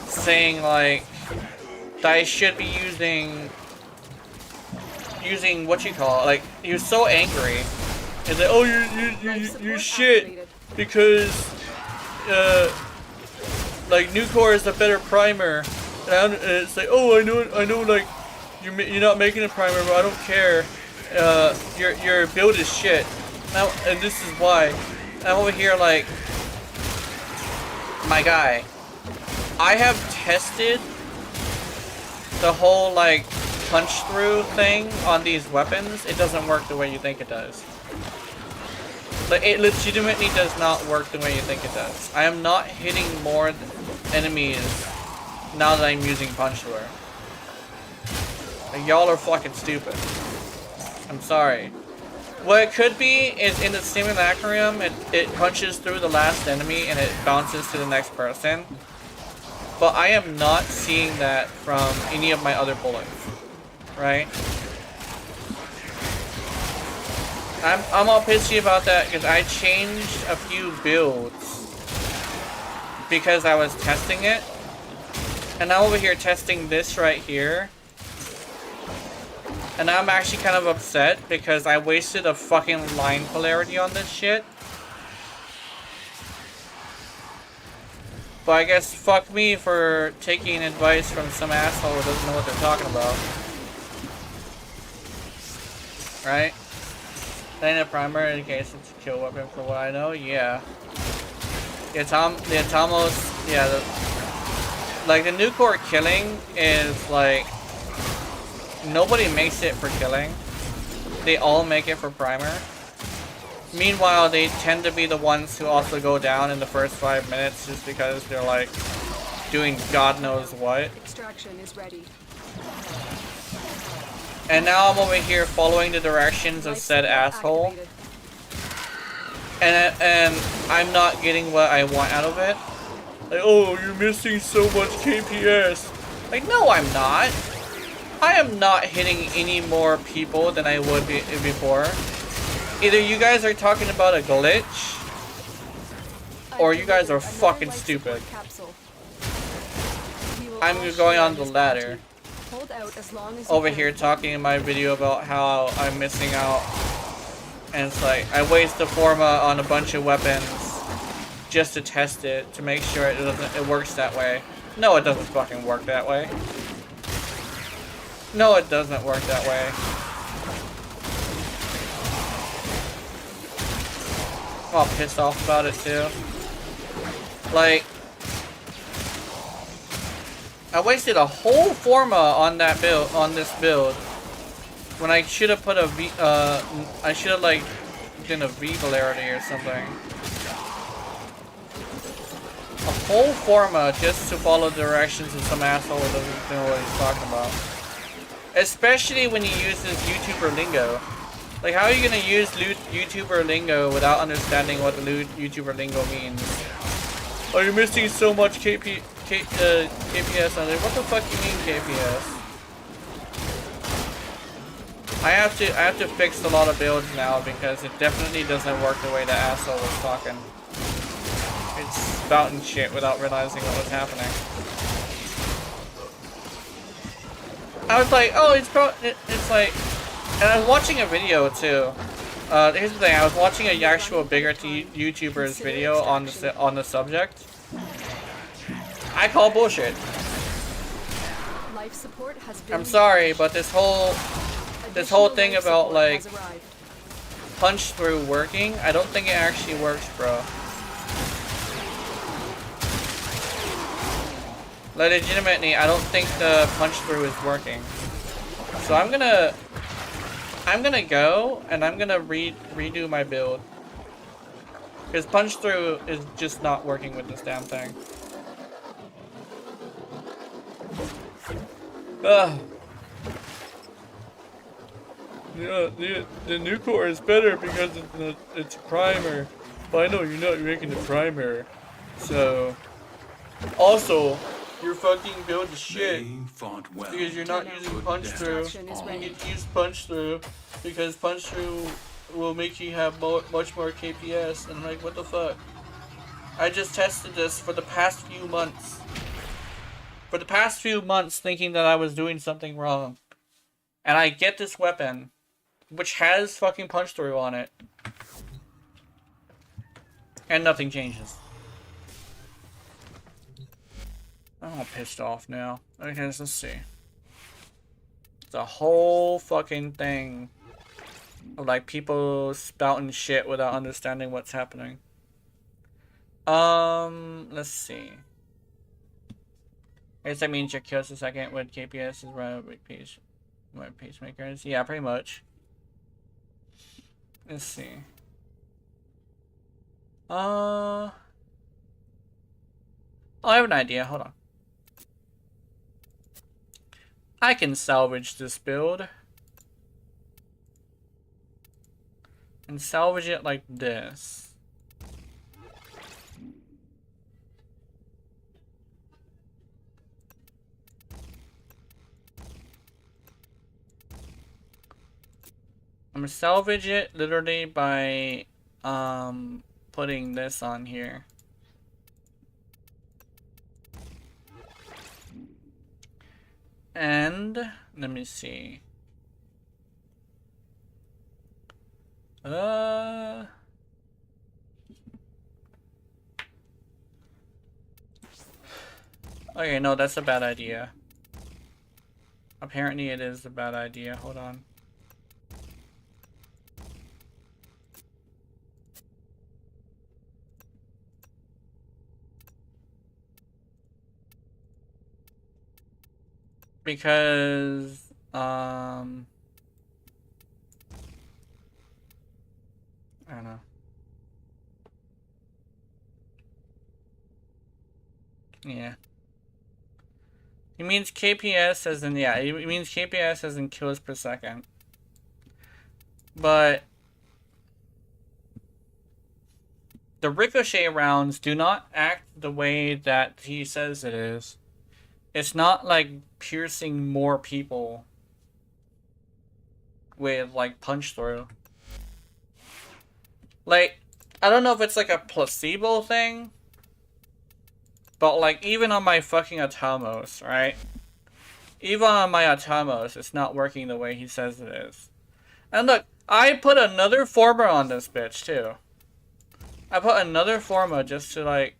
saying like that I should be using what you call it. Like, he was so angry. He's like, oh, you shit because like Nucor is a better primer. And it's like, oh, I know, like you're not making a primer, but I don't care. Your build is shit. Now, and this is why. I'm over here like, my guy, I have tested the whole like punch through thing on these weapons. It doesn't work the way you think it does. But it legitimately does not work the way you think it does. I am not hitting more enemies now that I'm using punch through. Like, y'all are fucking stupid. I'm sorry. What it could be is in the simulacrum, it punches through the last enemy and it bounces to the next person. But I am not seeing that from any of my other bullets, right? I'm all pissy about that because I changed a few builds because I was testing it. And I'm over here testing this right here. And I'm actually kind of upset because I wasted a fucking line polarity on this shit. But I guess fuck me for taking advice from some asshole who doesn't know what they're talking about. Right? Then a primer in case it's a kill weapon for what I know, yeah. The Atomos, yeah, like the Nucor killing is like, nobody makes it for killing. They all make it for primer. Meanwhile, they tend to be the ones who also go down in the first 5 minutes just because they're like doing God knows what. Extraction is ready. And now I'm over here following the directions of said asshole. And I'm not getting what I want out of it. Like, oh, you're missing so much KPS. Like, no, I'm not. I am not hitting any more people than I would be before. Either you guys are talking about a glitch, or you guys are fucking stupid. I'm going on the latter. Over here talking in my video about how I'm missing out. And it's like, I waste the Forma on a bunch of weapons just to test it, to make sure it works that way. No, it doesn't fucking work that way. No, it doesn't work that way. I'm all pissed off about it too. Like, I wasted a whole Forma on that build, on this build, when I should have put a V. I should have like done a V polarity or something. A whole forma just to follow the directions of some asshole who doesn't know what he's talking about. Especially when he uses YouTuber lingo. Like, how are you gonna use YouTuber lingo without understanding what the YouTuber lingo means? Oh, you're missing so much KPS. I'm like, what the fuck you mean KPS? I have to fix a lot of builds now because it definitely doesn't work the way the asshole was talking. It's spouting shit without realizing what was happening. I was like, oh, it's like, and I was watching a video too. Here's the thing: I was watching a actual bigger YouTuber's video on the subject. I call bullshit. Life support has been I'm sorry, but this whole thing life about support like has arrived. punch through working, I don't think it actually works, bro. Like, legitimately, I don't think the punch through is working. So I'm gonna go and I'm gonna redo my build. Because punch through is just not working with this damn thing. Ugh. Yeah, the new core is better because it's a primer. But I know you're not making the primer. So also, your fucking build is shit. They fought well. Because you're not using punch through. Extraction is You ready. need to use punch through because punch through will make you have much more KPS. And I'm like, what the fuck? I just tested this for the past few months. For the past few months, thinking that I was doing something wrong. And I get this weapon, which has fucking punch through on it. And nothing changes. I'm all pissed off now. Okay, let's see. It's a whole fucking thing of like people spouting shit without understanding what's happening. Let's see. I guess that means your kills a second with KPS is right with pacemakers. Yeah, pretty much. Let's see. Oh, I have an idea. Hold on. I can salvage this build. And salvage it like this. I'm gonna salvage it literally by putting this on here. And let me see. Okay, no, that's a bad idea. Apparently it is a bad idea. Hold on. Because I don't know. Yeah. It means KPS as in, yeah, it means KPS as in kills per second. But the ricochet rounds do not act the way that he says it is. It's not like piercing more people with like punch through. Like, I don't know if it's like a placebo thing, but like even on my fucking Atomos, right? Even on my Atomos, it's not working the way he says it is. And look, I put another former on this bitch too. I put another forma just to like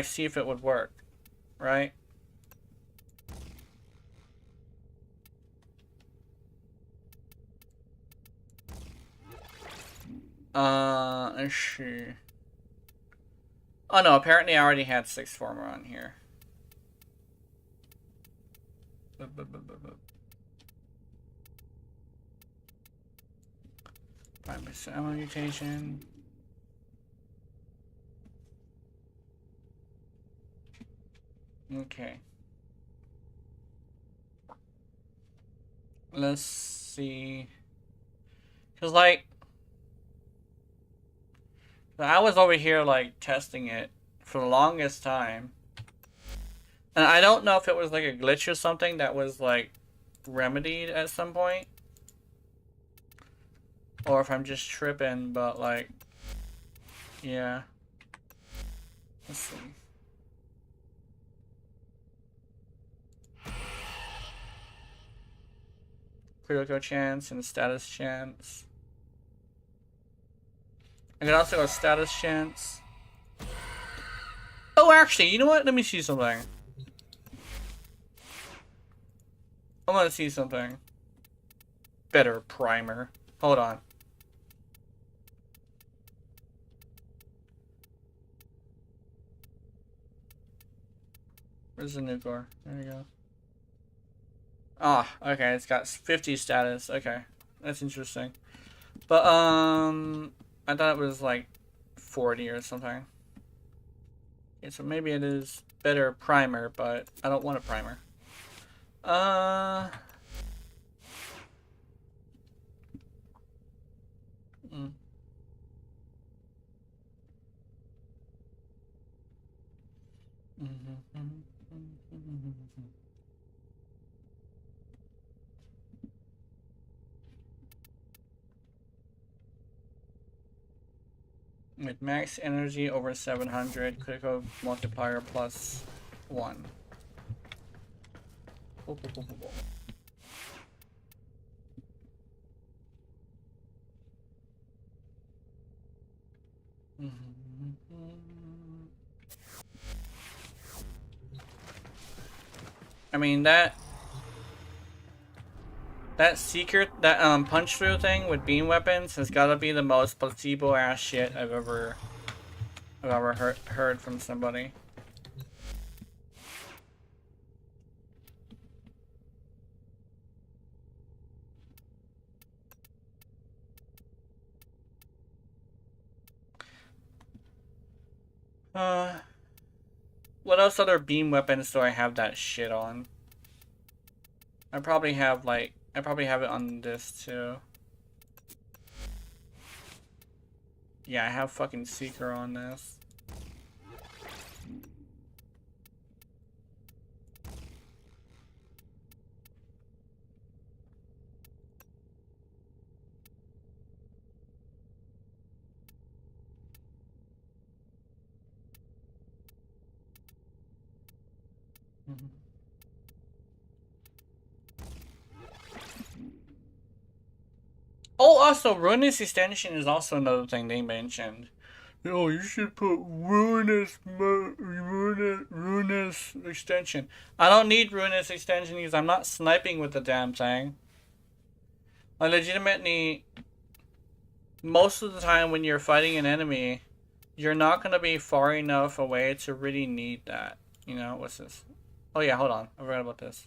see if it would work, right? Let's see. Oh no, apparently I already had 6 former on here. 5% ammo mutation. Okay. Let's see. Cause like, I was over here like testing it for the longest time. And I don't know if it was like a glitch or something that was like remedied at some point. Or if I'm just tripping, but like, yeah. Let's see. Critical chance and status chance. I can also go status chance. Oh, actually, you know what? Let me see something. I want to see something. Better primer. Hold on. Where's the nuclear? There you go. Ah, okay, it's got 50 status. Okay, that's interesting. But, I thought it was like 40 or something. Okay, so maybe it is better primer, but I don't want a primer. Mm. With max energy over 700, critical multiplier plus 1. I mean that secret, that punch through thing with beam weapons has got to be the most placebo ass shit I've ever heard from somebody. What else other beam weapons do I have that shit on? I probably have it on this too. Yeah, I have fucking Seeker on this. Oh, also, Ruinous Extension is also another thing they mentioned. Oh, you should put Ruinous Extension. I don't need Ruinous Extension because I'm not sniping with the damn thing. I legitimately, most of the time when you're fighting an enemy, you're not going to be far enough away to really need that. You know, what's this? Oh yeah, hold on. I forgot about this.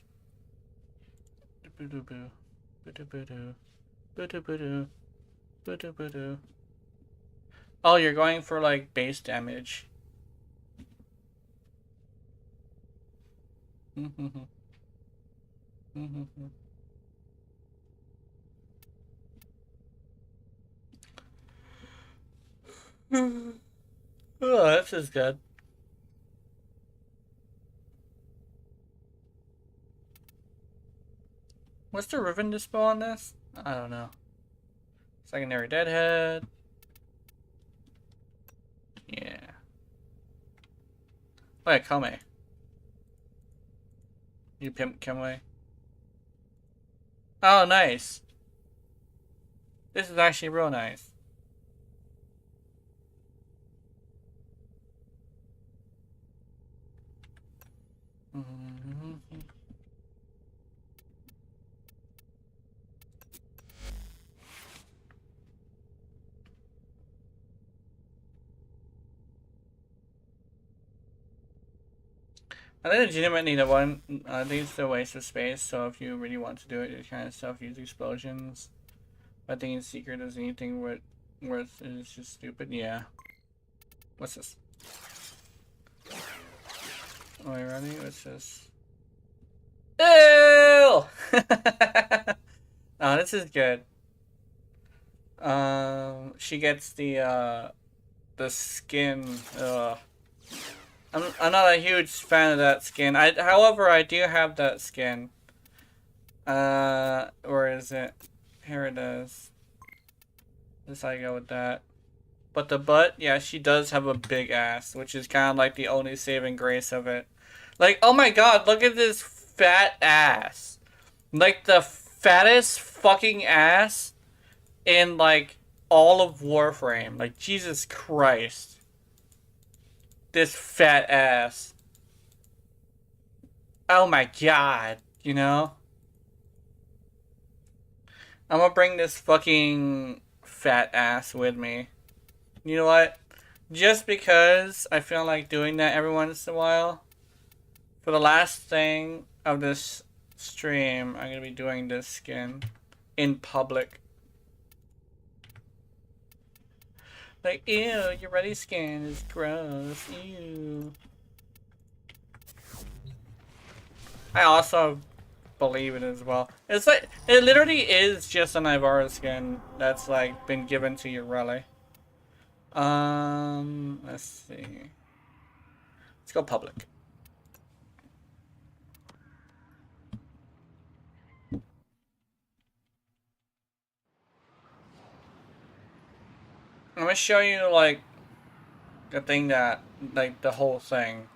Oh, you're going for like base damage. Oh, this is good. What's the Riven Dispel on this? I don't know. Secondary Deadhead. Yeah. Oh yeah, Kame. You pimp Kame. Oh, nice. This is actually real nice. I think legitimately the one, I think it's a waste of space, so if you really want to do it, you kind of self-use explosions. I think in Secret does anything worth it's just stupid. Yeah. What's this? Are we ready? Let's just... Ew! Oh, this is good. She gets the skin. Ugh. I'm not a huge fan of that skin. However, I do have that skin. Where is it? Here it is. Let's I go with that. But the butt, yeah, she does have a big ass, which is kind of like the only saving grace of it. Like, oh my god, look at this fat ass. Like, the fattest fucking ass in, like, all of Warframe. Like, Jesus Christ. This fat ass. Oh my god, you know? I'm gonna bring this fucking fat ass with me. You know what? Just because I feel like doing that every once in a while, for the last thing of this stream, I'm gonna be doing this skin in public. Like, ew, your ready skin is gross. Ew. I also believe it as well. It's like, it literally is just an Ivara skin that's like been given to your rally. Let's see. Let's go public. I'm gonna show you like the thing that, like the whole thing.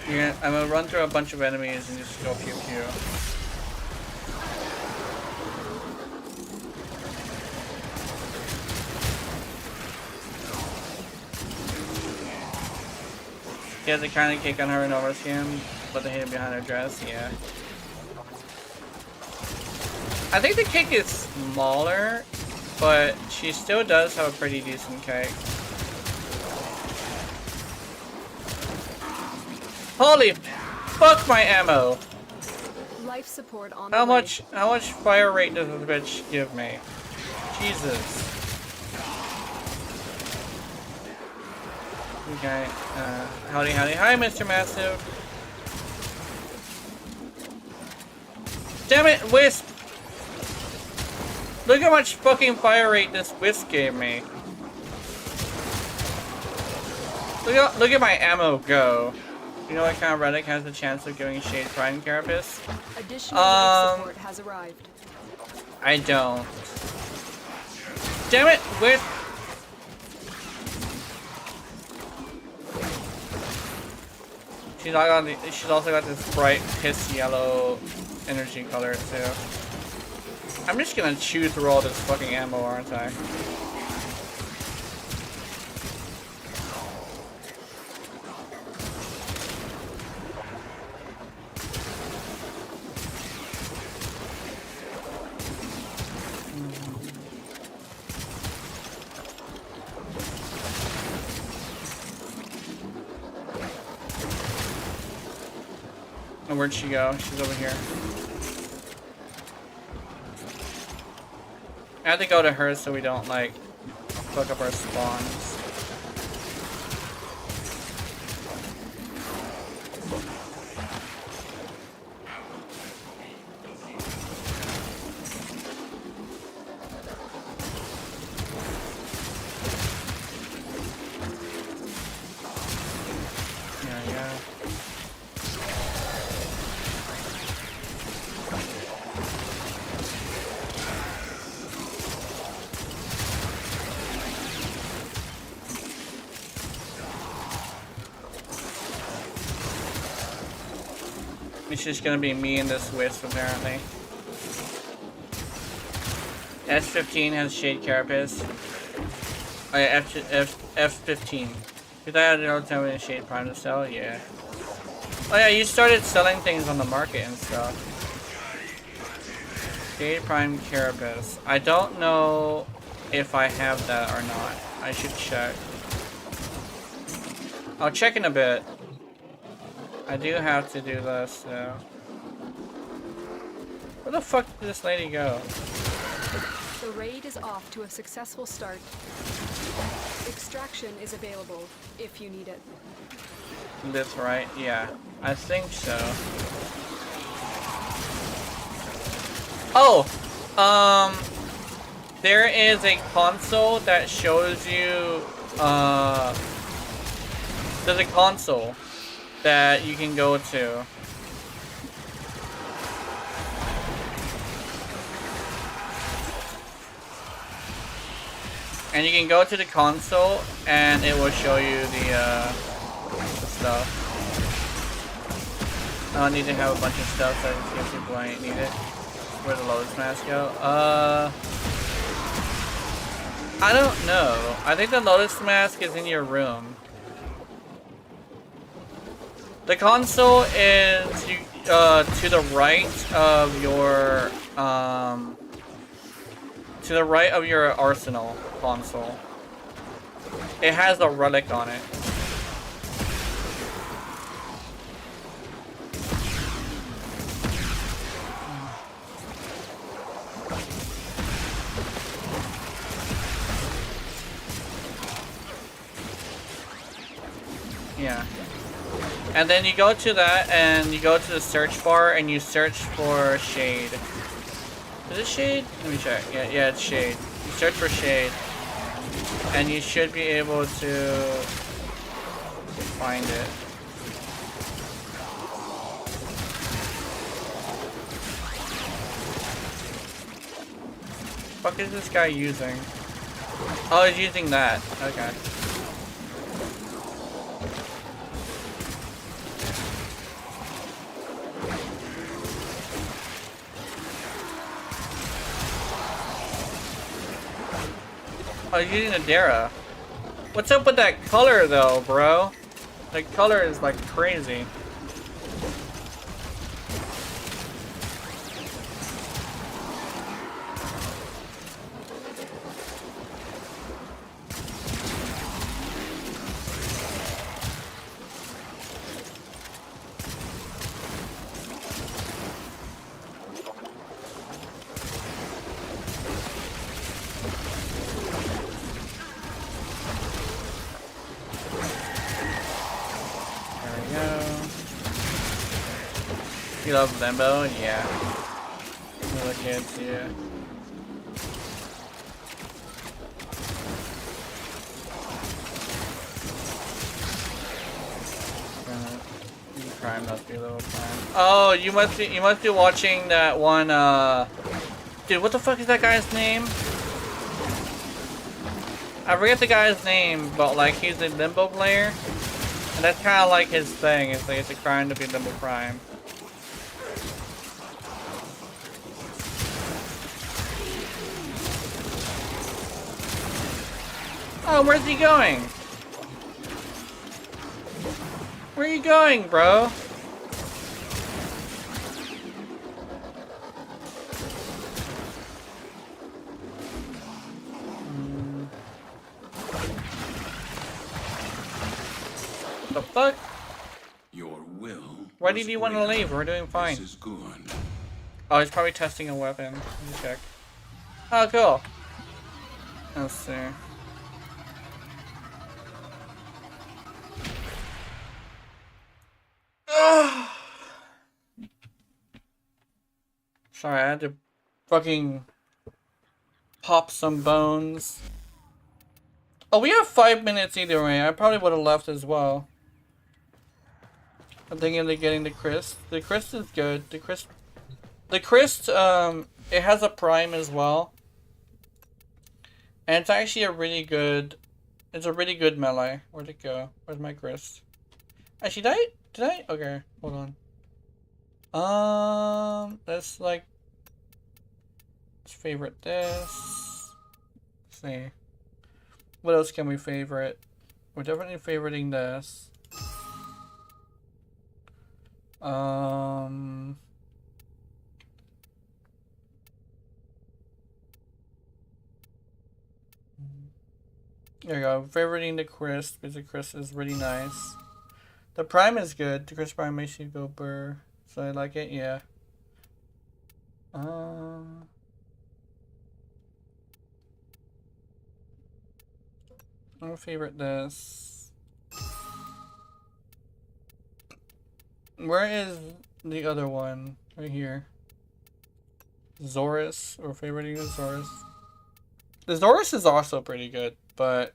I'm gonna run through a bunch of enemies and just go pew pew. She has a kind of cake on her Nova skin, but the hidden behind her dress, yeah. I think the cake is smaller, but she still does have a pretty decent cake. Holy fuck my ammo! Life support on How the way. much fire rate does this bitch give me? Jesus. Okay, howdy, hi, Mr. Massive. Damn it, Wisp! Look how much fucking fire rate this Wisp gave me. Look at my ammo go. You know what kind of relic has the chance of giving Shade Prime Carapace? Additional life support has arrived. I don't. Damn it, Wisp! She's also got this bright piss yellow energy color too. I'm just gonna chew through all this fucking ammo, aren't I? Oh, where'd she go? She's over here. I have to go to her so we don't, like, fuck up our spawns. Yeah. It's just gonna be me and this Wisp, apparently. S15 has Shade Carapace. Oh yeah, F15. Because I had no time in Shade Prime to sell, yeah. Oh yeah, you started selling things on the market and stuff. Shade Prime Carapace. I don't know if I have that or not. I should check. I'll check in a bit. I do have to do this, though. Where the fuck did this lady go? The raid is off to a successful start. Extraction is available if you need it. This right? Yeah, I think so. Oh, there is a console that shows you, there's a console that you can go to. And you can go to the console and it will show you the stuff. I don't need to have a bunch of stuff so I can see if people ain't need it. Where the Lotus Mask go? I don't know. I think the Lotus Mask is in your room. The console is to the right of your arsenal console. It has a relic on it. Yeah. And then you go to that and you go to the search bar and you search for shade. Is it shade? Let me check. Yeah, it's shade. You search for shade. And you should be able to find it. What the fuck is this guy using? Oh, he's using that. Okay. Oh, he's using a Dara. What's up with that color though, bro? That color is like crazy. You love Limbo? Yeah. Little kids, yeah. Crime must be a little crime. Oh, you must be watching that one, dude, what the fuck is that guy's name? I forget the guy's name, but like he's a Limbo player. And that's kinda like his thing, it's like it's a crime to be Limbo Prime. Oh, where's he going? Where are you going, bro? The fuck? Your will. Why did you want to leave? We're doing fine. This is good. Oh, he's probably testing a weapon. Let me check. Oh, cool. Let's see. Sorry, I had to fucking pop some bones. Oh, we have 5 minutes either way. I probably would have left as well. I'm thinking of getting the Christ. The Christ is good. The Christ, it has a prime as well. And it's actually a really good, it's a really good melee. Where'd it go? Where's my Christ? Actually, did I? Okay, hold on. That's like, let's favorite this. Let's see. What else can we favorite? We're definitely favoriting this. There you go. Favoriting the Crisp because the Crisp is really nice. The Prime is good. The Crisp Prime makes you go burr. So I like it, yeah. I'm gonna favorite this. Where is the other one? Right here. Zorus, or favoriting the Zorus. The Zorus is also pretty good, but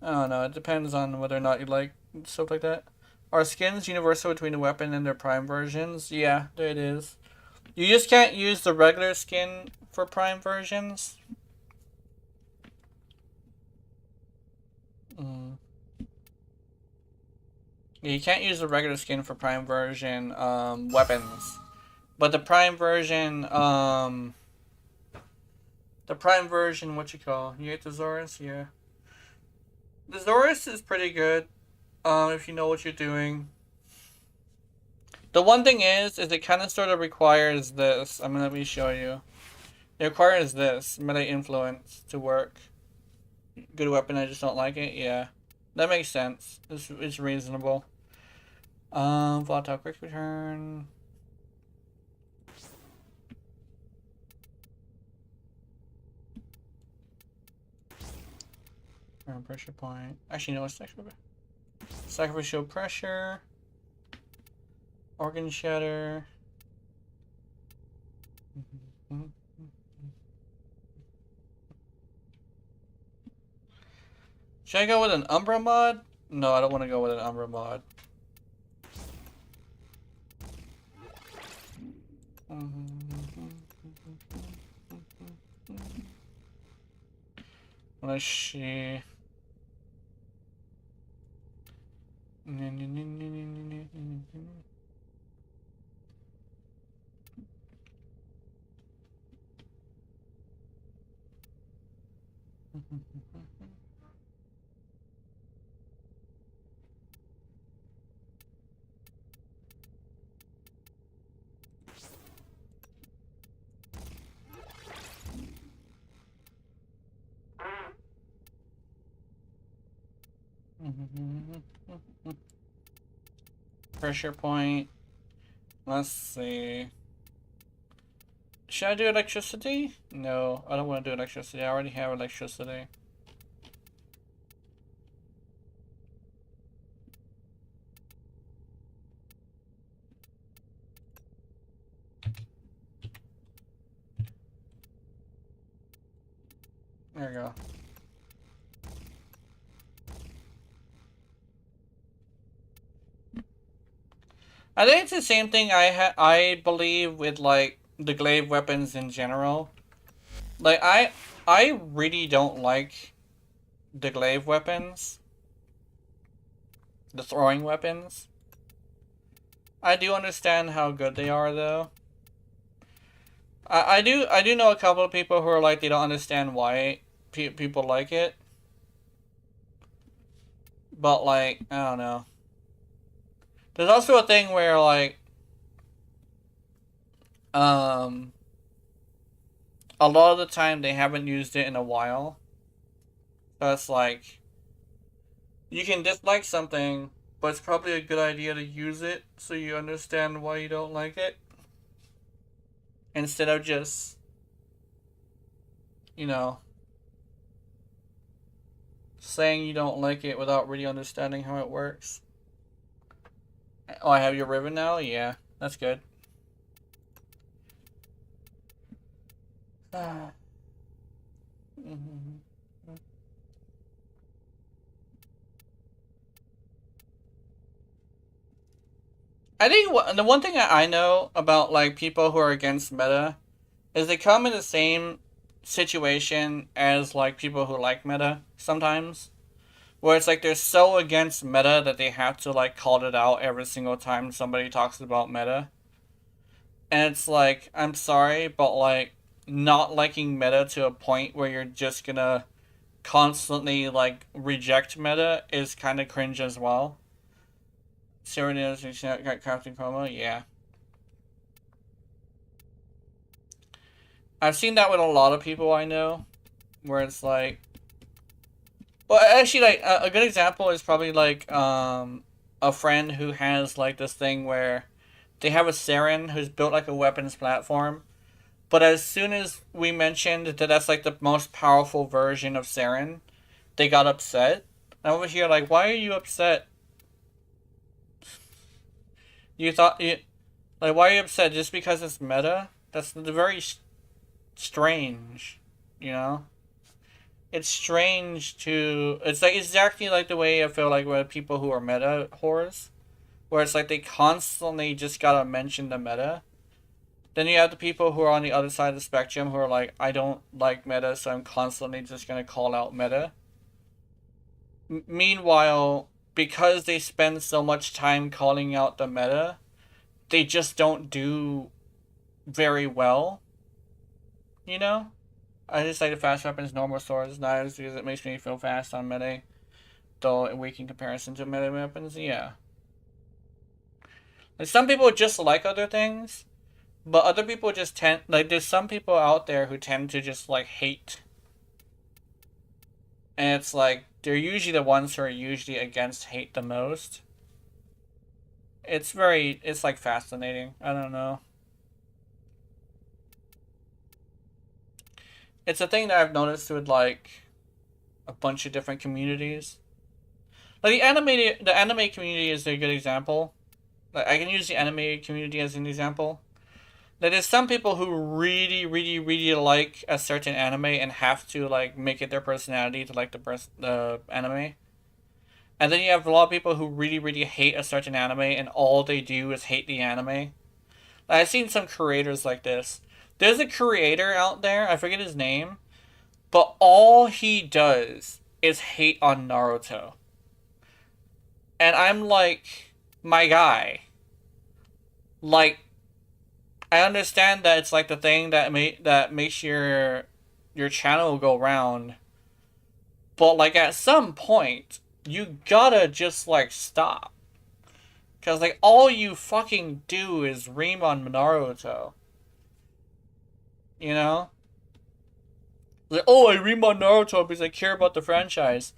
I don't know, it depends on whether or not you like stuff like that. Are skins universal between the weapon and their prime versions? Yeah, it is. You just can't use the regular skin for prime versions. You can't use the regular skin for prime version weapons. But the prime version, what you call? You get the Zorus? Yeah. The Zorus is pretty good, if you know what you're doing. The one thing is it kind of sort of requires this. Let me show you. It requires this, melee influence, to work. Good weapon, I just don't like it? Yeah. That makes sense. It's reasonable. Volatile quick return. Pressure point. Actually, no, it's sacrificial pressure. Organ shatter. Should I go with an Umbra mod? No, I don't want to go with an Umbra mod. Let's see. Pressure point. Let's see. Should I do electricity? No, I don't want to do electricity. I already have electricity. There we go. I think it's the same thing I believe with like the glaive weapons in general. Like I really don't like the glaive weapons. The throwing weapons. I do understand how good they are though. I do know a couple of people who are like they don't understand why people like it. But like, I don't know. There's also a thing where like a lot of the time they haven't used it in a while. So it's like you can dislike something, but it's probably a good idea to use it so you understand why you don't like it. Instead of just, you know, saying you don't like it without really understanding how it works. Oh, I have your ribbon now? Yeah, that's good. I think the one thing I know about like people who are against meta is they come in the same situation as like people who like meta sometimes. Where it's like they're so against meta that they have to like call it out every single time somebody talks about meta. And it's like, I'm sorry, but like not liking meta to a point where you're just gonna constantly like reject meta is kind of cringe as well. Serenity got crafting promo, yeah. I've seen that with a lot of people I know, where it's like, well, actually, like a good example is probably like a friend who has like this thing where they have a Saren who's built like a weapons platform, but as soon as we mentioned that that's like the most powerful version of Saren, they got upset. And over here, like, why are you upset? You thought you like why are you upset just because it's meta? That's very strange, you know. It's strange to. It's like exactly like the way I feel like with people who are meta whores, where it's like they constantly just gotta mention the meta. Then you have the people who are on the other side of the spectrum who are like, I don't like meta, so I'm constantly just gonna call out meta. Meanwhile, because they spend so much time calling out the meta, they just don't do very well. You know? I just like the fast weapons, normal swords, knives, because it makes me feel fast on melee. Though weak in comparison to melee weapons, yeah. Like, some people just like other things, but other people just tend, like, there's some people out there who tend to just, like, hate. And it's like, they're usually the ones who are usually against hate the most. It's like, fascinating. I don't know. It's a thing that I've noticed with, like, a bunch of different communities. Like, the anime community is a good example. Like, I can use the anime community as an example. Like, there's some people who really, really, really like a certain anime and have to, like, make it their personality to like the anime. And then you have a lot of people who really, really hate a certain anime and all they do is hate the anime. Like, I've seen some creators like this. There's a creator out there, I forget his name, but all he does is hate on Naruto. And I'm like, my guy. Like, I understand that it's like the thing that makes your channel go round. But like at some point, you gotta just like stop. Cause like all you fucking do is ream on Naruto. You know? Like, oh, I ream on Naruto because I care about the franchise.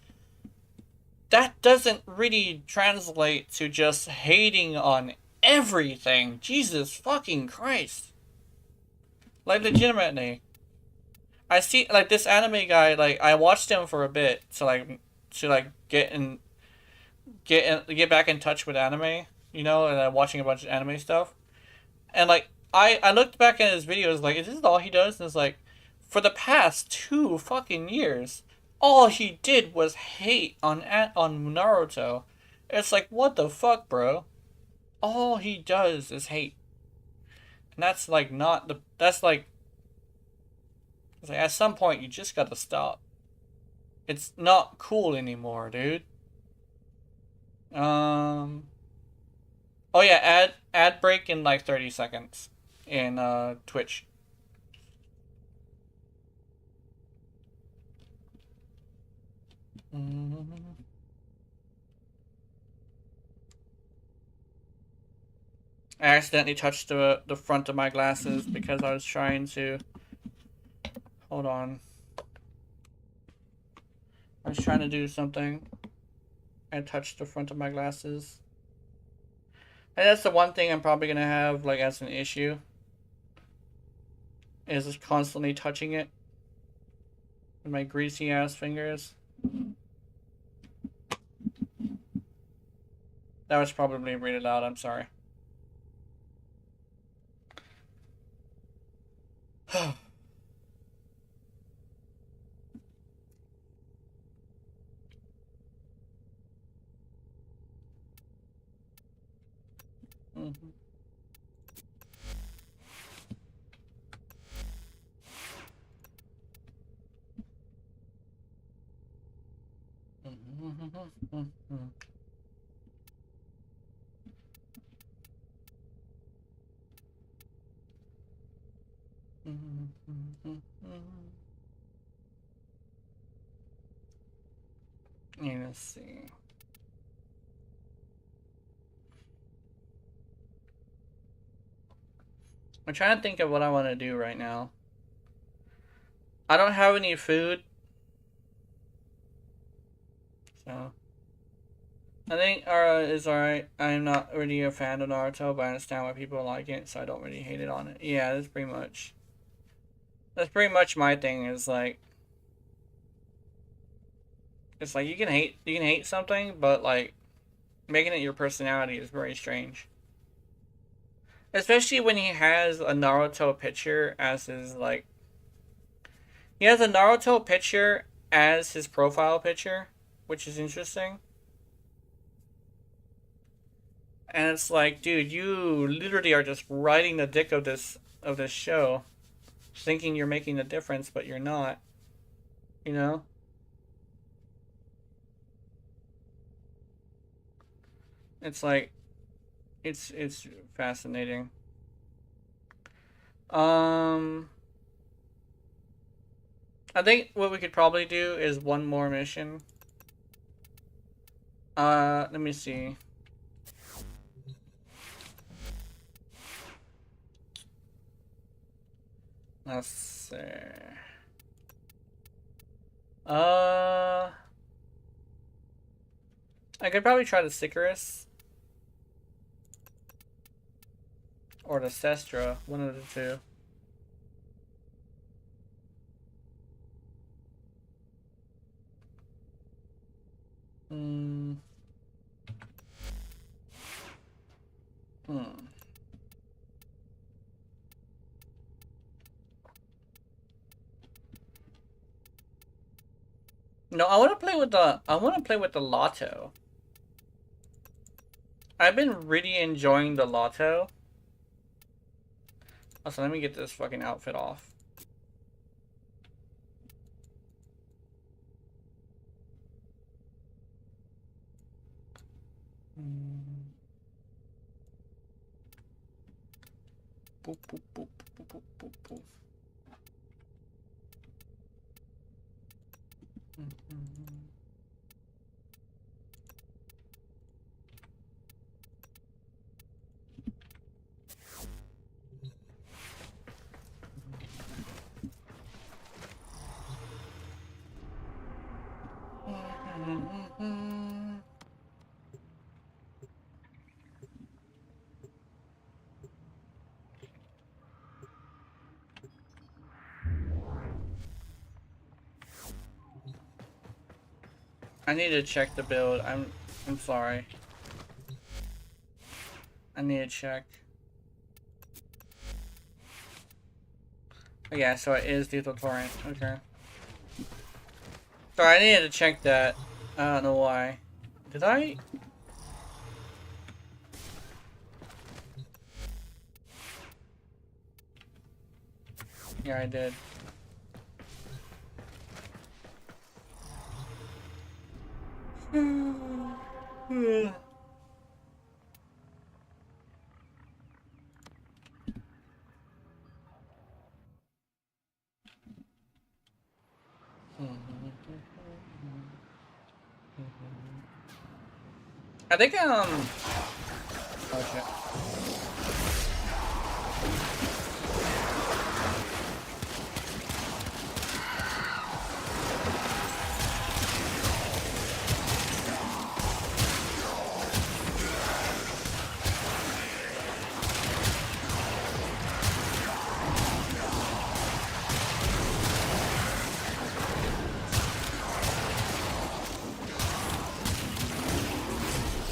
That doesn't really translate to just hating on everything. Jesus fucking Christ. Like, legitimately. I see, like, this anime guy, like, I watched him for a bit to get back in touch with anime, you know, and I'm watching a bunch of anime stuff. And, like, I looked back at his videos, like, is this all he does? And it's like, for the past 2 fucking years, all he did was hate on Naruto. It's like, what the fuck, bro? All he does is hate. And that's like not the that's like it's like at some point you just gotta stop. It's not cool anymore, dude. Oh yeah, ad break in like 30 seconds in Twitch. I accidentally touched the front of my glasses because I was trying to... Hold on. I was trying to do something. I touched the front of my glasses. And that's the one thing I'm probably going to have like as an issue. Is just constantly touching it. With my greasy ass fingers. That was probably really loud, I'm sorry. Let's see. I'm trying to think of what I want to do right now. I don't have any food. So I think is alright. I'm not really a fan of Naruto, but I understand why people like it, so I don't really hate it on it. Yeah, that's pretty much my thing, is like, it's like you can hate something, but like making it your personality is very strange. Especially when he has a Naruto picture as his, like... He has a Naruto picture as his profile picture, which is interesting. And it's like, dude, you literally are just riding the dick of this show, thinking you're making a difference, but you're not. You know? It's like, it's fascinating. I think what we could probably do is one more mission. Let me see. Let's see. I could probably try the Sicarus. Or the Sestra, one of the two. No, I want to play with the Lotto. I've been really enjoying the Lotto. Also, let me get this fucking outfit off. Boop, boop, boop, boop, boop, boop, boop. I need to check the build. I'm sorry. I need to check. Oh, yeah, so it is lethal torrent. Okay. Sorry, I needed to check that. I don't know why. Did I? Yeah, I did. I think oh shit.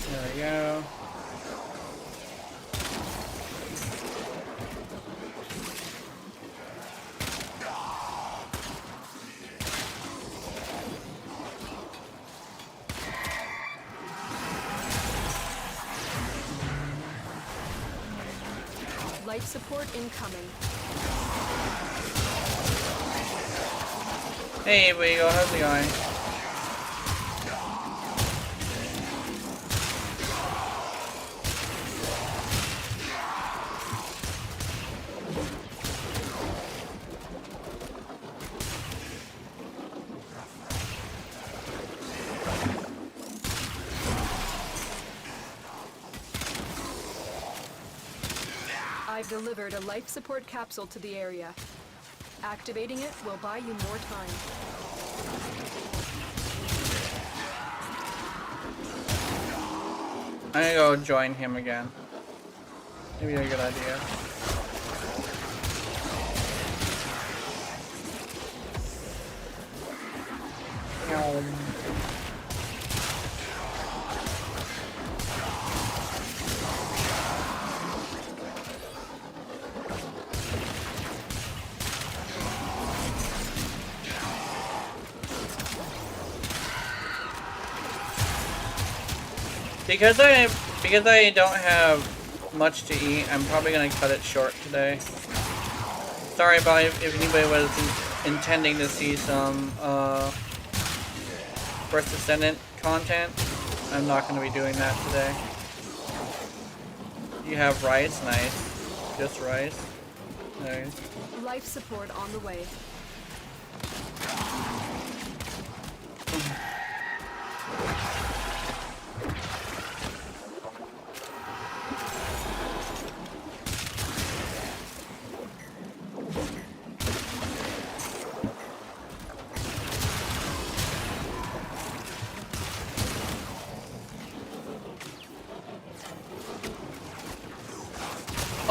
There we go. Life support incoming. Hey, Wigo, how's it going? I've delivered a life support capsule to the area. Activating it will buy you more time. I'm gonna go join him again. Maybe a good idea. Because I don't have much to eat, I'm probably gonna cut it short today. Sorry about if anybody was intending to see some First Descendant content. I'm not gonna be doing that today. You have rice, nice. Just rice. Nice. Life support on the way.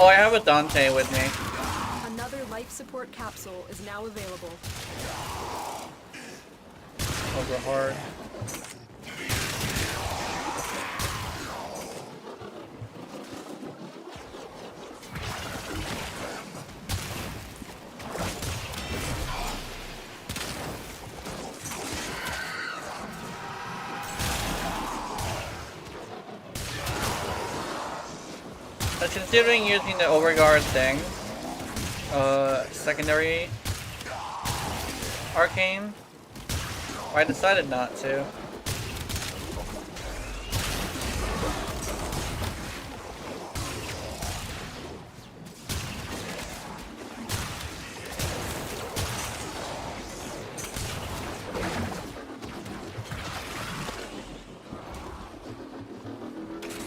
Oh, I have a Dante with me. Another life support capsule is now available. Over hard. Considering using the overguard thing, secondary arcane, I decided not to.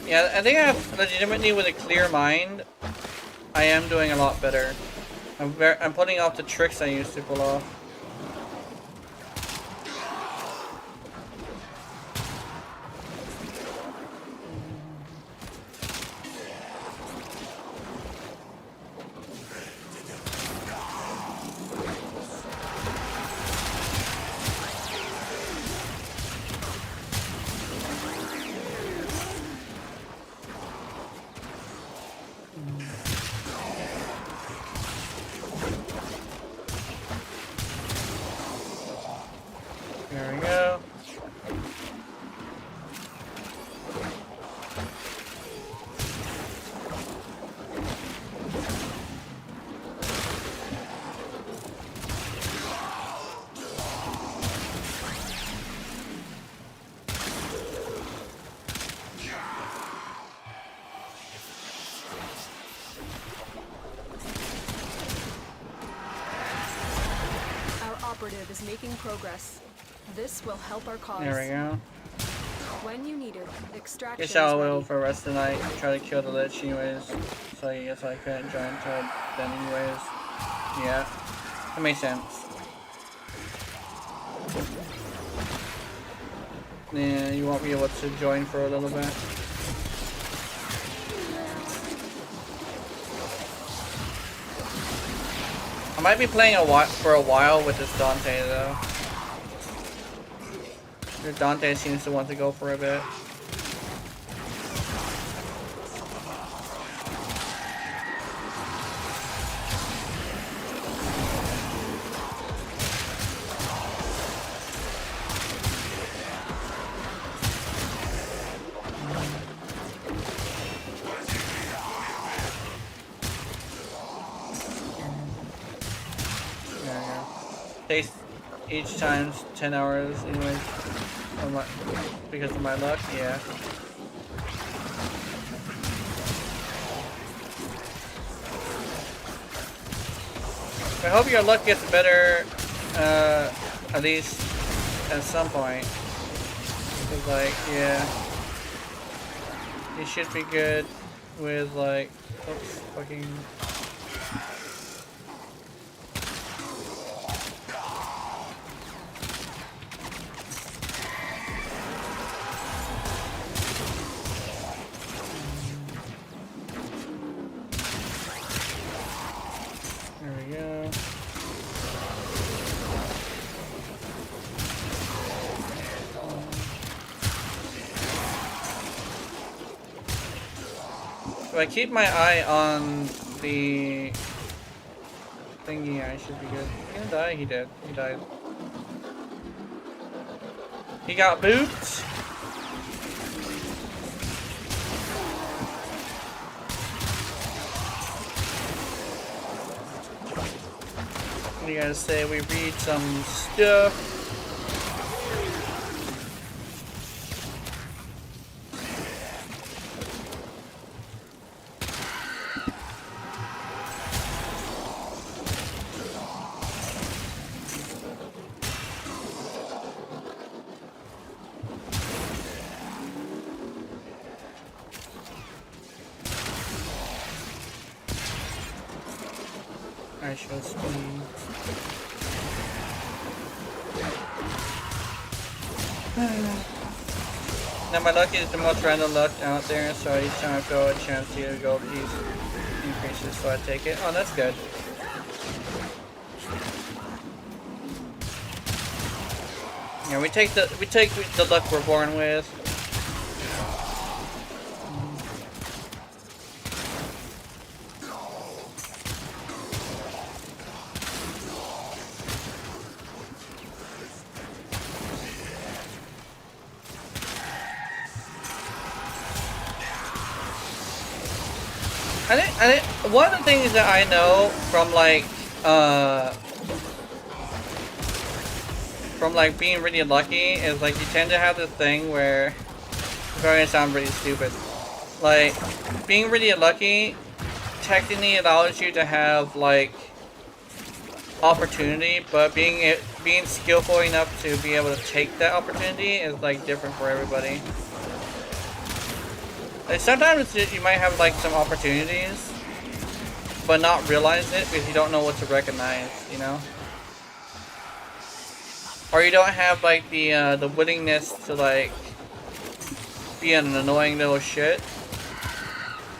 Yeah, I think I have legitimately with a clear mind, I am doing a lot better. I'm putting off the tricks I used to pull off. There we go. Our operative is making progress. This will help our cause. There we go. When you need it, extraction Guess I is will ready. for the rest of the night. Try to kill the Lich anyways. So I guess I couldn't join until then anyways. Yeah. That makes sense. Yeah, you won't be able to join for a little bit. I might be playing for a while with this Dante though. Your Dante seems to want to go for a bit. There we go. Takes each time's 10 hours anyways. Because of my luck, yeah. I hope your luck gets better, at least at some point. Cause like, yeah. You should be good with like, oops, fucking... There we go. If I keep my eye on the thingy, I should be good. He gonna die? He did. He died. He got booped. What do you guys say? We read some stuff. I shall speed. Now my luck is the most random luck out there, so each time I throw a chance to go piece increases, so I take it. Oh, that's good. Yeah, we take the luck we're born with. I think one of the things that I know from like being really lucky is like you tend to have this thing where it's going to sound really stupid. Like being really lucky technically allows you to have like opportunity, but being skillful enough to be able to take that opportunity is like different for everybody. Like sometimes you might have like some opportunities, but not realize it because you don't know what to recognize, you know? Or you don't have like the willingness to like be an annoying little shit.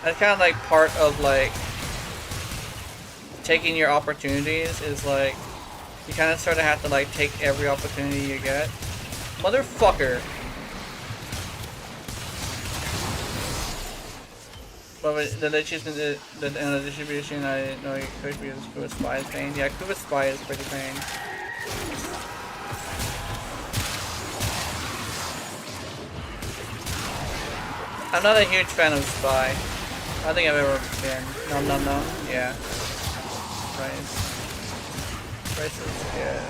That's kind of like part of like taking your opportunities is like you kind of sort of have to like take every opportunity you get. Motherfucker. But the distribution, I didn't know you could be Kuva Spy is pain. Yeah, Kuva Spy is pretty pain. I'm not a huge fan of Spy. I don't think I've ever been. No. Yeah. Price is good.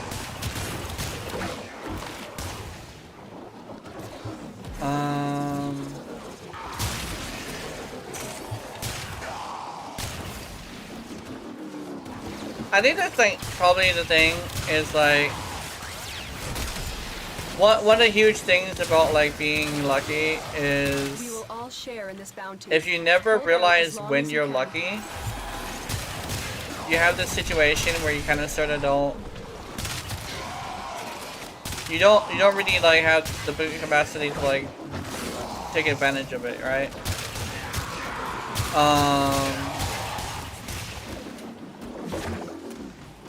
I think that's like probably the thing is like one of the huge things about like being lucky is We will all share in this bounty. if you never Hold out realize as long when as you're you can. lucky, you have this situation where you kind of sort of don't really like have the capacity to like take advantage of it, right?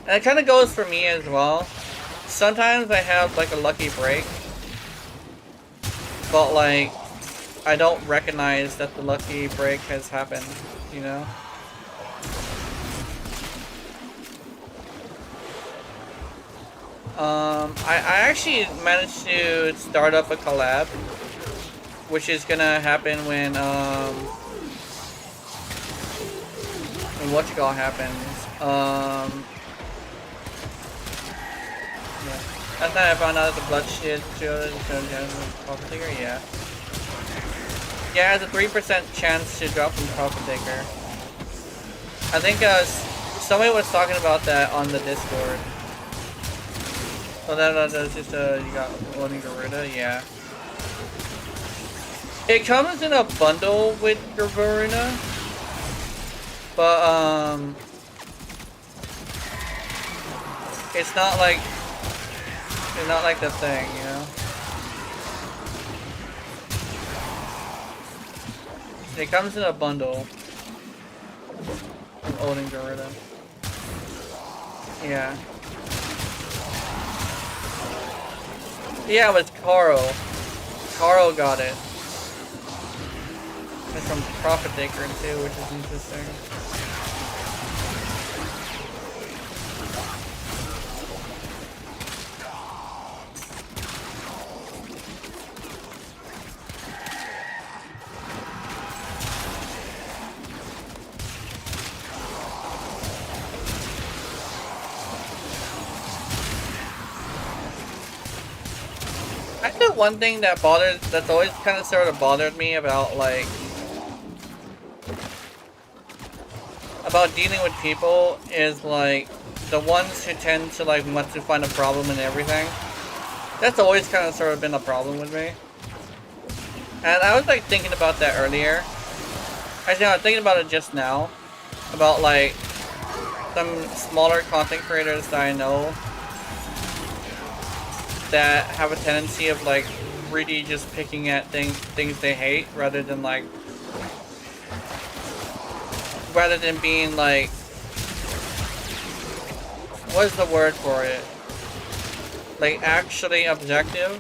And it kind of goes for me as well. Sometimes I have like a lucky break, but like I don't recognize that the lucky break has happened, you know? I actually managed to start up a collab, which is gonna happen when whatchamacallit happens. Yeah. Last night I found out that the bloodshed shield is Profit Taker, yeah. Yeah, it has a 3% chance to drop from Profit Taker. I think somebody was talking about that on the Discord. Oh, that's just you got loading Krita, yeah. It comes in a bundle with Krita, but it's not like the thing, you know. It comes in a bundle with loading Krita. Yeah. Yeah, it was Carl. Carl got it. It's from Profit Taker too, which is interesting. the one thing that's always kind of sort of bothered me about, like, about dealing with people is, like, the ones who tend to, like, want to find a problem in everything. That's always kind of sort of been a problem with me. And I was, like, thinking about that earlier. Actually, I was thinking about it just now. About, like, some smaller content creators that I know that have a tendency of, like, really just picking at things they hate rather than, like, being, like, what is the word for it? Like, actually objective.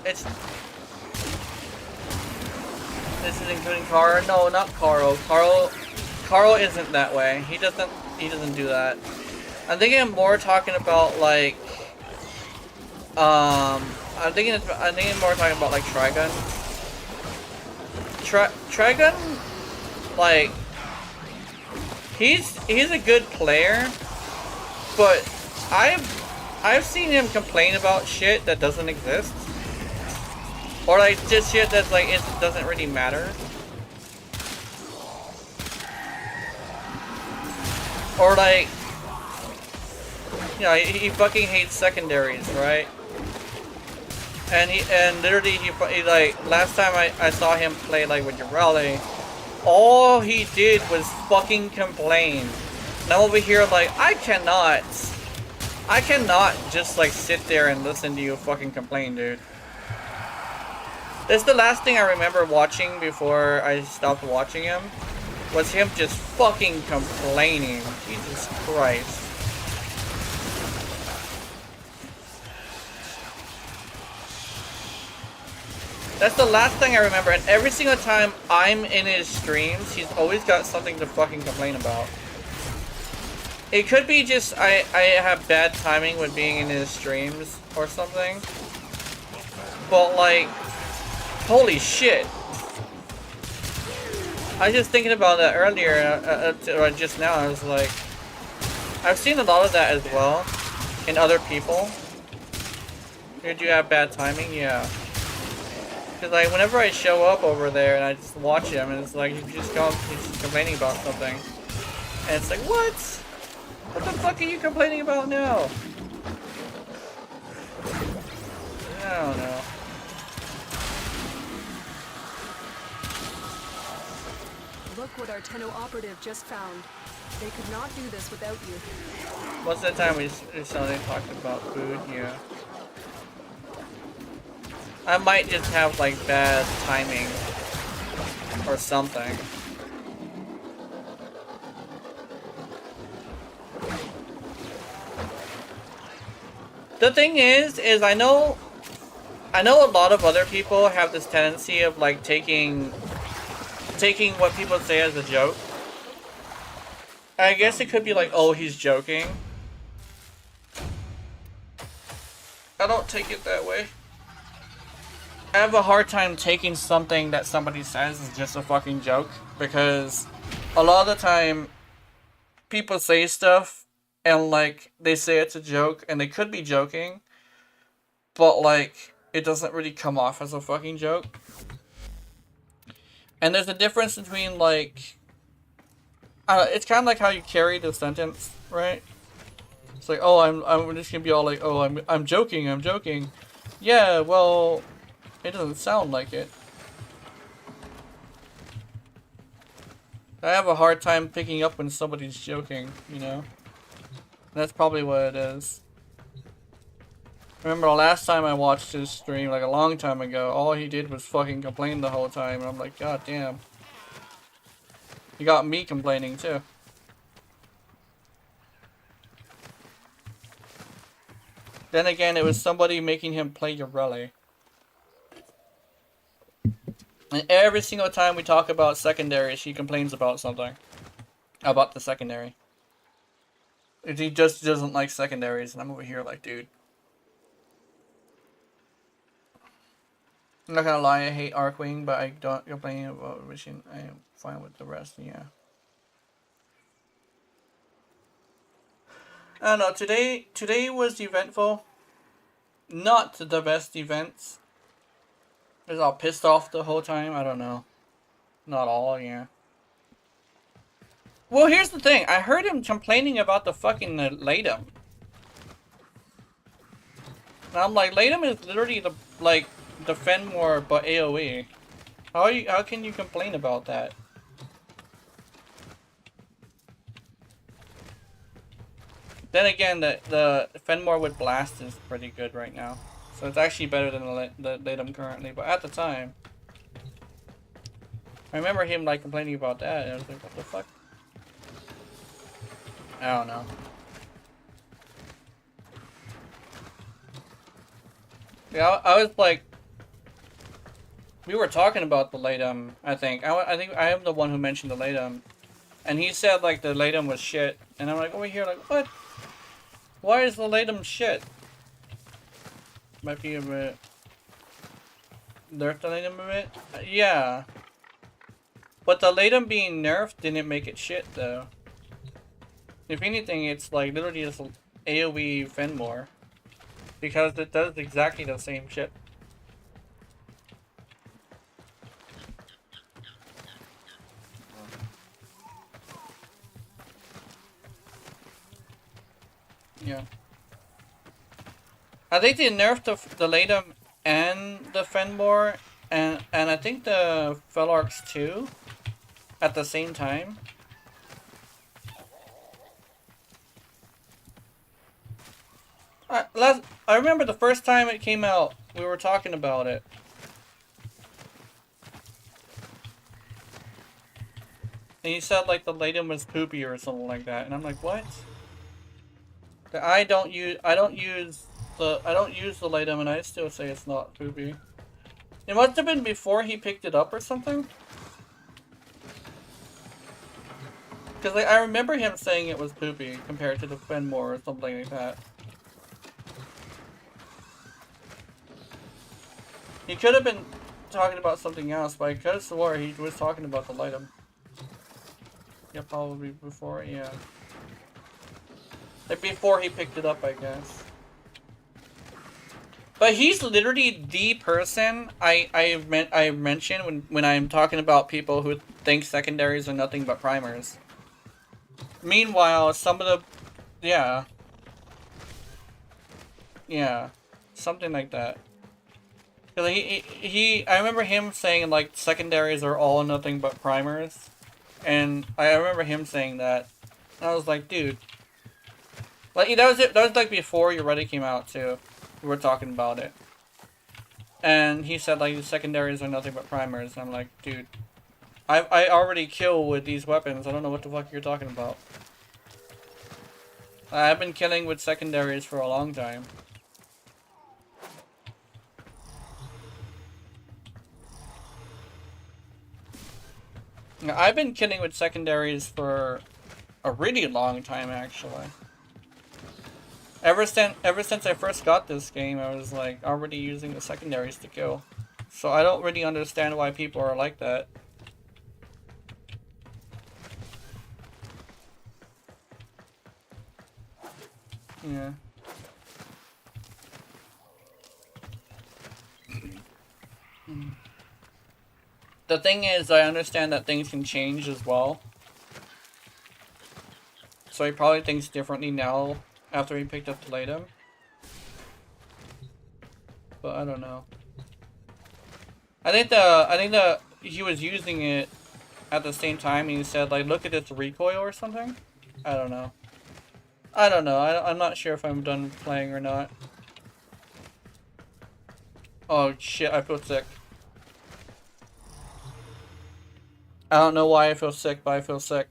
It's... This is including Carl? No, not Carl. Carl isn't that way. He doesn't do that. I'm thinking more talking about, like, I'm thinking more talking about, like, Trigun. Trigun, like, he's a good player, but I've seen him complain about shit that doesn't exist. Or, like, just shit that's, like, it doesn't really matter. Or, like, you know, he fucking hates secondaries, right? And literally, he like, last time I saw him play, like, with Urali, all he did was fucking complain. And I'm over here, like, I cannot just, like, sit there and listen to you fucking complain, dude. That's the last thing I remember watching before I stopped watching him, was him just fucking complaining. Jesus Christ. That's the last thing I remember, and every single time I'm in his streams, he's always got something to fucking complain about. It could be just I have bad timing with being in his streams or something. But, like, holy shit. I was just thinking about that earlier, or just now. I was like, I've seen a lot of that as well in other people. Did you have bad timing? Yeah. Because, like, whenever I show up over there and I just watch him, and it's like, he's just complaining about something. And it's like, what? What the fuck are you complaining about now? I don't know. Look what our Tenno operative just found. They could not do this without you. What's that time we suddenly talked about food? Yeah. I might just have, like, bad timing or something. The thing is I know a lot of other people have this tendency of, like, taking what people say as a joke. I guess it could be like, oh, he's joking. I don't take it that way. I have a hard time taking something that somebody says is just a fucking joke, because a lot of the time people say stuff and, like, they say it's a joke and they could be joking, but, like, it doesn't really come off as a fucking joke. And there's a difference between, like, it's kind of like how you carry the sentence, right? It's like, oh, I'm just gonna be all like, oh, I'm joking. Yeah, well, it doesn't sound like it. I have a hard time picking up when somebody's joking, you know? That's probably what it is. I remember the last time I watched his stream, like a long time ago, all he did was fucking complain the whole time, and I'm like, god damn. You got me complaining too. Then again, it was somebody making him play Urali. And every single time we talk about secondaries, he complains about something. About the secondary. He just doesn't like secondaries, and I'm over here like, dude. I'm not gonna lie, I hate Arcwing, but I don't complain about wishing. I am fine with the rest, yeah. I don't know. Today was eventful. Not the best events. I was all pissed off the whole time. I don't know. Not all, yeah. Well, here's the thing. I heard him complaining about the fucking Latum. And I'm like, Latum is literally the defend more but AoE. How can you complain about that? Then again, the Fenmore with Blast is pretty good right now. So it's actually better than the Latum currently. But at the time, I remember him like complaining about that. And I was like, what the fuck? I don't know. Yeah, I was like, we were talking about the Latum. I think I am the one who mentioned the Latum, and he said like the Latum was shit, and I'm like over here like what? Why is the Latum shit? Might be a bit. Nerfed the Latum a bit? Yeah. But the Latum being nerfed didn't make it shit though. If anything, it's like literally just AoE Fenmore. Because it does exactly the same shit. Yeah. I think they nerfed the Latum and the Fenmore and I think the Felarx too at the same time. I remember the first time it came out, we were talking about it. And you said like the Latum was poopy or something like that, and I'm like, what? I don't use the Latum, and I still say it's not poopy. It must have been before he picked it up or something. Because like, I remember him saying it was poopy compared to the Fenmore or something like that. He could have been talking about something else, but I could have swore he was talking about the Latum. Yeah, probably before, yeah. Like before he picked it up, I guess. But he's literally the person I mention when I'm talking about people who think secondaries are nothing but primers. Meanwhile, some of the... Yeah. Yeah. Something like that. Cause I remember him saying like secondaries are all nothing but primers, and I remember him saying that. And I was like, dude, like that was it. That was like before your Reddit came out too. We were talking about it, and he said like the secondaries are nothing but primers. And I'm like, dude, I already kill with these weapons. I don't know what the fuck you're talking about. I've been killing with secondaries for a long time. I've been killing with secondaries for a really long time, actually. Ever since I first got this game, I was like already using the secondaries to kill. So I don't really understand why people are like that. Yeah. The thing is, I understand that things can change as well. So he probably thinks differently now after he picked up the Latum. But I don't know. I think he was using it at the same time and he said like, look at its recoil or something. I don't know. I'm not sure if I'm done playing or not. Oh shit, I feel sick. I don't know why I feel sick, but I feel sick.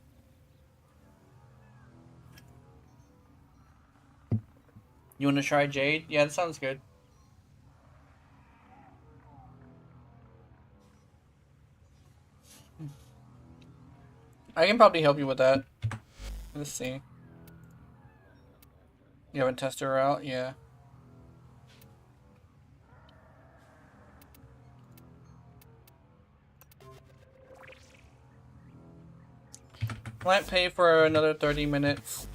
You want to try Jade? Yeah, that sounds good. I can probably help you with that. Let's see. You haven't tested her out? Yeah. Might pay for another 30 minutes.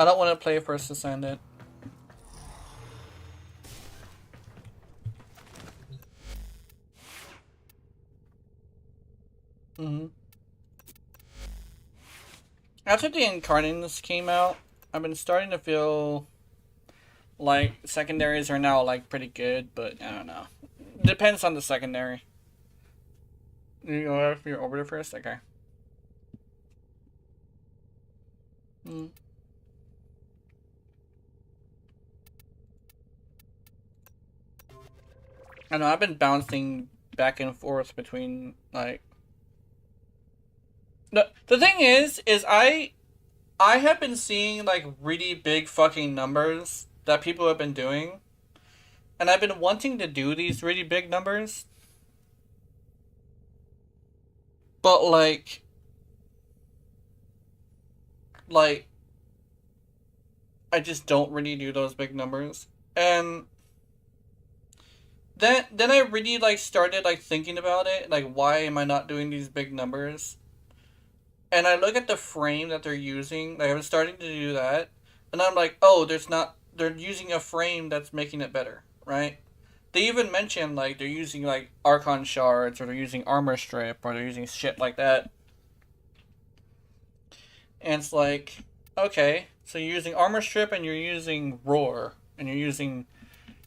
I don't want to play First Descendant. After the Incarnates came out, I've been starting to feel like secondaries are now like pretty good, but I don't know. Depends on the secondary. You go for your orbiter first? Okay. I know, I've been bouncing back and forth between, like... The thing is I have been seeing, like, really big fucking numbers that people have been doing. And I've been wanting to do these really big numbers. But, like... I just don't really do those big numbers. And... Then I really, like, started, like, thinking about it. Like, why am I not doing these big numbers? And I look at the frame that they're using. Like, I'm starting to do that. And I'm like, oh, they're using a frame that's making it better, right? They even mention, like, they're using, like, Archon shards, or they're using armor strip, or they're using shit like that. And it's like, okay, so you're using armor strip, and you're using roar, and you're using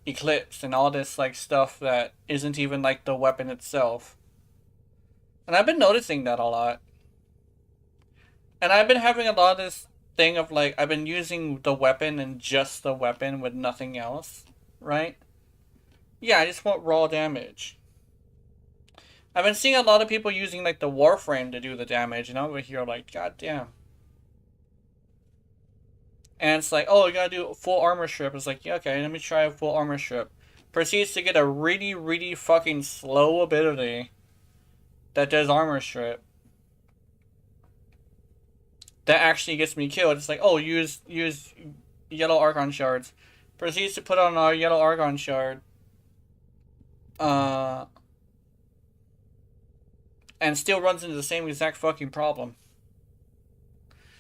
eclipse, and all this, like, stuff that isn't even, like, the weapon itself. And I've been noticing that a lot. And I've been having a lot of this thing of, like, I've been using the weapon and just the weapon with nothing else, right? Yeah, I just want raw damage. I've been seeing a lot of people using, like, the Warframe to do the damage, and I'm over here like, god damn. And it's like, oh, you gotta do full armor strip. It's like, yeah, okay, let me try a full armor strip. Proceeds to get a really, really fucking slow ability that does armor strip. That actually gets me killed. It's like, oh, use yellow Archon shards. Proceeds to put on a yellow Archon shard. And still runs into the same exact fucking problem.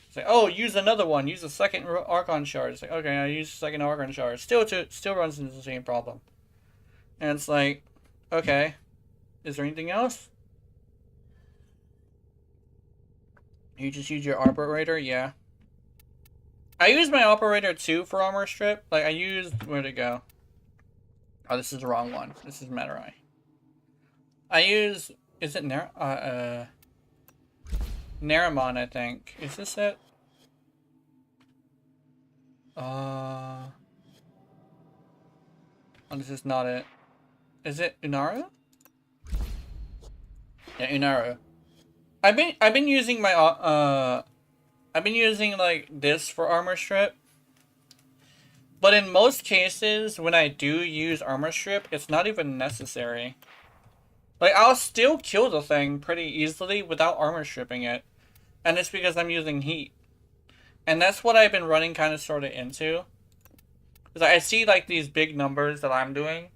It's like, oh, use another one. Use a second Archon shard. It's like, okay, I use a second Archon shard. Still runs into the same problem. And it's like, okay, is there anything else? You just use your operator? Yeah. I use my operator too for armor strip. Like, I used... Where'd it go? Oh, this is the wrong one. This is Metarai. I use... Is it Naramon, I think. Is this it? Oh, this is not it. Is it Unaru? Yeah, Unaru. I've been using my I've been using like this for armor strip. But in most cases when I do use armor strip, it's not even necessary. Like, I'll still kill the thing pretty easily without armor stripping it. And it's because I'm using heat. And that's what I've been running kind of sort of into. Because I see like these big numbers that I'm doing,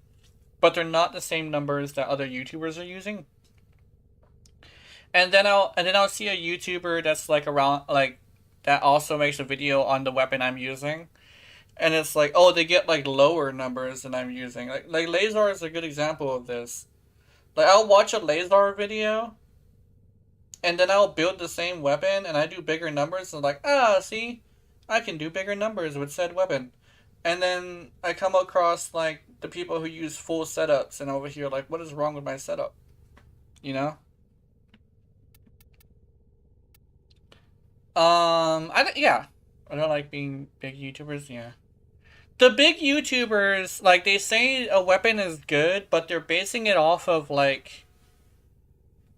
but they're not the same numbers that other YouTubers are using. And then I'll see a YouTuber that's like around, like, that also makes a video on the weapon I'm using. And it's like, oh, they get like lower numbers than I'm using. Like Lazar is a good example of this. Like, I'll watch a Lazar video, and then I'll build the same weapon, and I do bigger numbers, and like, ah, see? I can do bigger numbers with said weapon. And then I come across, like, the people who use full setups, and over here, like, what is wrong with my setup? You know? Yeah. I don't like being big YouTubers, yeah. The big YouTubers, like, they say a weapon is good, but they're basing it off of, like...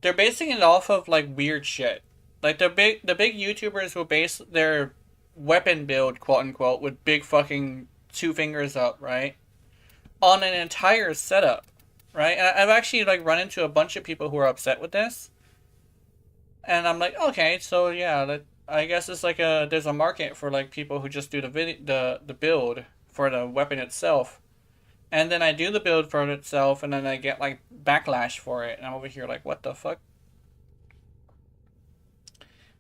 They're basing it off of, like, weird shit. Like, the big YouTubers will base their weapon build, quote-unquote, with big fucking 2 fingers up, right? On an entire setup, right? And I've actually, like, run into a bunch of people who are upset with this. And I'm like, okay, so, yeah, I guess it's like there's a market for, like, people who just do the build for the weapon itself. And then I do the build for it itself, and then I get, like, backlash for it. And I'm over here like, what the fuck?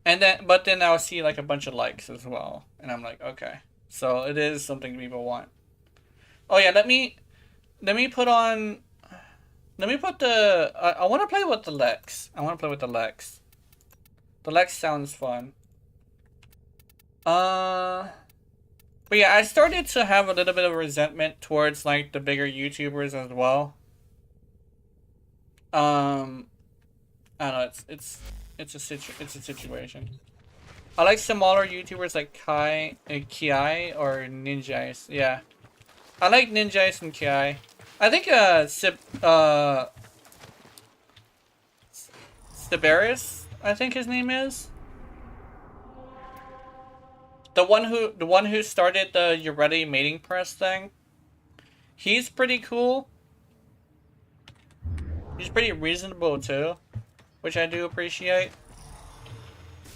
And then, but then I'll see like a bunch of likes as well, and I'm like, okay, so it is something people want. Oh yeah, let me put on. Let me put the. I want to play with the Lex. I want to play with the Lex. The Lex sounds fun. But yeah, I started to have a little bit of resentment towards like the bigger YouTubers as well. I don't know. It's a situation. I like smaller YouTubers like Ki or Ninja. Yeah, I like Ninja and Ki. I think Stiberis, I think his name is. The one who started the "You Ready" mating press thing. He's pretty cool. He's pretty reasonable too, which I do appreciate.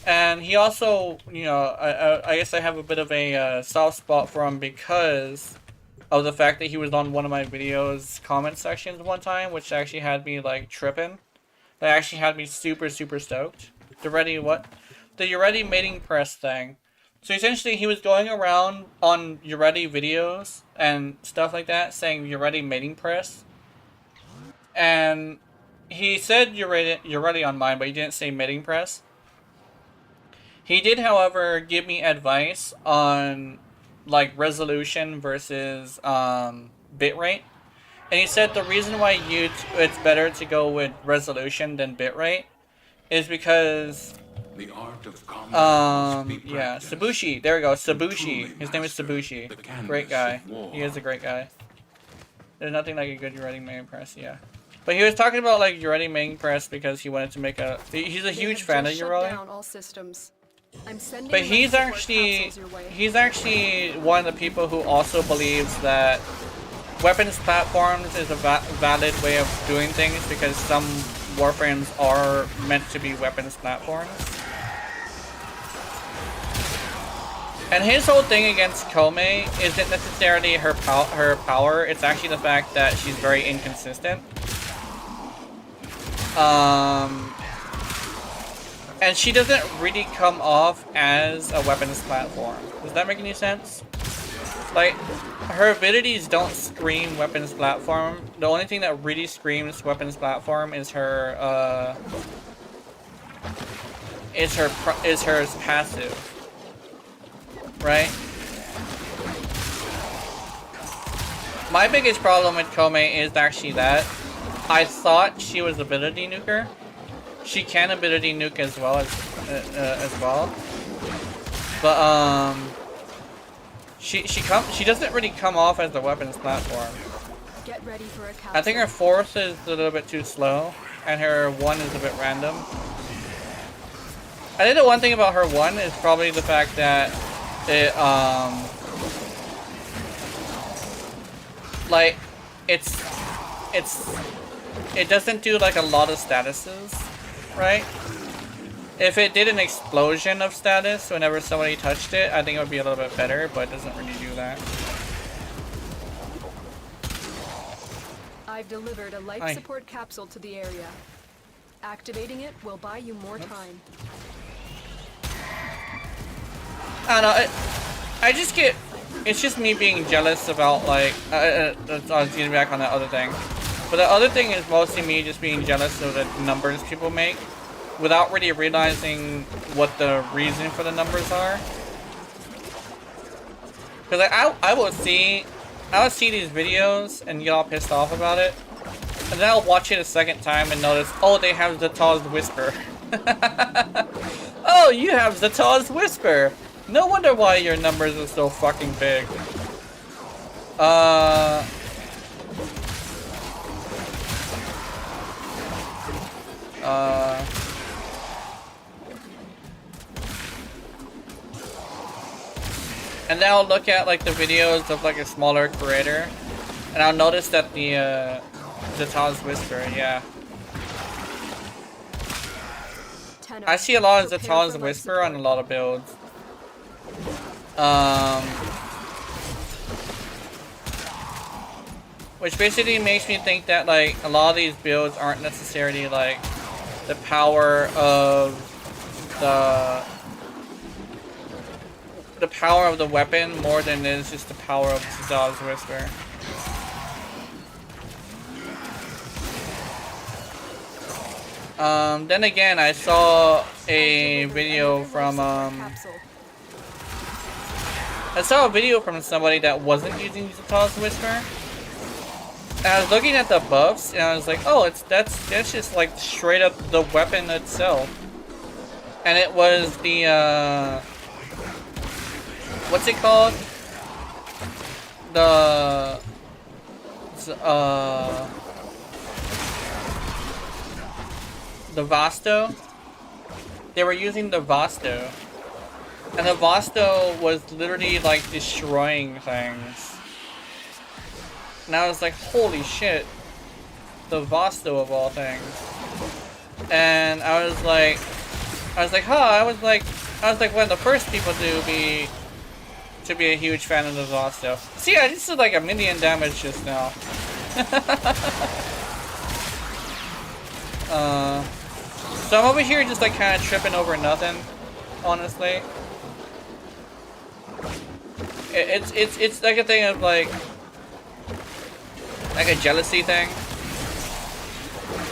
And he also, you know, I guess I have a bit of a soft spot for him because of the fact that he was on one of my videos comment sections one time, which actually had me like tripping. That actually had me super stoked. The "You Ready" mating press thing. So essentially he was going around on "You Ready" videos and stuff like that saying "You Ready" mating press. And he said "You're ready" on mine, but he didn't say mating press. He did, however, give me advice on like resolution versus bitrate. And he said the reason why it's better to go with resolution than bitrate is because the art of combat must be yeah, practiced. Sabushi. There we go. To Sabushi. truly His name is master Sabushi. the canvas Great guy. of war. He is a great guy. There's nothing like a good "You Ready" main press, yeah. But he was talking about like "You Ready" main press because he wanted to make a. He's a huge fan of "You Ready." Down all systems. I'm sending But life he's support actually capsules your way. one of the people who also believes that weapons platforms is a valid way of doing things because some Warframes are meant to be weapons platforms. And his whole thing against Kome isn't necessarily her power, it's actually the fact that she's very inconsistent. And she doesn't really come off as a weapons platform. Does that make any sense? Like, her abilities don't scream weapons platform. The only thing that really screams weapons platform is her passive. Right? My biggest problem with Kome is actually that I thought she was ability nuker. She can ability nuke as well but she doesn't really come off as a weapons platform. Get ready for a capsule. I think her 4th is a little bit too slow, and her 1 is a bit random. I think the one thing about her 1 is probably the fact that it like it doesn't do like a lot of statuses, right? If it did an explosion of status whenever somebody touched it, I think it would be a little bit better, but it doesn't really do that. I've delivered a life Hi. support capsule to the area. Activating it will buy you more time. I don't know, I just get, it's just me being jealous about like, I was getting back on that other thing. But the other thing is mostly me just being jealous of the numbers people make without really realizing what the reason for the numbers are. Cause like, I will see these videos and get all pissed off about it. And then I'll watch it a second time and notice, oh, they have Zataw's Whisper. Oh, you have Zataw's Whisper. No wonder why your numbers are so fucking big. And then I'll look at like the videos of like a smaller creator, and I'll notice that the Zataw's Whisper, yeah. I see a lot of Zataw's Whisper on a lot of builds. Which basically makes me think that like a lot of these builds aren't necessarily like the power of the power of the weapon more than it is just the power of Zaz's Whisper. Then again, I saw a video from somebody that wasn't using Zaz's Whisper. And I was looking at the buffs, and I was like, oh, that's just like straight up the weapon itself. And it was the what's it called? The Vasto. They were using the Vasto. And the Vasto was literally like destroying things. And I was like, holy shit. The Vasto of all things. And I was like, huh, I was like one of the first people to be a huge fan of the Vasto. See, I just did like 1,000,000 damage just now. So I'm over here just like kind of tripping over nothing, honestly. It's like a thing of like a jealousy thing.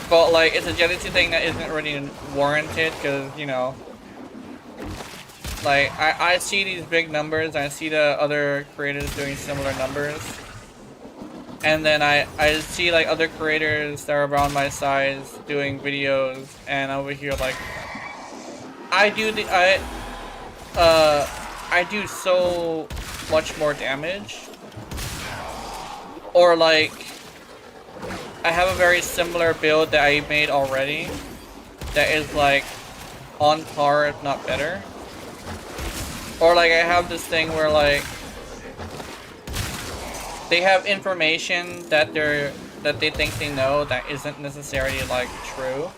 But like it's a jealousy thing that isn't really warranted because, you know, like I see these big numbers, I see the other creators doing similar numbers. And then I see like other creators that are around my size doing videos, and over here like I do so much more damage, or like I have a very similar build that I made already that is like on par if not better, or like I have this thing where like they have information that they think they know that isn't necessarily like true.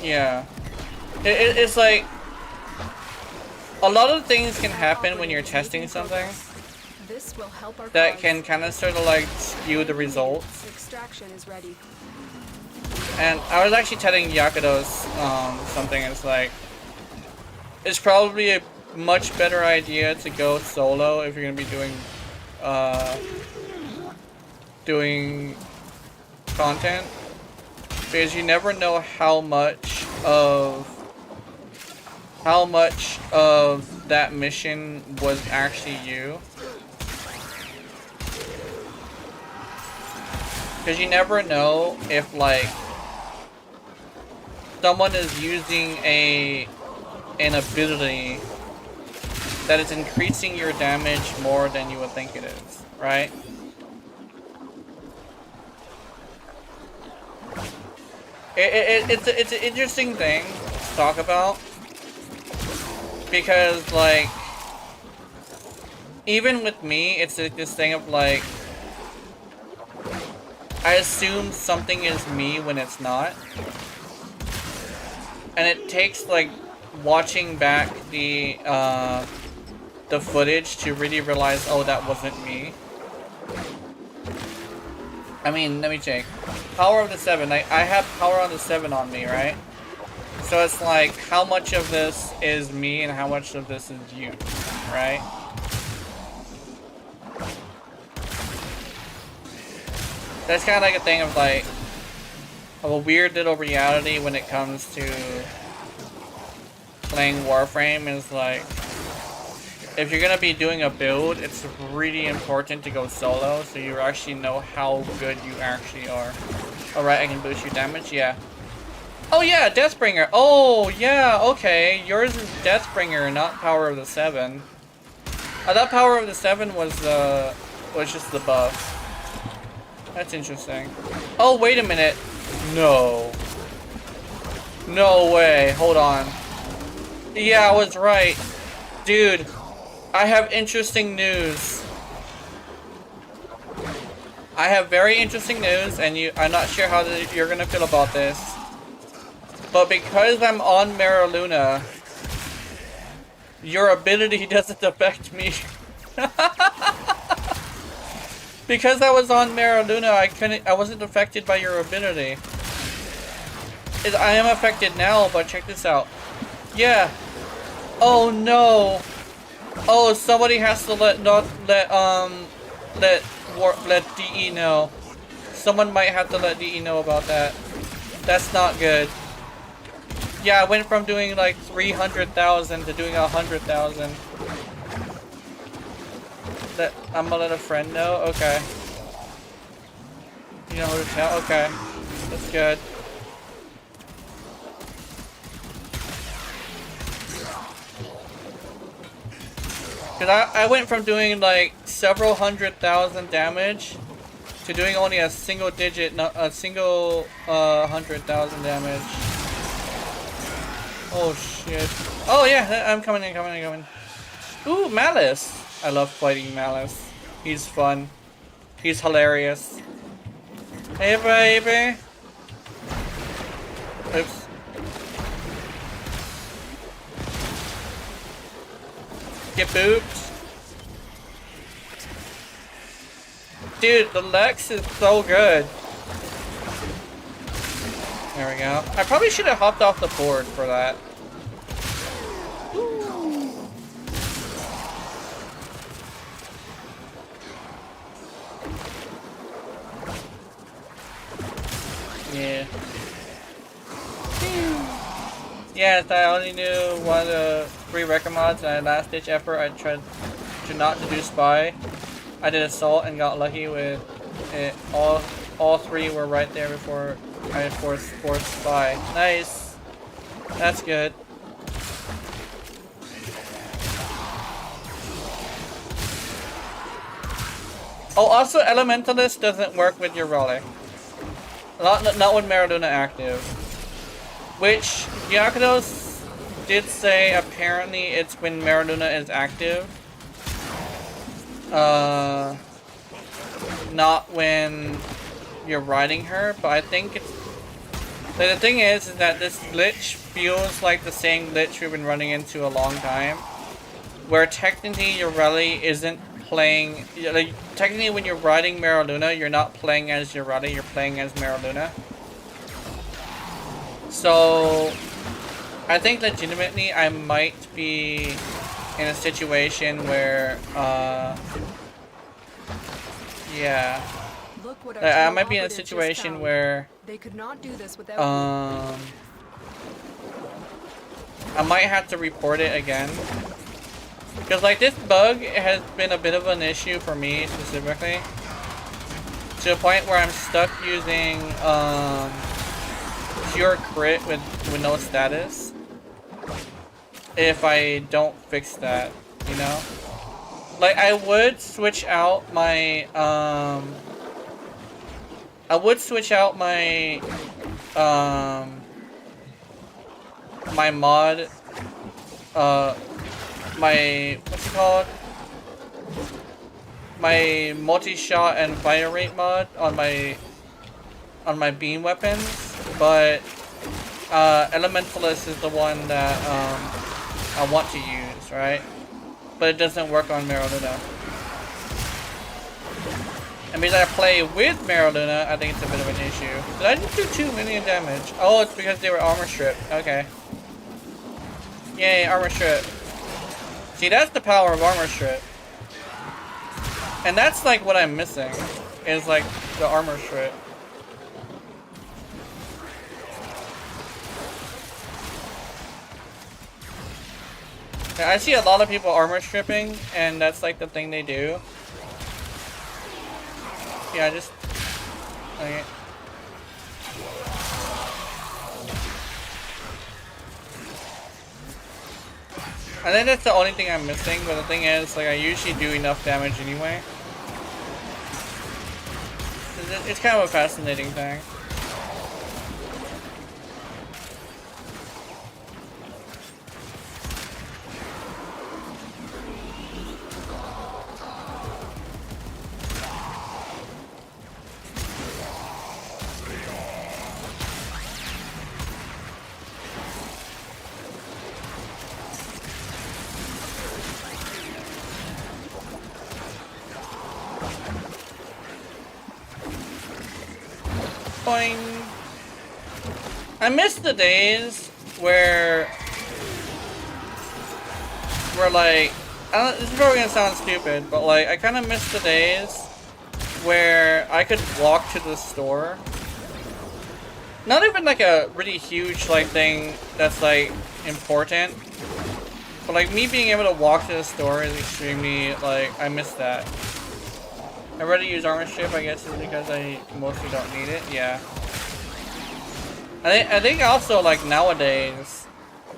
Yeah. It's like a lot of things can happen when you're testing something This will help our that cause. can kind of sort of like skew the results. Extraction is ready. And I was actually telling Yakudos something. It's like it's probably a much better idea to go solo if you're gonna be doing content, because you never know how much of that mission was actually you. Because you never know if like someone is using an ability that is increasing your damage more than you would think it is, right? It's an interesting thing to talk about, because like even with me, it's like this thing of like I assume something is me when it's not, and it takes like watching back the footage to really realize, oh, that wasn't me. I mean, let me check. Power of the 7. I have Power of the 7 on me, right? So it's like, how much of this is me and how much of this is you, right? That's kind of like a thing of like, of a weird little reality when it comes to playing Warframe. Is like, if you're gonna be doing a build, it's really important to go solo so you actually know how good you actually are. Alright, I can boost your damage, yeah. Oh yeah, Deathbringer. Oh yeah, okay. Yours is Deathbringer, not Power of the 7. I thought Power of the 7 was just the buff. That's interesting. Oh, wait a minute. No. No way. Hold on. Yeah, I was right. Dude, I have interesting news. I have very interesting news, and I'm not sure how you're gonna feel about this. But because I'm on Mara Luna, your ability doesn't affect me. Because I was on Mariluna, I wasn't affected by your ability. I am affected now, but check this out. Yeah. Oh no. Oh, somebody has to let DE know. Someone might have to let DE know about that. That's not good. Yeah, I went from doing like 300,000 to doing 100,000. I'm gonna let a friend know? Okay. You know who to tell? Okay. That's good. Cause I went from doing like several 100,000 damage to doing only a single 100,000 damage. Oh shit. Oh yeah, I'm coming in. Ooh, Malice. I love fighting Malice. He's fun. He's hilarious. Hey baby. Oops. Get booped. Dude, the Lex is so good. There we go. I probably should have hopped off the board for that. Yeah. Yes, I only knew one of the 3 record mods, and last ditch effort I tried to not to do spy. I did assault and got lucky with it. All 3 were right there before I forced spy. Nice. That's good. Oh, also Elementalist doesn't work with your relic. Not with Mariluna active. Which Yakudos did say apparently it's when Mariluna is active. Not when you're riding her, but I think it's... But the thing is that this glitch feels like the same glitch we've been running into a long time. Where technically your rally isn't playing... Like, technically when you're riding Mariluna, you're not playing as your rally, you're playing as Mariluna. So, I think legitimately I might be in a situation where, yeah. Look what I might be in a situation where, they could not do this without I might have to report it again. Because, like, this bug has been a bit of an issue for me specifically. To a point where I'm stuck using, pure crit with no status if I don't fix that, you know? Like, I would switch out my my mod, my, what's it called? My multi-shot and fire rate mod on my beam weapons, but Elementalist is the one that I want to use, right? But it doesn't work on Mariluna. It means I play with Mariluna, I think it's a bit of an issue. Did I just do 2 million damage? Oh, it's because they were armor stripped. Okay. Yay, armor strip. See, that's the power of armor strip. And that's like what I'm missing, is like the armor strip. I see a lot of people armor stripping, and that's like the thing they do. Yeah, just... Okay. I think that's the only thing I'm missing, but the thing is, like, I usually do enough damage anyway. It's kind of a fascinating thing. Boing. I miss the days where like, this is probably gonna sound stupid, but like, I kind of miss the days where I could walk to the store. Not even like a really huge like thing that's like important, but like me being able to walk to the store is extremely like, I miss that. I rather use armor strip, I guess, is because I mostly don't need it. Yeah. I think also like nowadays,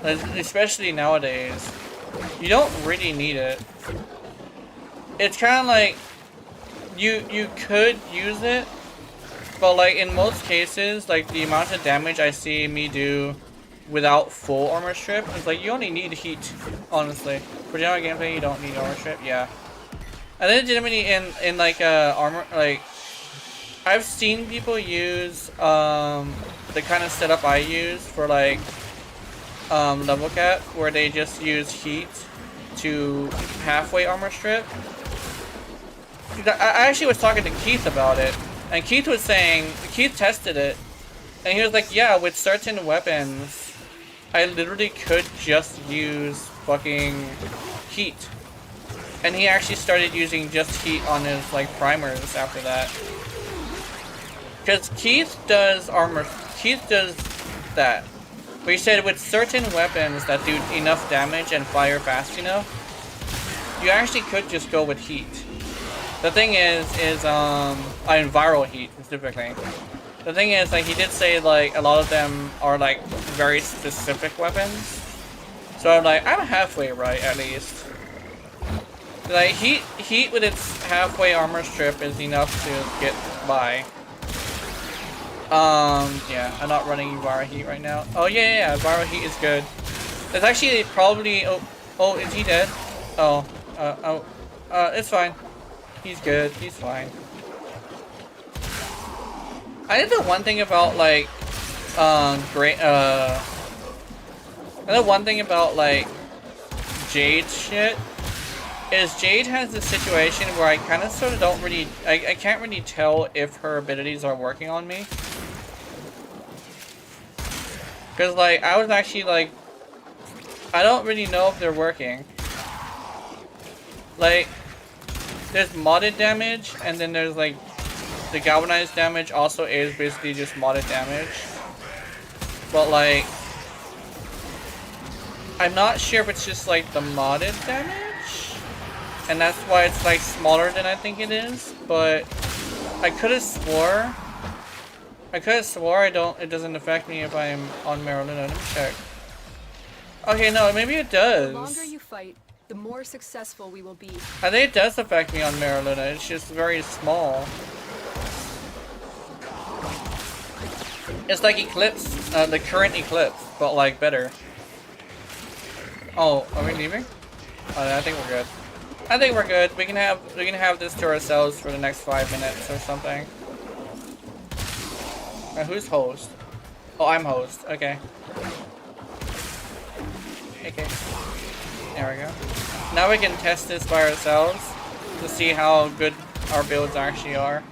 especially nowadays, you don't really need it. It's kind of like you could use it, but like in most cases, like the amount of damage I see me do without full armor strip is like you only need heat. Honestly, for general gameplay, you don't need armor strip. Yeah. And then legitimately in like armor, like I've seen people use the kind of setup I use for like level cap, where they just use heat to halfway armor strip. I actually was talking to Keith about it, and Keith was saying, Keith tested it, and he was like, yeah, with certain weapons, I literally could just use fucking heat. And he actually started using just heat on his like primers after that. Because Keith does that. But he said with certain weapons that do enough damage and fire fast enough, you actually could just go with heat. The thing is viral heat specifically. The thing is, like, he did say like a lot of them are like very specific weapons. So I'm like, I'm halfway right at least. Like heat with its halfway armor strip is enough to get by. Yeah, I'm not running viral heat right now. Oh yeah, viral heat is good. It's actually probably, oh, is he dead? Oh, it's fine. He's good, he's fine. I think the one thing about like, Jade shit is Jade has this situation where I kind of sort of don't really, I can't really tell if her abilities are working on me. Because like, I was actually like, I don't really know if they're working. Like, there's modded damage, and then there's like, the galvanized damage also is basically just modded damage. But like, I'm not sure if it's just like the modded damage, and that's why it's like smaller than I think it is. But I could have swore it doesn't affect me if I'm on Mariluna. Let me check. Okay, no, maybe it does. The longer you fight, the more successful we will be. I think it does affect me on Mariluna. It's just very small. It's like Eclipse, the current Eclipse, but like better. Oh, are we leaving? Oh, I think we're good. I think we're good. We can have this to ourselves for the next 5 minutes or something. Who's host? Oh, I'm host. Okay. Okay. There we go. Now we can test this by ourselves to see how good our builds actually are.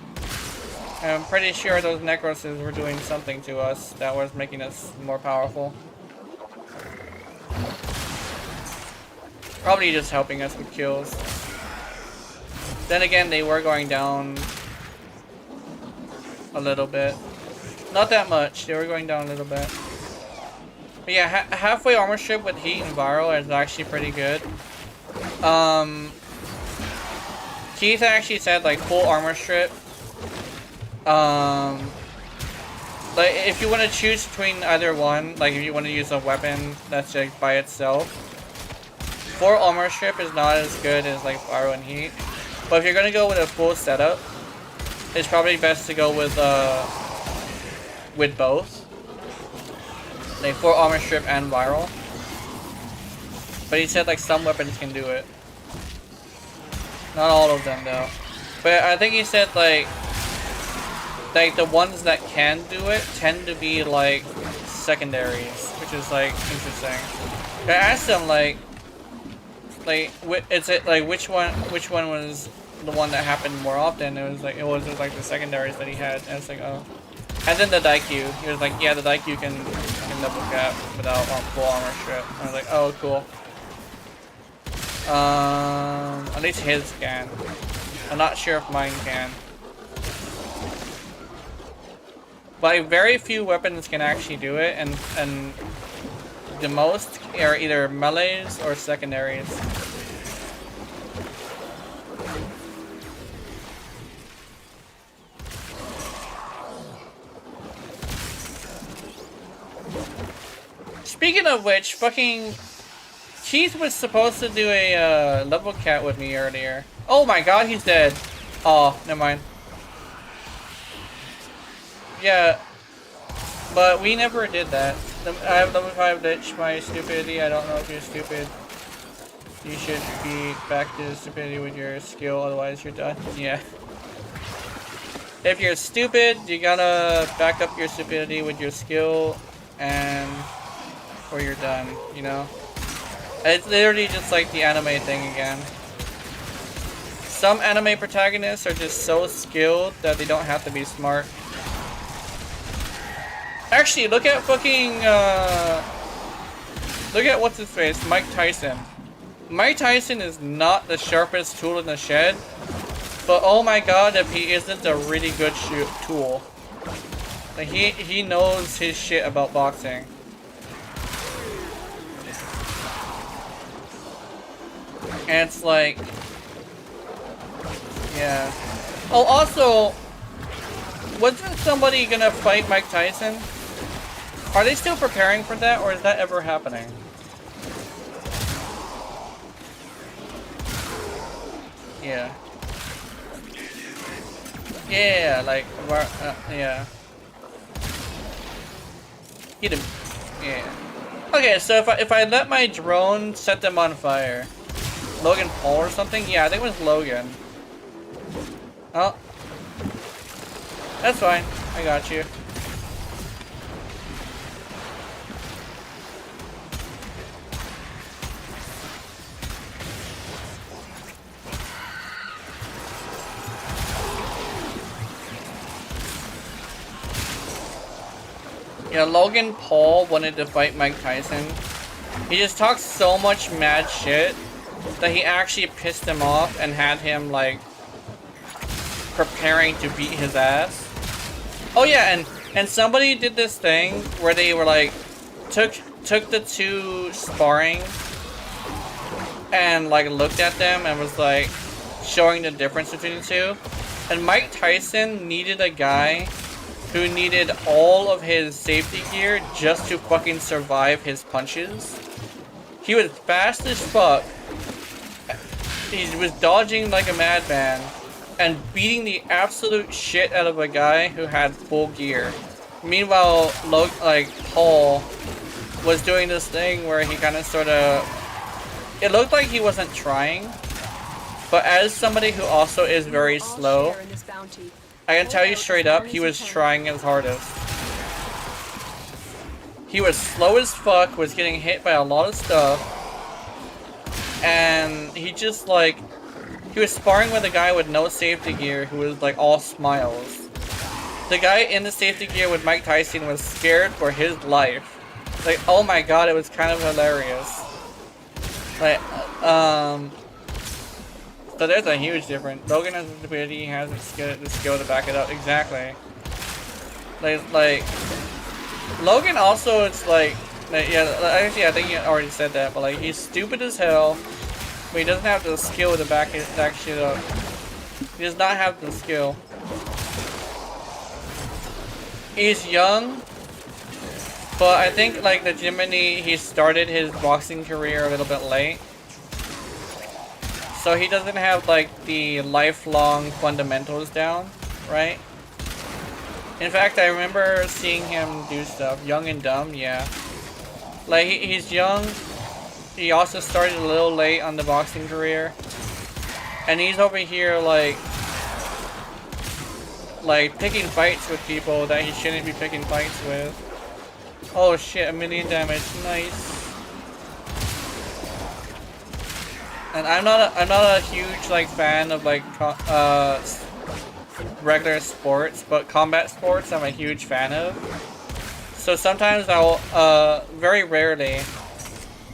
I'm pretty sure those necroses were doing something to us that was making us more powerful. Probably just helping us with kills. Then again, they were going down a little bit. Not that much, they were going down a little bit. But yeah, halfway armor strip with heat and viral is actually pretty good. Keith actually said like full armor strip. Like if you want to choose between either one, like if you want to use a weapon that's like by itself, full armor strip is not as good as like viral and heat. But if you're gonna go with a full setup, it's probably best to go with both. Like full armor strip and viral. But he said like some weapons can do it. Not all of them though. But I think he said like the ones that can do it tend to be like secondaries, which is like interesting. I asked him like is it like which one was the one that happened more often? It was like the secondaries that he had. And it's like, oh. And then the Daikyu. He was like, yeah, the Daikyu can double cap without full armor shit. I was like, oh, cool. At least his can. I'm not sure if mine can. But very few weapons can actually do it, and the most are either melees or secondaries. Speaking of which, fucking Keith was supposed to do a level cap with me earlier. Oh my god, he's dead. Oh, never mind. Yeah, but we never did that. I have level 5 lich, my stupidity. I don't know if you're stupid. You should be back to stupidity with your skill, otherwise you're done. Yeah. If you're stupid, you gotta back up your stupidity with your skill, and or you're done, you know? It's literally just like the anime thing again. Some anime protagonists are just so skilled that they don't have to be smart. Actually, look at fucking, look at what's his face, Mike Tyson. Mike Tyson is not the sharpest tool in the shed, but oh my god, if he isn't a really good tool. Like, he knows his shit about boxing. And it's like, yeah. Oh, also, wasn't somebody gonna fight Mike Tyson? Are they still preparing for that, or is that ever happening? Yeah. Yeah, like, yeah. Get him. Yeah. Okay, so if I let my drone set them on fire, Logan Paul or something? Yeah, I think it was Logan. Oh. That's fine. I got you. Yeah, Logan Paul wanted to fight Mike Tyson. He just talks so much mad shit that he actually pissed him off and had him, like, preparing to beat his ass. Oh yeah, and somebody did this thing where they were like, took the two sparring and like looked at them and was like showing the difference between the two. And Mike Tyson needed a guy who needed all of his safety gear just to fucking survive his punches. He was fast as fuck. He was dodging like a madman and beating the absolute shit out of a guy who had full gear. Meanwhile, Paul was doing this thing where he kind of sort of... It looked like he wasn't trying, but as somebody who also is very slow, I can tell you straight up, he was trying his hardest. He was slow as fuck, was getting hit by a lot of stuff, and he just like... He was sparring with a guy with no safety gear who was like all smiles. The guy in the safety gear with Mike Tyson was scared for his life. Like, oh my god, it was kind of hilarious. Like, so there's a huge difference. Logan has the ability, he has the skill to back it up. Exactly. Like Logan also, it's like yeah, actually I think you already said that, but like, he's stupid as hell. But he doesn't have the skill to back shit up. He does not have the skill. He's young, but I think like legitimately he started his boxing career a little bit late. So he doesn't have like the lifelong fundamentals down, right? In fact, I remember seeing him do stuff. Young and dumb, yeah. Like he's young. He also started a little late on the boxing career. And he's over here like picking fights with people that he shouldn't be picking fights with. Oh shit, 1,000,000 damage, nice. And I'm not a huge like fan of like regular sports, but combat sports I'm a huge fan of. So sometimes I'll, very rarely,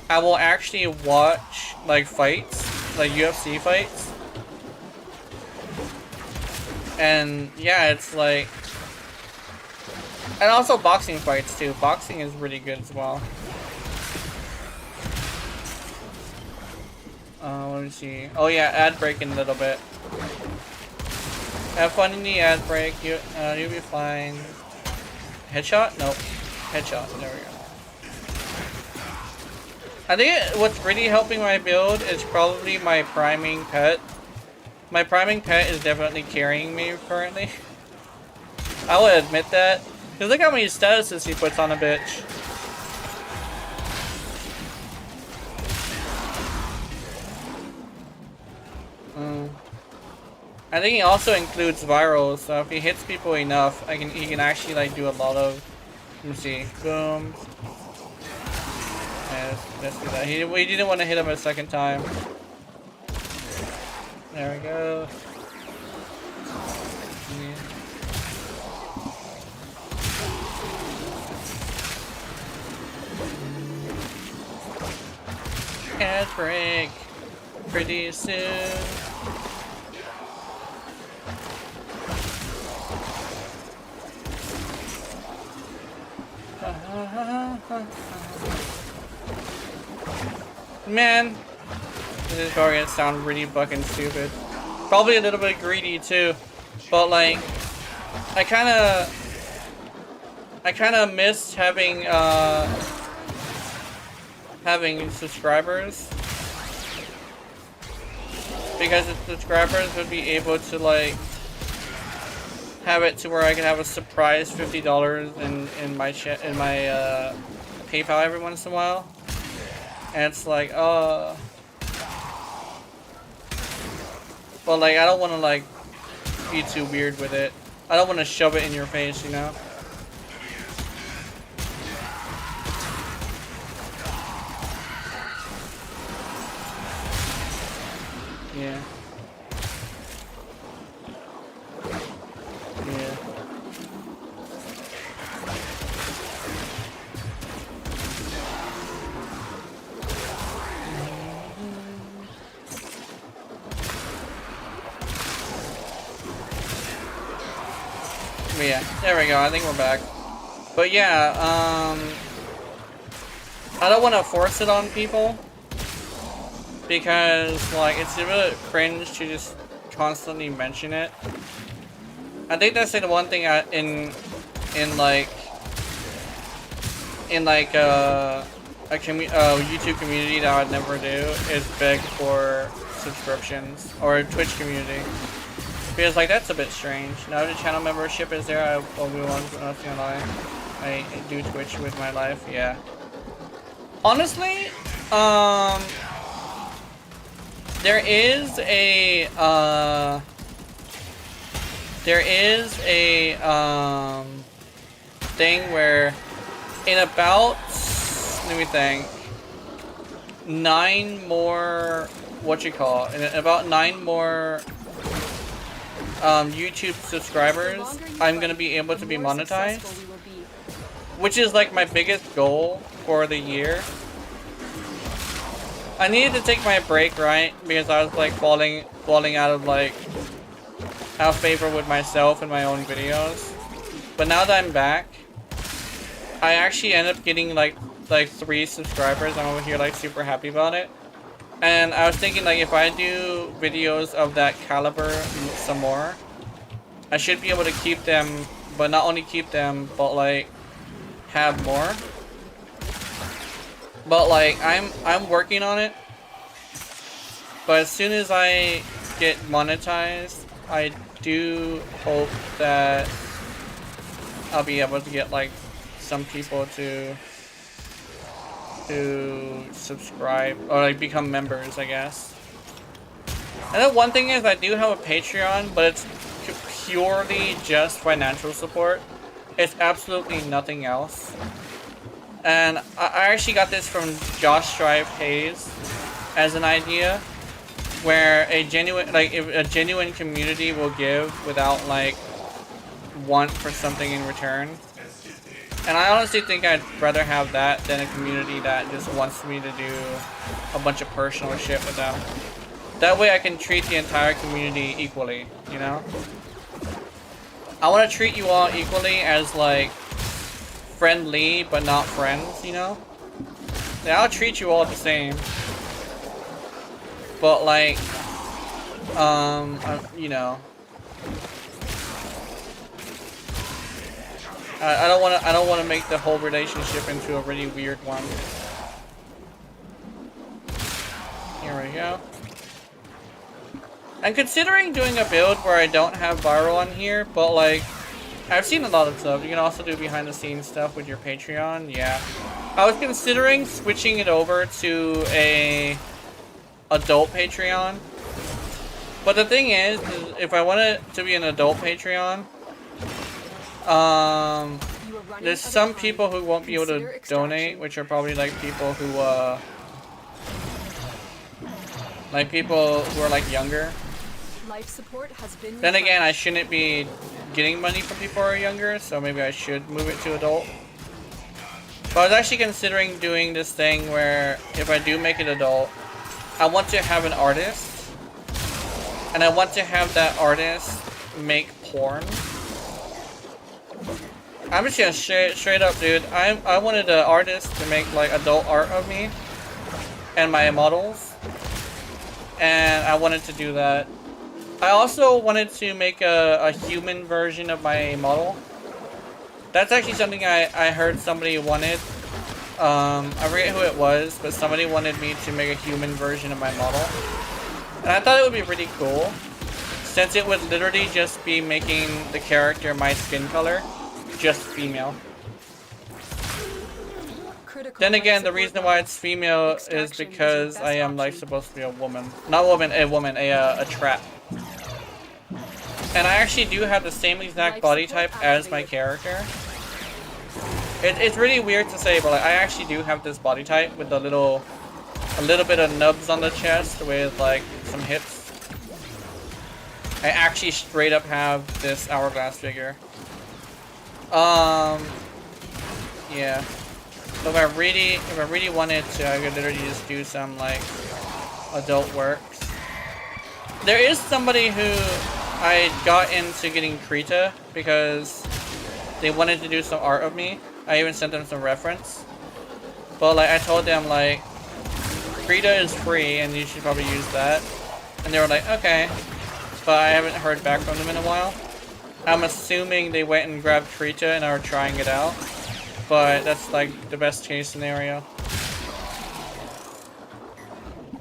I will actually watch, like, fights, like UFC fights. And yeah, it's like, and also boxing fights too. Boxing is really good as well. Let me see. Oh yeah, ad break in a little bit. Have fun in the ad break. You'll be fine. Headshot? Nope. Headshot. There we go. I think what's really helping my build is probably my priming pet. My priming pet is definitely carrying me currently. I will admit that. Cause look how many statuses he puts on a bitch. I think he also includes viral, so if he hits people enough, he can actually like do a lot of. Let me see. Boom. Yeah, let's do that. We didn't want to hit him a second time. There we go. Yeah. Ad break pretty soon. Man, this is probably gonna sound really fucking stupid. Probably a little bit greedy too, but like, I kinda missed having having subscribers, because the subscribers would be able to like have it to where I could have a surprise $50 in my PayPal every once in a while, and it's like but like I don't want to like be too weird with it. I don't want to shove it in your face, you know. Yeah. Yeah. But yeah, there we go. I think we're back. But yeah, I don't want to force it on people, because like it's a bit cringe to just constantly mention it. I think that's like the one thing in a YouTube community that I'd never do is beg for subscriptions, or Twitch community, because like that's a bit strange. Now the channel membership is there, I will be one, not gonna lie. I do Twitch with my life, yeah. Honestly, there is a thing where in about, let me think, 9 more, in about 9 more YouTube subscribers, I'm gonna be able to be monetized, which is like my biggest goal for the year. I needed to take my break, right? Because I was like falling out of favor with myself and my own videos. But now that I'm back, I actually end up getting like 3 subscribers. I'm over here like super happy about it. And I was thinking like if I do videos of that caliber some more, I should be able to keep them, but not only keep them, but like have more. But like I'm working on it. But as soon as I get monetized, I do hope that I'll be able to get like some people to subscribe or like become members, I guess. And then one thing is I do have a Patreon, but it's purely just financial support. It's absolutely nothing else. And I actually got this from Josh Strive Hayes as an idea. where a genuine, like, if a genuine community will give without, like, want for something in return. And I honestly think I'd rather have that than a community that just wants me to do a bunch of personal shit with them. That way I can treat the entire community equally, you know? I want to treat you all equally as, like, friendly but not friends, you know? Yeah, I'll treat you all the same. But, like, you know, I don't wanna make the whole relationship into a really weird one. Here we go. I'm considering doing a build where I don't have viral on here, but like, I've seen a lot of stuff. You can also do behind the scenes stuff with your Patreon, yeah. I was considering switching it over to a adult Patreon. But the thing is if I want it to be an adult Patreon, there's some people who won't be able to donate, which are probably like people who, are like younger. Life support has been Then again, I shouldn't be getting money from people who are younger, so maybe I should move it to adult. But I was actually considering doing this thing where if I do make it adult, I want to have an artist, and I want to have that artist make porn. I'm just gonna straight up, dude. I wanted an artist to make like adult art of me and my models, and I wanted to do that. I also wanted to make a human version of my model. That's actually something I heard somebody wanted. I forget who it was, but somebody wanted me to make a human version of my model. And I thought it would be really cool, since it would literally just be making the character my skin color, just female. Then again, the reason why it's female is because I am like supposed to be a woman. Not woman, a trap. And I actually do have the same exact body type as my character. It's really weird to say, but like, I actually do have this body type with a little bit of nubs on the chest with like some hips. I actually straight up have this hourglass figure. Yeah. So if I really wanted to, I could literally just do some like adult works. There is somebody who I got into getting Krita because they wanted to do some art of me. I even sent them some reference. But like I told them like Krita is free and you should probably use that. And they were like, okay. But I haven't heard back from them in a while. I'm assuming they went and grabbed Krita and are trying it out. But that's like the best case scenario.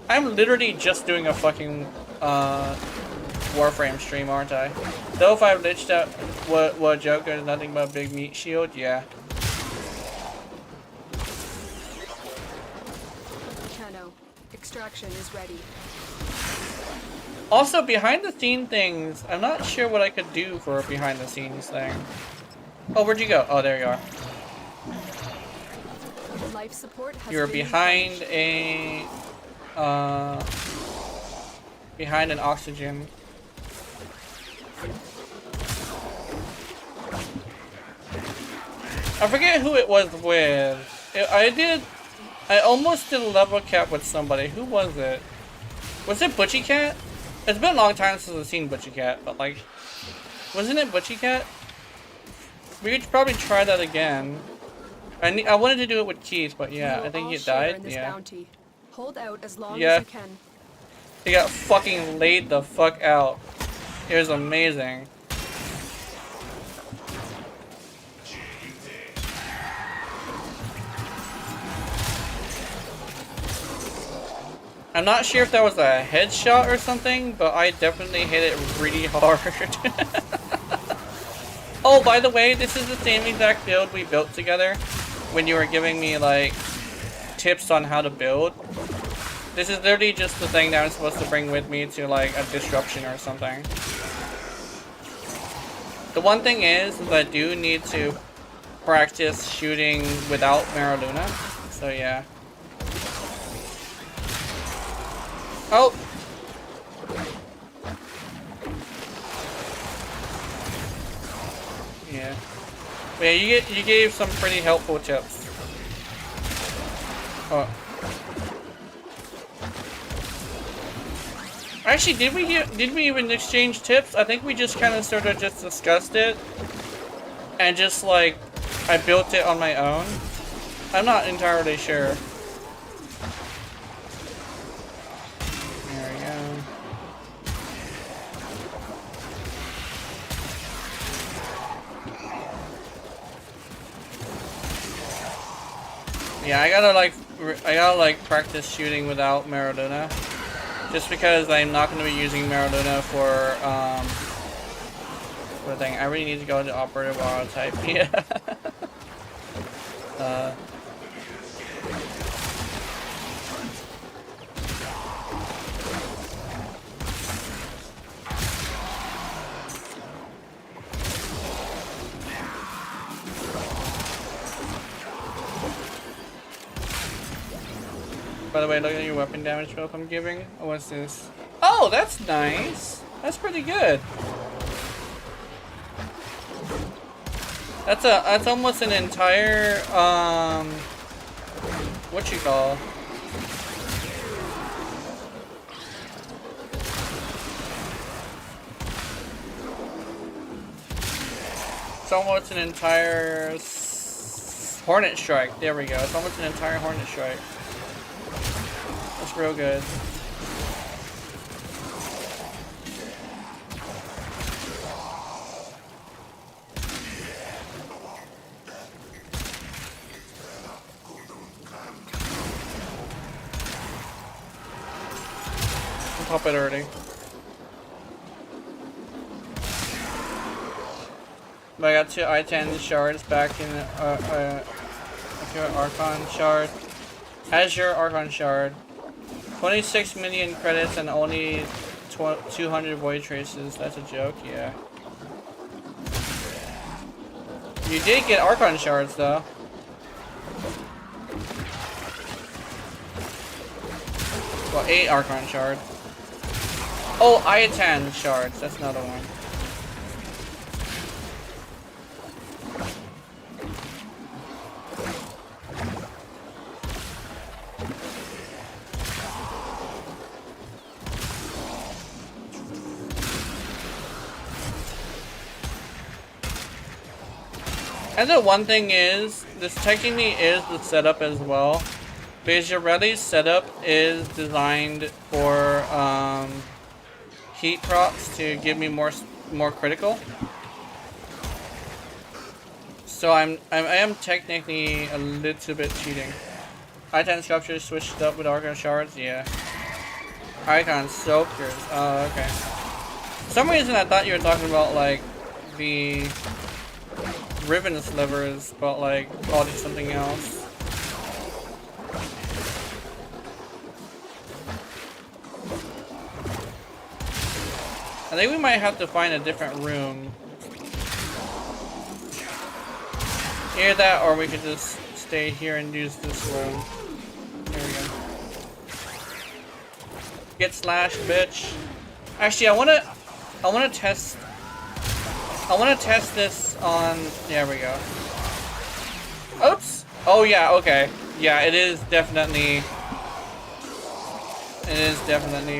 I'm literally just doing a fucking Warframe stream, aren't I? Though if I glitched out what Joker is nothing but a big meat shield, yeah. Chano, extraction is ready. Also, behind the scene things, I'm not sure what I could do for a behind the scenes thing. Oh, where'd you go? Oh, there you are. Life support has You're been behind a behind an oxygen. I forget who it was with. I almost did a level cap with somebody. Who was it? Was it Butchie Cat? It's been a long time since I've seen Butchie Cat, but like, wasn't it Butchie Cat? We could probably try that again. I wanted to do it with Keith, but yeah, I think he died. Yeah. Bounty. Hold out as long Yeah. as you can. He got fucking laid the fuck out. It was amazing. I'm not sure if that was a headshot or something, but I definitely hit it really hard. Oh, by the way, this is the same exact build we built together when you were giving me, like, tips on how to build. This is literally just the thing that I'm supposed to bring with me to, like, a disruption or something. The one thing is I do need to practice shooting without Maraluna, so yeah. Oh! But yeah, you gave some pretty helpful tips. Oh. Actually, did we even exchange tips? I think we just kind of sort of just discussed it, and just like I built it on my own. I'm not entirely sure. There we go. Yeah, I gotta like practice shooting without Maradona. Just because I'm not going to be using Maradona for the thing. I really need to go into operative auto type. Yeah. By the way, look at your weapon damage build I'm giving. Oh, what's this? Oh, that's nice. That's pretty good. That's almost an entire what you call? It's almost an entire Hornet Strike. There we go. It's almost an entire Hornet Strike. That's real good. I'll pop it already. But I got 2 I-10 shards back in Archon shard. Azure Archon shard. 26 million credits and only 200 void traces. That's a joke, yeah. You did get Archon shards though. Well, 8 Archon shard. Oh, I-10 shards. That's another one. And the one thing is, this technically is the setup as well. Because your Rally's setup is designed for heat procs to give me more critical. So I am technically a little bit cheating. I-10 sculptures switched up with Archon shards, yeah. Icon soakers, oh okay. For some reason I thought you were talking about like the ribbon slivers, but like called it something else. I think we might have to find a different room. Either that, or we could just stay here and use this room. There we go. Get slashed, bitch. Actually, I wanna test this on. There we go. Oops. Oh yeah. Okay. Yeah, it is definitely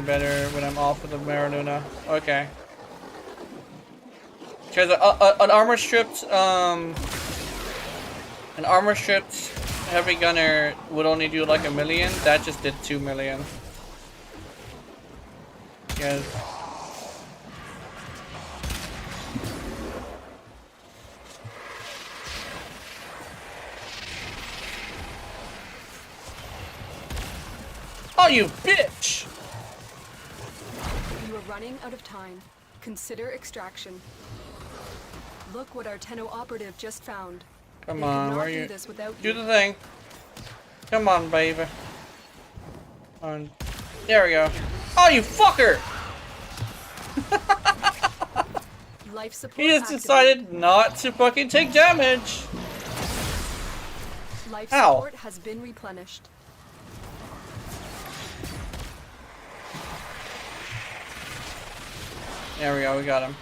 better when I'm off with the Maradona. Okay. Because an armor stripped heavy gunner would only do like 1 million. That just did 2 million. Yes. Oh, you bitch! You are running out of time. Consider extraction. Look what our Tenno operative just found. Come They on, cannot where are do you? this without Do you. the thing. Come on, baby. On. There we go. Oh, you fucker! Life support He just activated. decided not to fucking take damage. Life Ow. support has been replenished. There we go, we got him.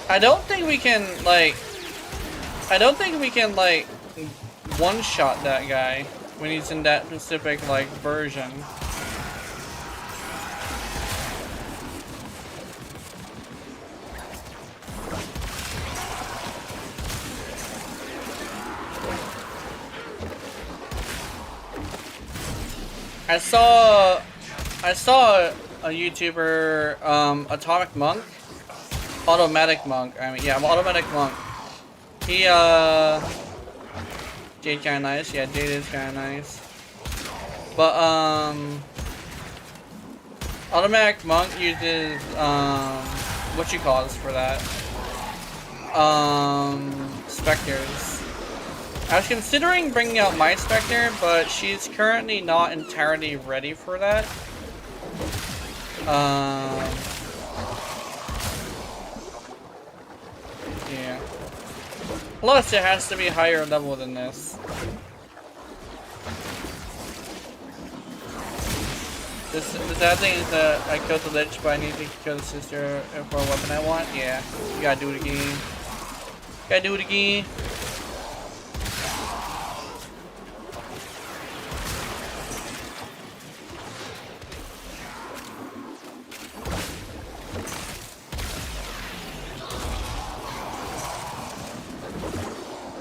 I don't think we can, like... I don't think we can, like, one-shot that guy when he's in that specific, like, version. I saw a YouTuber, Atomic Monk? Automatic Monk, I mean, yeah, Automatic Monk. He, Jade kinda nice, yeah, Jade is kinda nice. But, Automatic Monk uses, what you call this for that? Specters. I was considering bringing out my Spectre, but she's currently not entirely ready for that. Yeah. Plus, it has to be higher level than this. The sad thing is that I killed the Lich, but I need to kill the sister for a weapon I want. Yeah, you gotta do it again. Gotta do it again.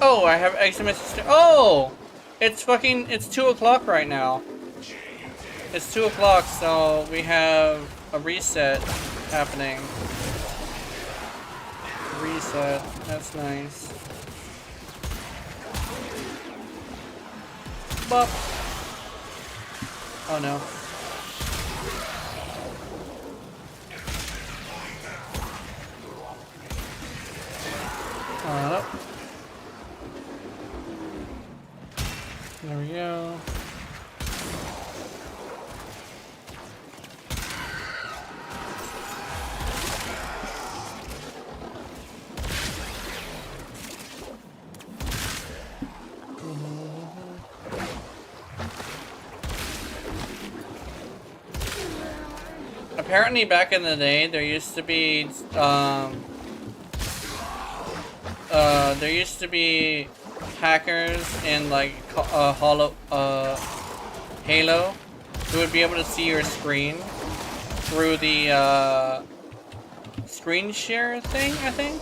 Oh, I have Eczema sister. Oh! It's 2 o'clock right now. It's 2 o'clock, so we have a reset happening. Reset, that's nice. Bop. Oh no. There we go. Apparently back in the day there used to be hackers in like Halo who would be able to see your screen through the screen share thing, I think.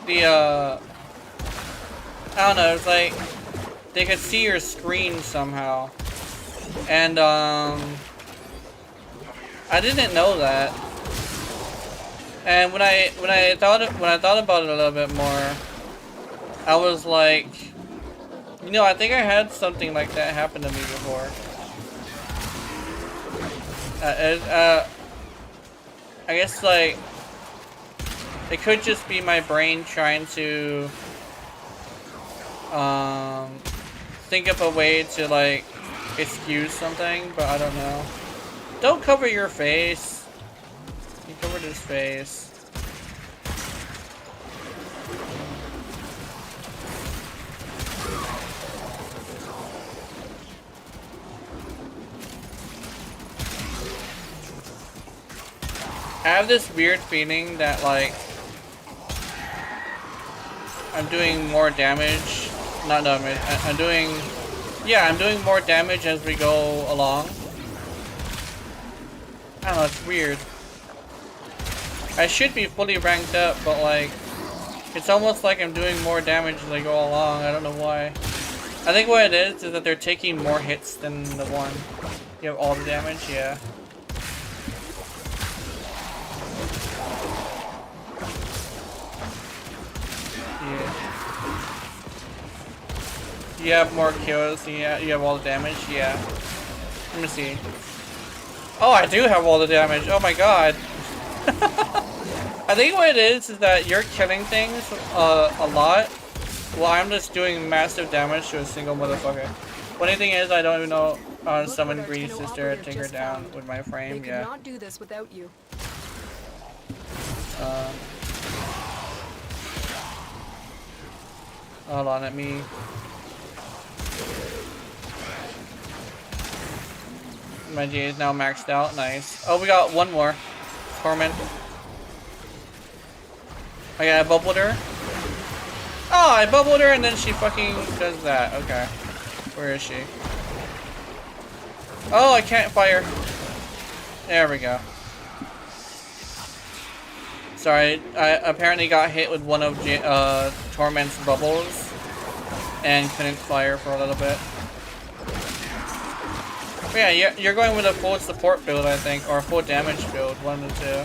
I don't know, it's like they could see your screen somehow. And I didn't know that. And when I thought about it a little bit more, I was like, you know, I think I had something like that happen to me before. I guess like it could just be my brain trying to think of a way to like excuse something, but I don't know. Don't cover your face. He covered his face. I have this weird feeling that like I'm doing more damage. Not damage. I'm doing more damage as we go along. I don't know, it's weird. I should be fully ranked up, but like, it's almost like I'm doing more damage as I go along. I don't know why. I think what it is that they're taking more hits than the one. You have all the damage, yeah. Yeah. You have more kills, yeah. You have all the damage, yeah. Let me see. Oh, I do have all the damage. Oh my god. I think what it is that you're killing things a lot, while I'm just doing massive damage to a single motherfucker. Funny thing is, I don't even know summon Greedy Sister to take her down with my frame. They could not do this without you. Hold on, let me. My G is now maxed out. Nice. Oh, we got one more. Torment. Oh yeah, I bubbled her. Oh, I bubbled her and then she fucking does that. Okay. Where is she? Oh, I can't fire. There we go. Sorry, I apparently got hit with one of Torment's bubbles and couldn't fire for a little bit. But yeah, you're going with a full support build, I think, or a full damage build, one of the two.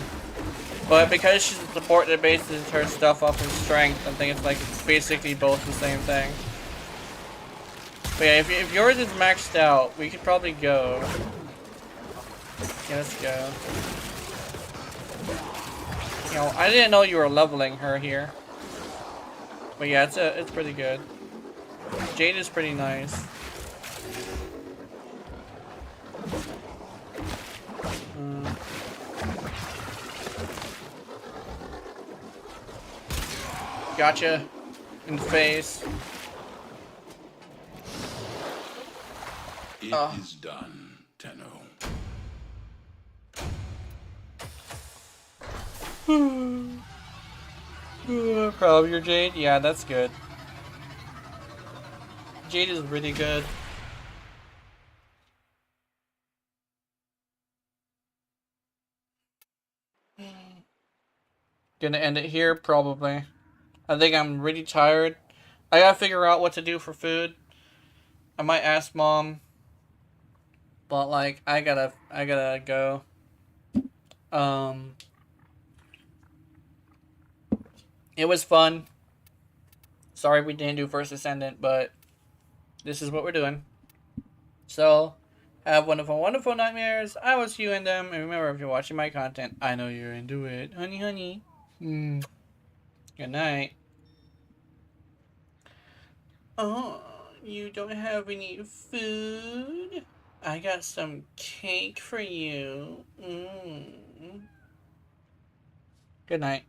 But because she's a support that bases her stuff off of strength, I think it's basically both the same thing. But yeah, if yours is maxed out, we could probably go. Yeah, let's go. You know, I didn't know you were leveling her here. But yeah, it's pretty good. Jade is pretty nice. Gotcha. In the face. It is done, Tenno. Proud of your Jade? Yeah, that's good. Jade is really good. Gonna end it here, probably. I think I'm really tired. I gotta figure out what to do for food. I might ask Mom. But like, I gotta go. It was fun. Sorry we didn't do First Descendant, but this is what we're doing. So, have wonderful, wonderful nightmares. I will see you in them. And remember, if you're watching my content, I know you're into it. Honey, honey. Good night. Oh, you don't have any food? I got some cake for you. Good night.